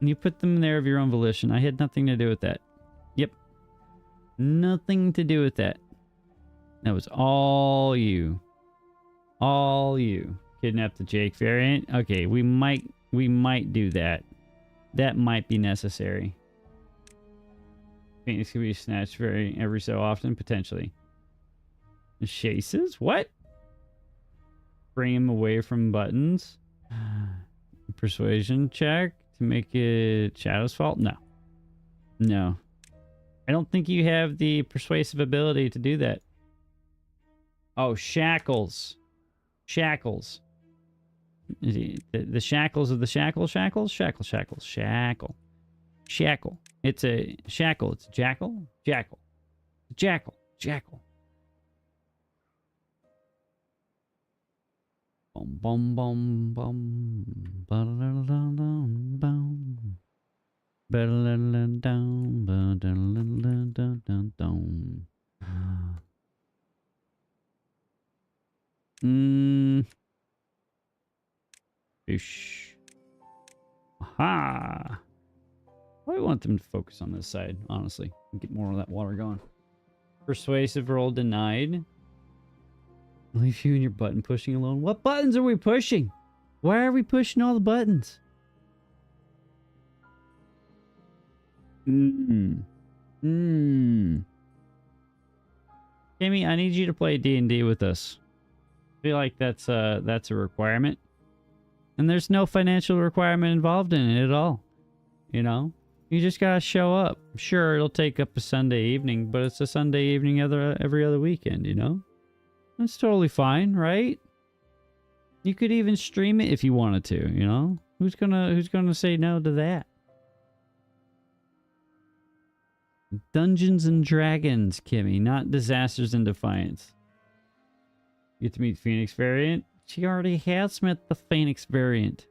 And you put them there of your own volition. I had nothing to do with that. Yep. Nothing to do with that. That was all you. All you. Kidnap the Jake variant. Okay, we might do that. That might be necessary. Phoenix can be snatched every so often, potentially. Chases? What? Bring him away from buttons. Persuasion check to make it Shadow's fault? No. No. I don't think you have the persuasive ability to do that. Oh, shackles. Shackles. The shackles of the shackles? Shackle. Shackle. It's a shackle. It's a jackal. Jackal. Jackal. Bum bum bum bum. Ba-da-da-da-dum bum. Fish. Aha. I want them to focus on this side, honestly. And get more of that water going. Persuasive roll denied. Leave you and your button pushing alone. What buttons are we pushing? Why are we pushing all the buttons? Kimmy, I need you to play D&D with us. I feel like that's a requirement. And there's no financial requirement involved in it at all. You know? You just gotta show up. Sure, it'll take up a Sunday evening, but it's a Sunday evening every other weekend, you know? That's totally fine, right? You could even stream it if you wanted to, you know? Who's gonna say no to that? Dungeons and Dragons, Kimmy, not Disasters in Defiance. You get to meet Phoenix variant. She already has met the Phoenix variant.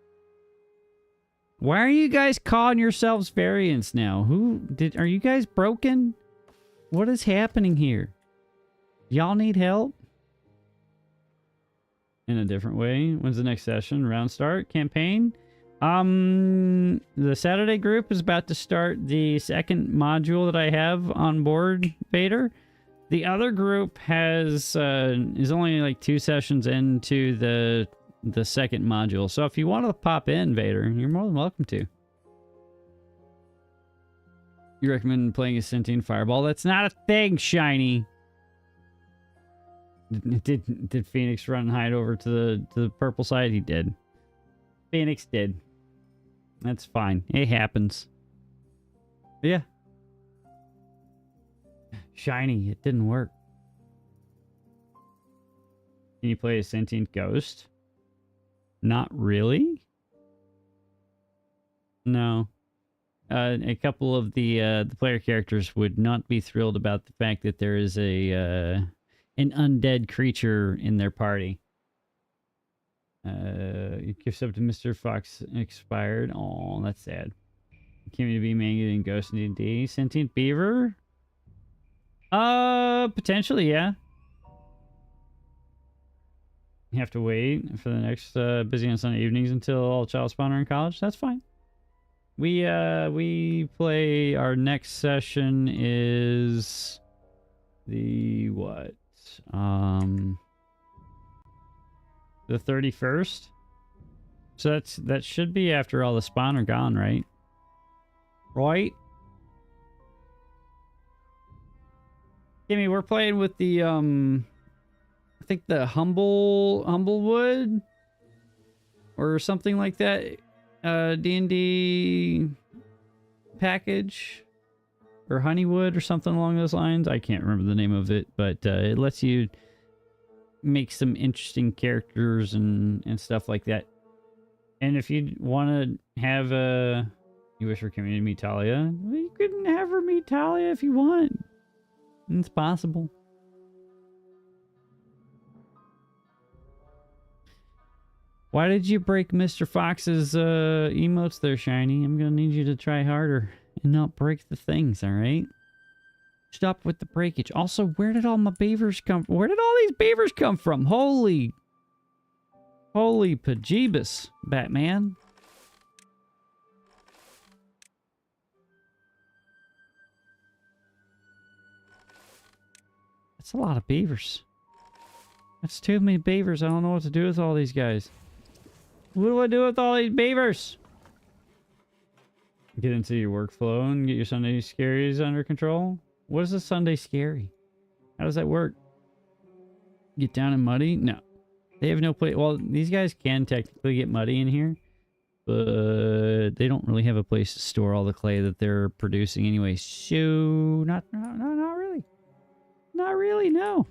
Why are you guys calling yourselves variants now? Are you guys broken? What is happening here? Y'all need help? In a different way. When's the next session? Round start? Campaign? The Saturday group is about to start the second module that I have on board, Vader. The other group is only like 2 sessions into the second module. So if you want to pop in, Vader, you're more than welcome to. You recommend playing a sentient fireball? That's not a thing, Shiny. Did Phoenix run and hide over to the purple side? He did. Phoenix did. That's fine. It happens. But yeah. Shiny, it didn't work. Can you play a sentient ghost? Not really. No. A couple of the player characters would not be thrilled about the fact that there is an undead creature in their party. Gifts up to Mr. Fox expired. Oh, that's sad. Came to be manga and Ghost in D&D. Sentient beaver? Potentially, yeah. You have to wait for the next busy on Sunday evenings until all child spawn are in college. That's fine. We play. Our next session is the what? The 31st. So that should be after all the spawn are gone, right? Right? Kimmy, we're playing with the I think the Humblewood or something like that. D&D package or Honeywood or something along those lines. I can't remember the name of it, but it lets you make some interesting characters and stuff like that. And if you want to have you wish for Kimmy to meet Talia, well, you can have her meet Talia if you want. It's possible. Why did you break Mr. Fox's emotes there, Shiny? I'm gonna need you to try harder and not break the things, alright? Stop with the breakage. Also, where did all my beavers come from? Where did all these beavers come from? Holy pajebus, Batman. That's a lot of beavers. That's too many beavers. I don't know what to do with all these guys. What do I do with all these beavers? Get into your workflow and get your Sunday scaries under control. What is a Sunday scary? How does that work? Get down and muddy? No. They have no place. Well, these guys can technically get muddy in here, but they don't really have a place to store all the clay that they're producing anyway. So, not really. Not really, no.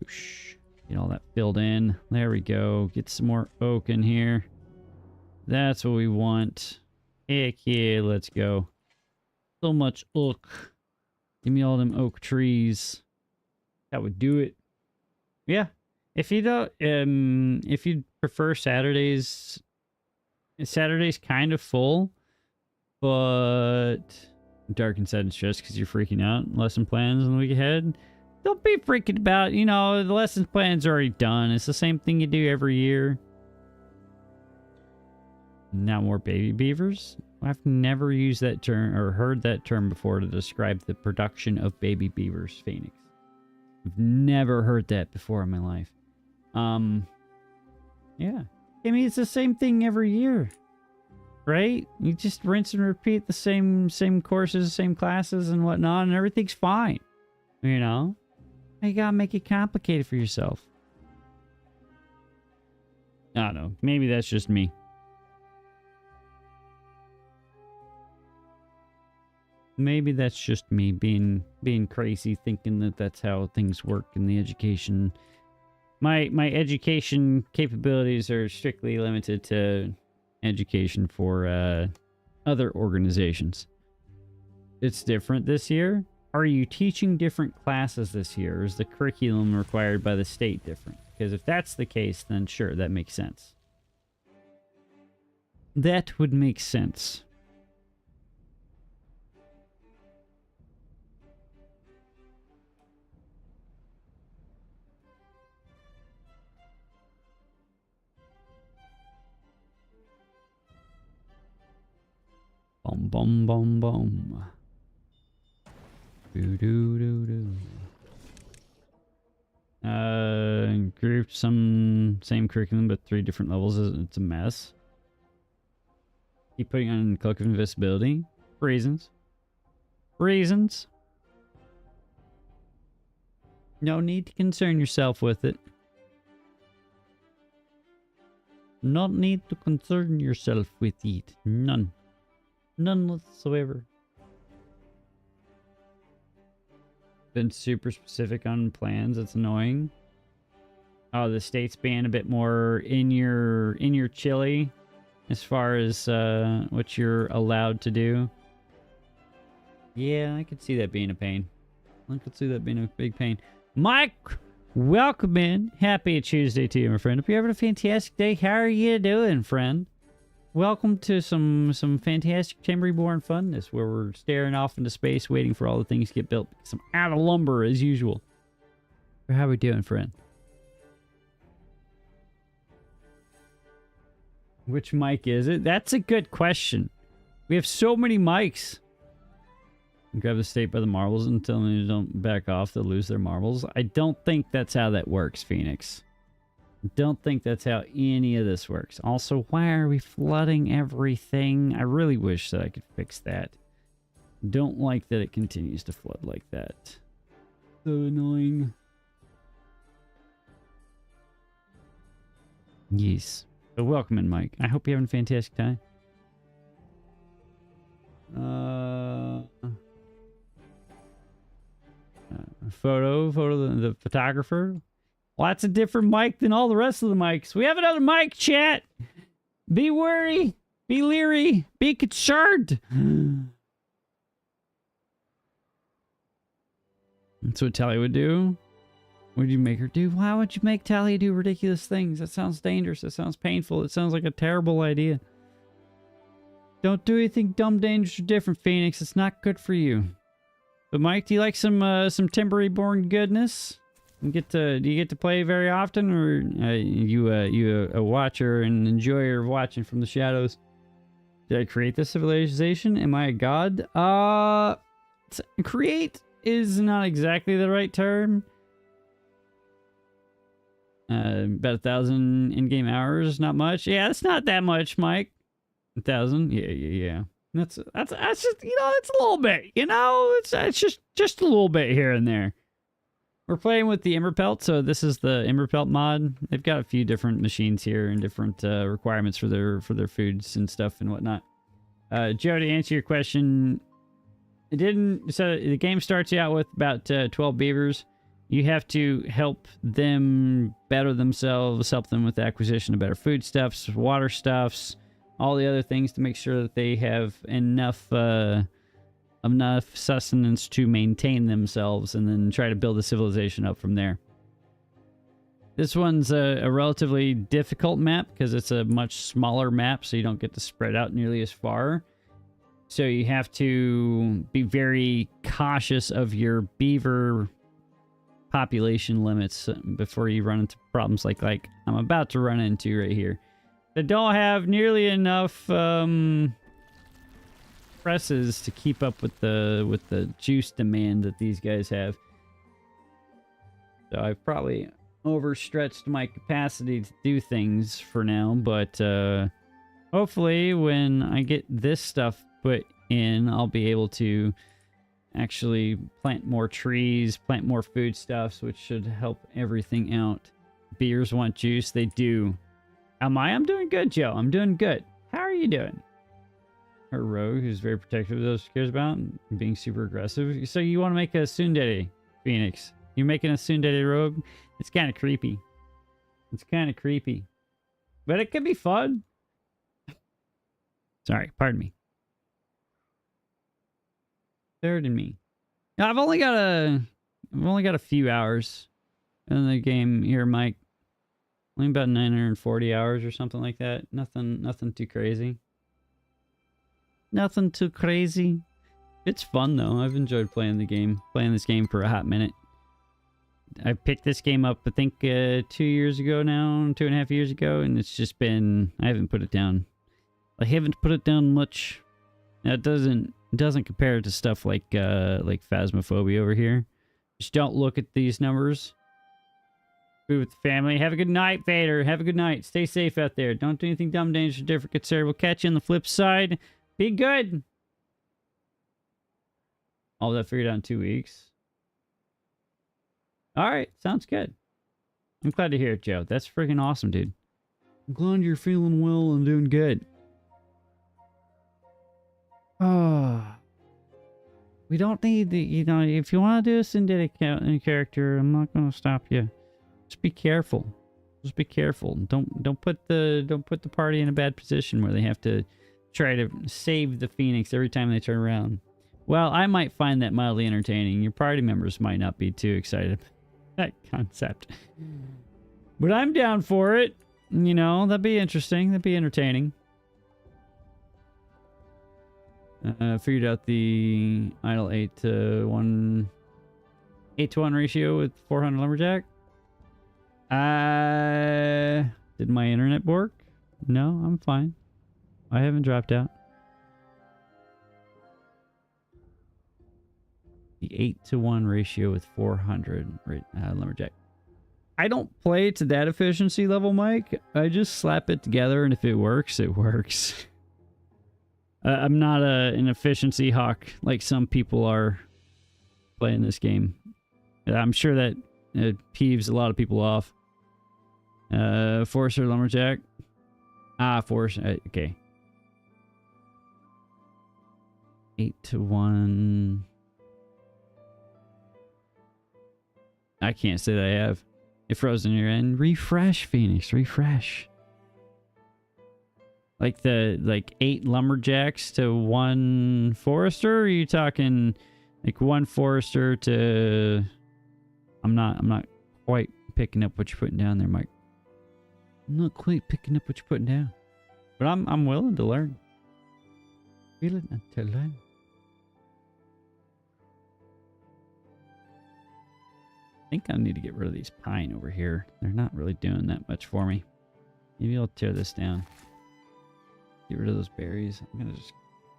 Whoosh. Get all that filled in. There we go. Get some more oak in here. That's what we want. Heck yeah, let's go. So much oak. Give me all them oak trees. That would do it. Yeah. If you don't, if you prefer Saturdays kind of full. But dark inside and stressed because you're freaking out. Lesson plans in the week ahead. Don't be freaking about, you know, the lesson plan's already done. It's the same thing you do every year. Now more baby beavers? I've never used that term or heard that term before to describe the production of baby beavers, Phoenix. I've never heard that before in my life. Yeah. I mean, it's the same thing every year. Right? You just rinse and repeat the same courses, same classes and whatnot, and everything's fine. You know? You gotta make it complicated for yourself. I don't know. Maybe that's just me. Maybe that's just me being crazy, thinking that that's how things work in the education. My education capabilities are strictly limited to education for other organizations. It's different this year. Are you teaching different classes this year? Or is the curriculum required by the state different? Because if that's the case, then sure, that makes sense. That would make sense. Boom, boom, boom, boom. Do, do, do, do. Grouped some same curriculum, but 3 different levels. It's a mess. Keep putting on cloak of invisibility. Reasons. Reasons. No need to concern yourself with it. Not need to concern yourself with it. None. None whatsoever. Been super specific on plans. It's annoying. Oh, the state's being a bit more in your chili as far as what you're allowed to do. Yeah, I could see that being a pain. I could see that being a big pain. Mike, welcome in. Happy Tuesday to you, my friend. Hope you're having a fantastic day. How are you doing, friend? Welcome to some fantastic Chamber Reborn funness where we're staring off into space waiting for all the things to get built. Some out of lumber as usual. How are we doing, friend? Which mic is it? That's a good question. We have so many mics. Grab the state by the marbles and tell them they don't back off. They'll lose their marbles. I don't think that's how that works, Phoenix. Don't think that's how any of this works. Also, why are we flooding everything? I really wish that I could fix that. Don't like that it continues to flood like that. So annoying. Yes. So welcome in, Mike. I hope you're having a fantastic time. Photo, the photographer. Lots of different mic than all the rest of the mics. We have another mic, chat. Be wary. Be leery. Be concerned. That's what Talia would do. What did you make her do? Why would you make Talia do ridiculous things? That sounds dangerous. That sounds painful. It sounds like a terrible idea. Don't do anything dumb, dangerous, or different, Phoenix. It's not good for you. But Mike, do you like some Timber Reborn goodness? Do you get to play very often, or you a watcher and enjoyer of watching from the shadows? Did I create this civilization? Am I a god? Create is not exactly the right term. About 1,000 in-game hours, not much. Yeah, that's not that much, Mike. 1,000? Yeah. That's just, it's a little bit, it's just a little bit here and there. We're playing with the Emberpelt, so this is the Emberpelt mod. They've got a few different machines here and different requirements for their foods and stuff and whatnot. Joe, to answer your question, so the game starts you out with about 12 beavers. You have to help them better themselves, help them with the acquisition of better foodstuffs, water stuffs, all the other things to make sure that they have enough sustenance to maintain themselves, and then try to build a civilization up from there. This one's a relatively difficult map because it's a much smaller map, so you don't get to spread out nearly as far. So you have to be very cautious of your beaver population limits before you run into problems like I'm about to run into right here. They don't have nearly enough presses to keep up with the juice demand that these guys have. So I've probably overstretched my capacity to do things for now, but hopefully when I get this stuff put in, I'll be able to actually plant more trees, plant more foodstuffs, which should help everything out. Beers want juice, they do. I'm doing good, Joe. I'm doing good. How are you doing? Her rogue, who's very protective of those she cares about, and being super aggressive. So you want to make a tsundere, Phoenix? You're making a tsundere rogue? It's kind of creepy. It's kind of creepy. But it could be fun. Sorry, pardon me. Third in me. Now, I've only got a few hours in the game here, Mike. Only about 940 hours or something like that. Nothing too crazy. Nothing too crazy. It's fun though. I've enjoyed playing this game for a hot minute. I picked this game up, I think, 2 years ago now, 2.5 years ago, and it's just been, I haven't put it down. I haven't put it down much. Now, it doesn't compare to stuff like Phasmophobia over here. Just don't look at these numbers. Be with the family. Have a good night, Vader. Have a good night. Stay safe out there. Don't do anything dumb, dangerous, or different, good sir. We'll catch you on the flip side. Be good. All that figured out in 2 weeks. All right, sounds good. I'm glad to hear it, Joe. That's freaking awesome, dude. I'm glad you're feeling well and doing good. We don't need the, if you want to do a tsundere character, I'm not going to stop you. Just be careful. Just be careful. Don't put the party in a bad position where they have to try to save the Phoenix every time they turn around. Well, I might find that mildly entertaining. Your party members might not be too excited about that concept. But I'm down for it. That'd be interesting. That'd be entertaining. Figured out the idle 8-to-1 ratio with 400 lumberjack. Did my internet work? No, I'm fine. I haven't dropped out. The 8-to-1 ratio with 400 lumberjack. I don't play to that efficiency level, Mike. I just slap it together, and if it works, it works. I'm not an efficiency hawk like some people are playing this game. I'm sure that it peeves a lot of people off. Forester lumberjack. Forester. Okay. 8-to-1. I can't say that I have. It froze in your end. Refresh, Phoenix. Refresh. Like 8 lumberjacks to 1 forester? Or are you talking like 1 forester to... I'm not quite picking up what you're putting down there, Mike. I'm not quite picking up what you're putting down. But I'm willing to learn. Willing to learn. I think I need to get rid of these pine over here. They're not really doing that much for me. Maybe I'll tear this down. Get rid of those berries. I'm gonna just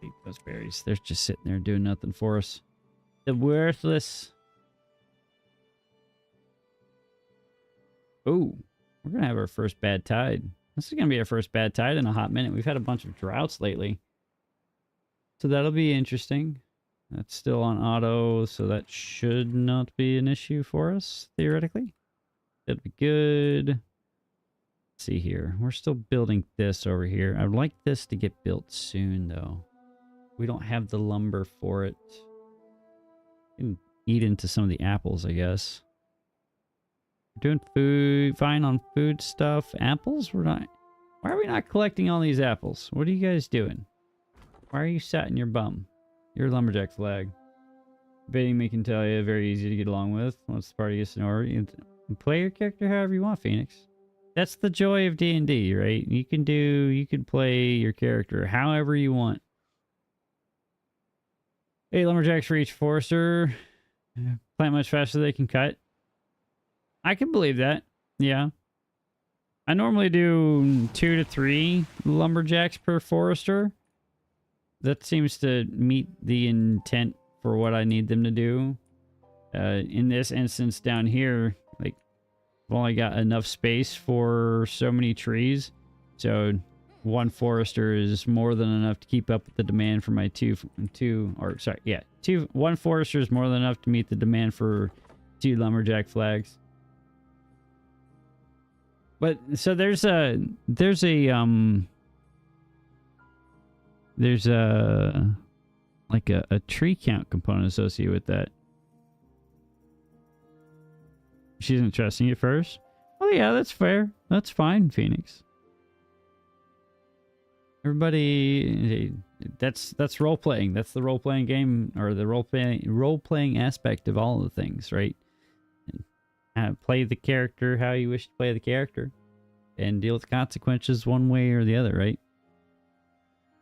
eat those berries. They're just sitting there doing nothing for us. The worthless. Oh, we're gonna have our first bad tide. This is gonna be our first bad tide in a hot minute. We've had a bunch of droughts lately. So that'll be interesting. That's still on auto, so that should not be an issue for us, theoretically. That'd be good. Let's see here. We're still building this over here. I'd like this to get built soon, though. We don't have the lumber for it. We can eat into some of the apples, I guess. We're doing food, fine on food stuff. Apples? We're not... Why are we not collecting all these apples? What are you guys doing? Why are you sat in your bum? Your lumberjack flag. Baiting me can tell you, very easy to get along with. Once the party gets in order, you can play your character however you want, Phoenix. That's the joy of D&D, right? You can play your character however you want. 8 lumberjacks for each forester. Plant much faster than they can cut. I can believe that. Yeah. I normally do 2 to 3 lumberjacks per forester. That seems to meet the intent for what I need them to do. In this instance down here, like, I've only got enough space for so many trees. So 1 forester is more than enough to keep up with the demand for my 1 forester is more than enough to meet the demand for 2 lumberjack flags. But so there's a like a tree count component associated with that. She's interesting at first. Oh yeah, that's fair. That's fine, Phoenix. Everybody, that's role playing. That's the role playing game, or the role playing aspect of all of the things, right? Play the character how you wish to play the character, and deal with the consequences one way or the other, right?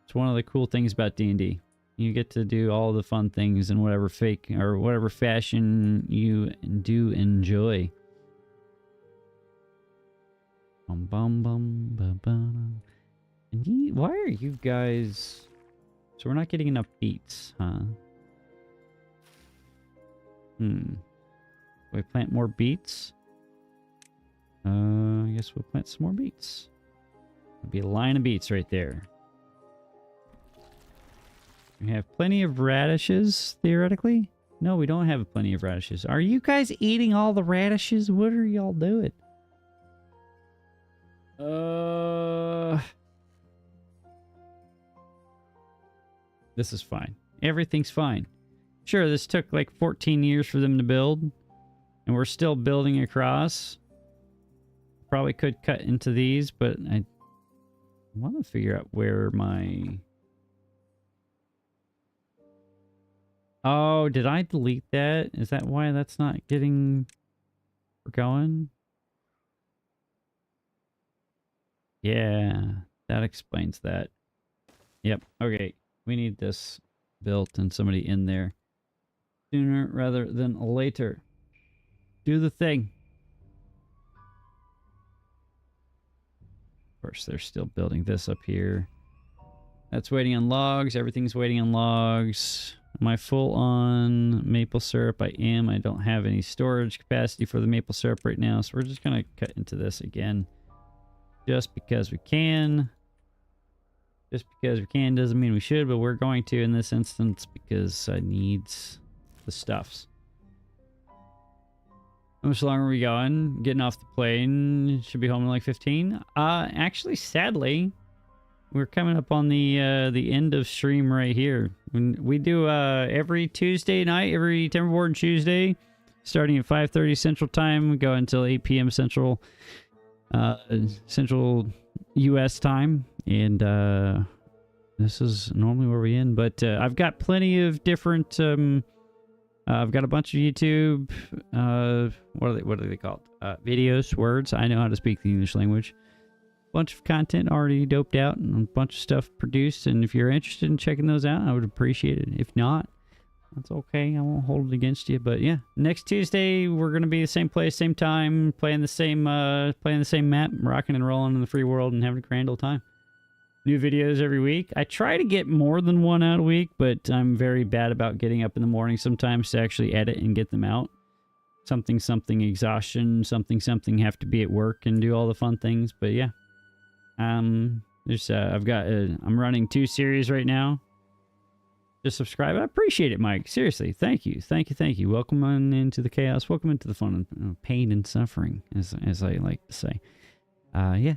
It's one of the cool things about D&D. You get to do all the fun things in whatever fake or whatever fashion you do enjoy. Bum bum bum bum bum. And why are you guys? So we're not getting enough beets, huh? We plant more beets. I guess we'll plant some more beets. There'll be a line of beets right there. We have plenty of radishes, theoretically. No, we don't have plenty of radishes. Are you guys eating all the radishes? What are y'all doing? This is fine. Everything's fine. Sure, this took like 14 years for them to build. And we're still building across. Probably could cut into these, but I want to figure out where my... Oh, did I delete that? Is that why that's not getting... We're going? Yeah, that explains that. Yep, okay. We need this built and somebody in there sooner rather than later. Do the thing. Of course, they're still building this up here. That's waiting on logs. Everything's waiting on logs. Am I full on maple syrup? I am. I don't have any storage capacity for the maple syrup right now, so we're just going to cut into this again. Just because we can. Just because we can doesn't mean we should, but we're going to in this instance because I need the stuffs. How much longer are we going? Getting off the plane. Should be home in like 15. Actually, sadly, we're coming up on the end of stream right here. We do every Tuesday night, every Timberborn Tuesday, starting at 5:30 Central Time. We go until 8 p.m. Central U.S. time, and this is normally where we end. But I've got plenty of different. I've got a bunch of YouTube, what are they called? Videos, words. I know how to speak the English language. Bunch of content already doped out and a bunch of stuff produced. And if you're interested in checking those out, I would appreciate it. If not, that's okay. I won't hold it against you. But yeah, next Tuesday we're gonna be the same place, same time, playing the same map, rocking and rolling in the free world, and having a grand old time. New videos every week. I try to get more than one out a week, but I'm very bad about getting up in the morning sometimes to actually edit and get them out. Something exhaustion, something have to be at work and do all the fun things. But yeah, I'm running 2 series right now. Just subscribe. I appreciate it, Mike. Seriously, thank you. Welcome on into the chaos. Welcome into the fun and pain and suffering, as I like to say. Yeah.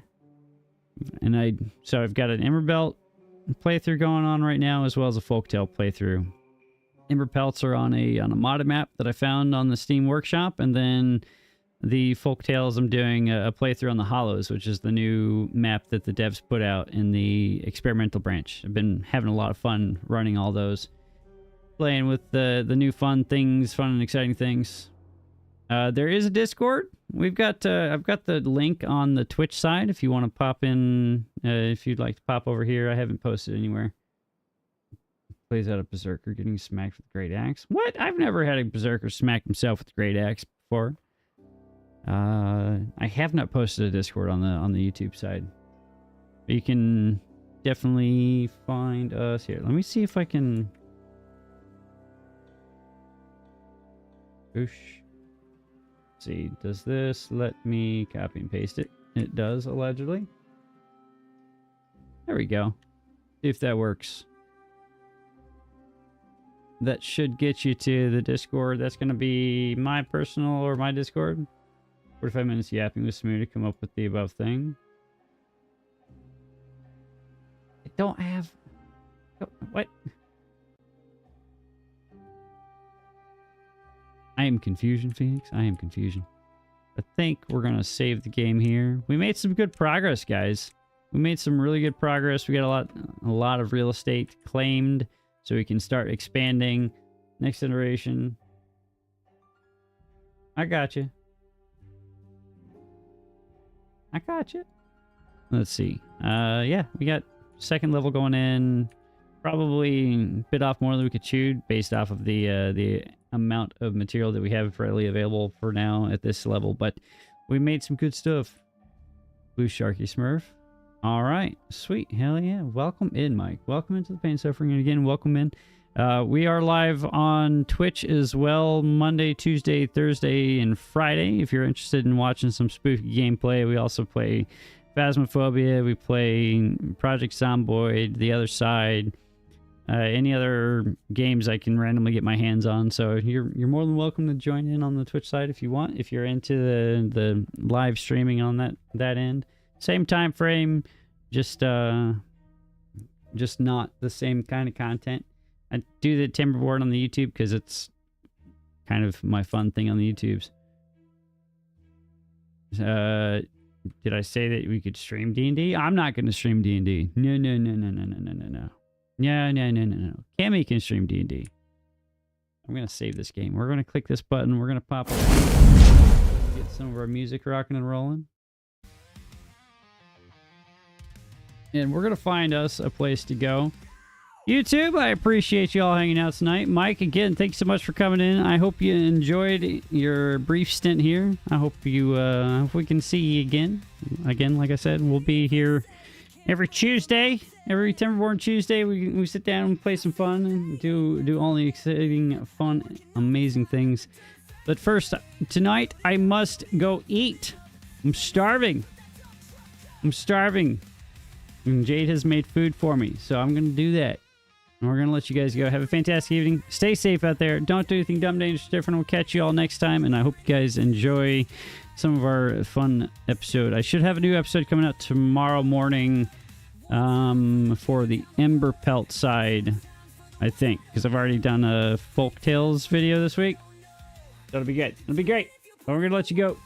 And I've got an Emberpelt playthrough going on right now, as well as a Folktale playthrough. Emberpelts are on a modded map that I found on the Steam Workshop, and then the Folktales I'm doing a playthrough on the Hollows, which is the new map that the devs put out in the experimental branch. I've been having a lot of fun running all those, playing with the new fun and exciting things. There is a Discord. I've got the link on the Twitch side if you want to pop in, if you'd like to pop over here. I haven't posted anywhere. Plays out a berserker getting smacked with a great axe. What? I've never had a berserker smack himself with a great axe before. I have not posted a Discord on the YouTube side. But you can definitely find us here. Let me see if I can. Oosh. Let's see, does this let me copy and paste it? It does, allegedly. There we go. See if that works. That should get you to the Discord. That's going to be my personal or my Discord. 45 minutes yapping with Smear to come up with the above thing. I don't have... What? I am confusion, Phoenix. I am confusion. I think we're going to save the game here. We made some good progress, guys. We made some really good progress. We got a lot of real estate claimed, so we can start expanding. Next generation. I got you. I got you. Let's see. Yeah, we got second level going in. Probably bit off more than we could chew based off of the amount of material that we have readily available for now at this level. But we made some good stuff. Blue Sharky Smurf. All right, sweet, hell yeah. Welcome in, Mike. Welcome into the Pain Suffering, and again, welcome in. We are live on Twitch as well, Monday, Tuesday, Thursday, and Friday. If you're interested in watching some spooky gameplay, we also play Phasmophobia. We play Project Zomboid, The Other Side, any other games I can randomly get my hands on. So you're more than welcome to join in on the Twitch side if you want. If you're into the live streaming on that end. Same time frame, just not the same kind of content. I do the Timberboard on the YouTube because it's kind of my fun thing on the YouTubes. Did I say that we could stream D&D? I'm not going to stream D&D. No. No. Cammy can stream D&D. I'm going to save this game. We're going to click this button. We're going to pop up. Get some of our music rocking and rolling. And we're going to find us a place to go. YouTube, I appreciate you all hanging out tonight. Mike, again, thanks so much for coming in. I hope you enjoyed your brief stint here. I hope you, if we can see you again. Again, like I said, we'll be here every Tuesday. Every Timberborn Tuesday, we sit down and play some fun and do all the exciting, fun, amazing things. But first, tonight, I must go eat. I'm starving. And Jade has made food for me, so I'm going to do that. And we're going to let you guys go. Have a fantastic evening. Stay safe out there. Don't do anything dumb, dangerous, different. We'll catch you all next time, and I hope you guys enjoy some of our fun episode. I should have a new episode coming out tomorrow morning for the Emberpelt side, I think, because I've already done a Folk Tales video this week. That'll be good. It'll be great. But we're going to let you go.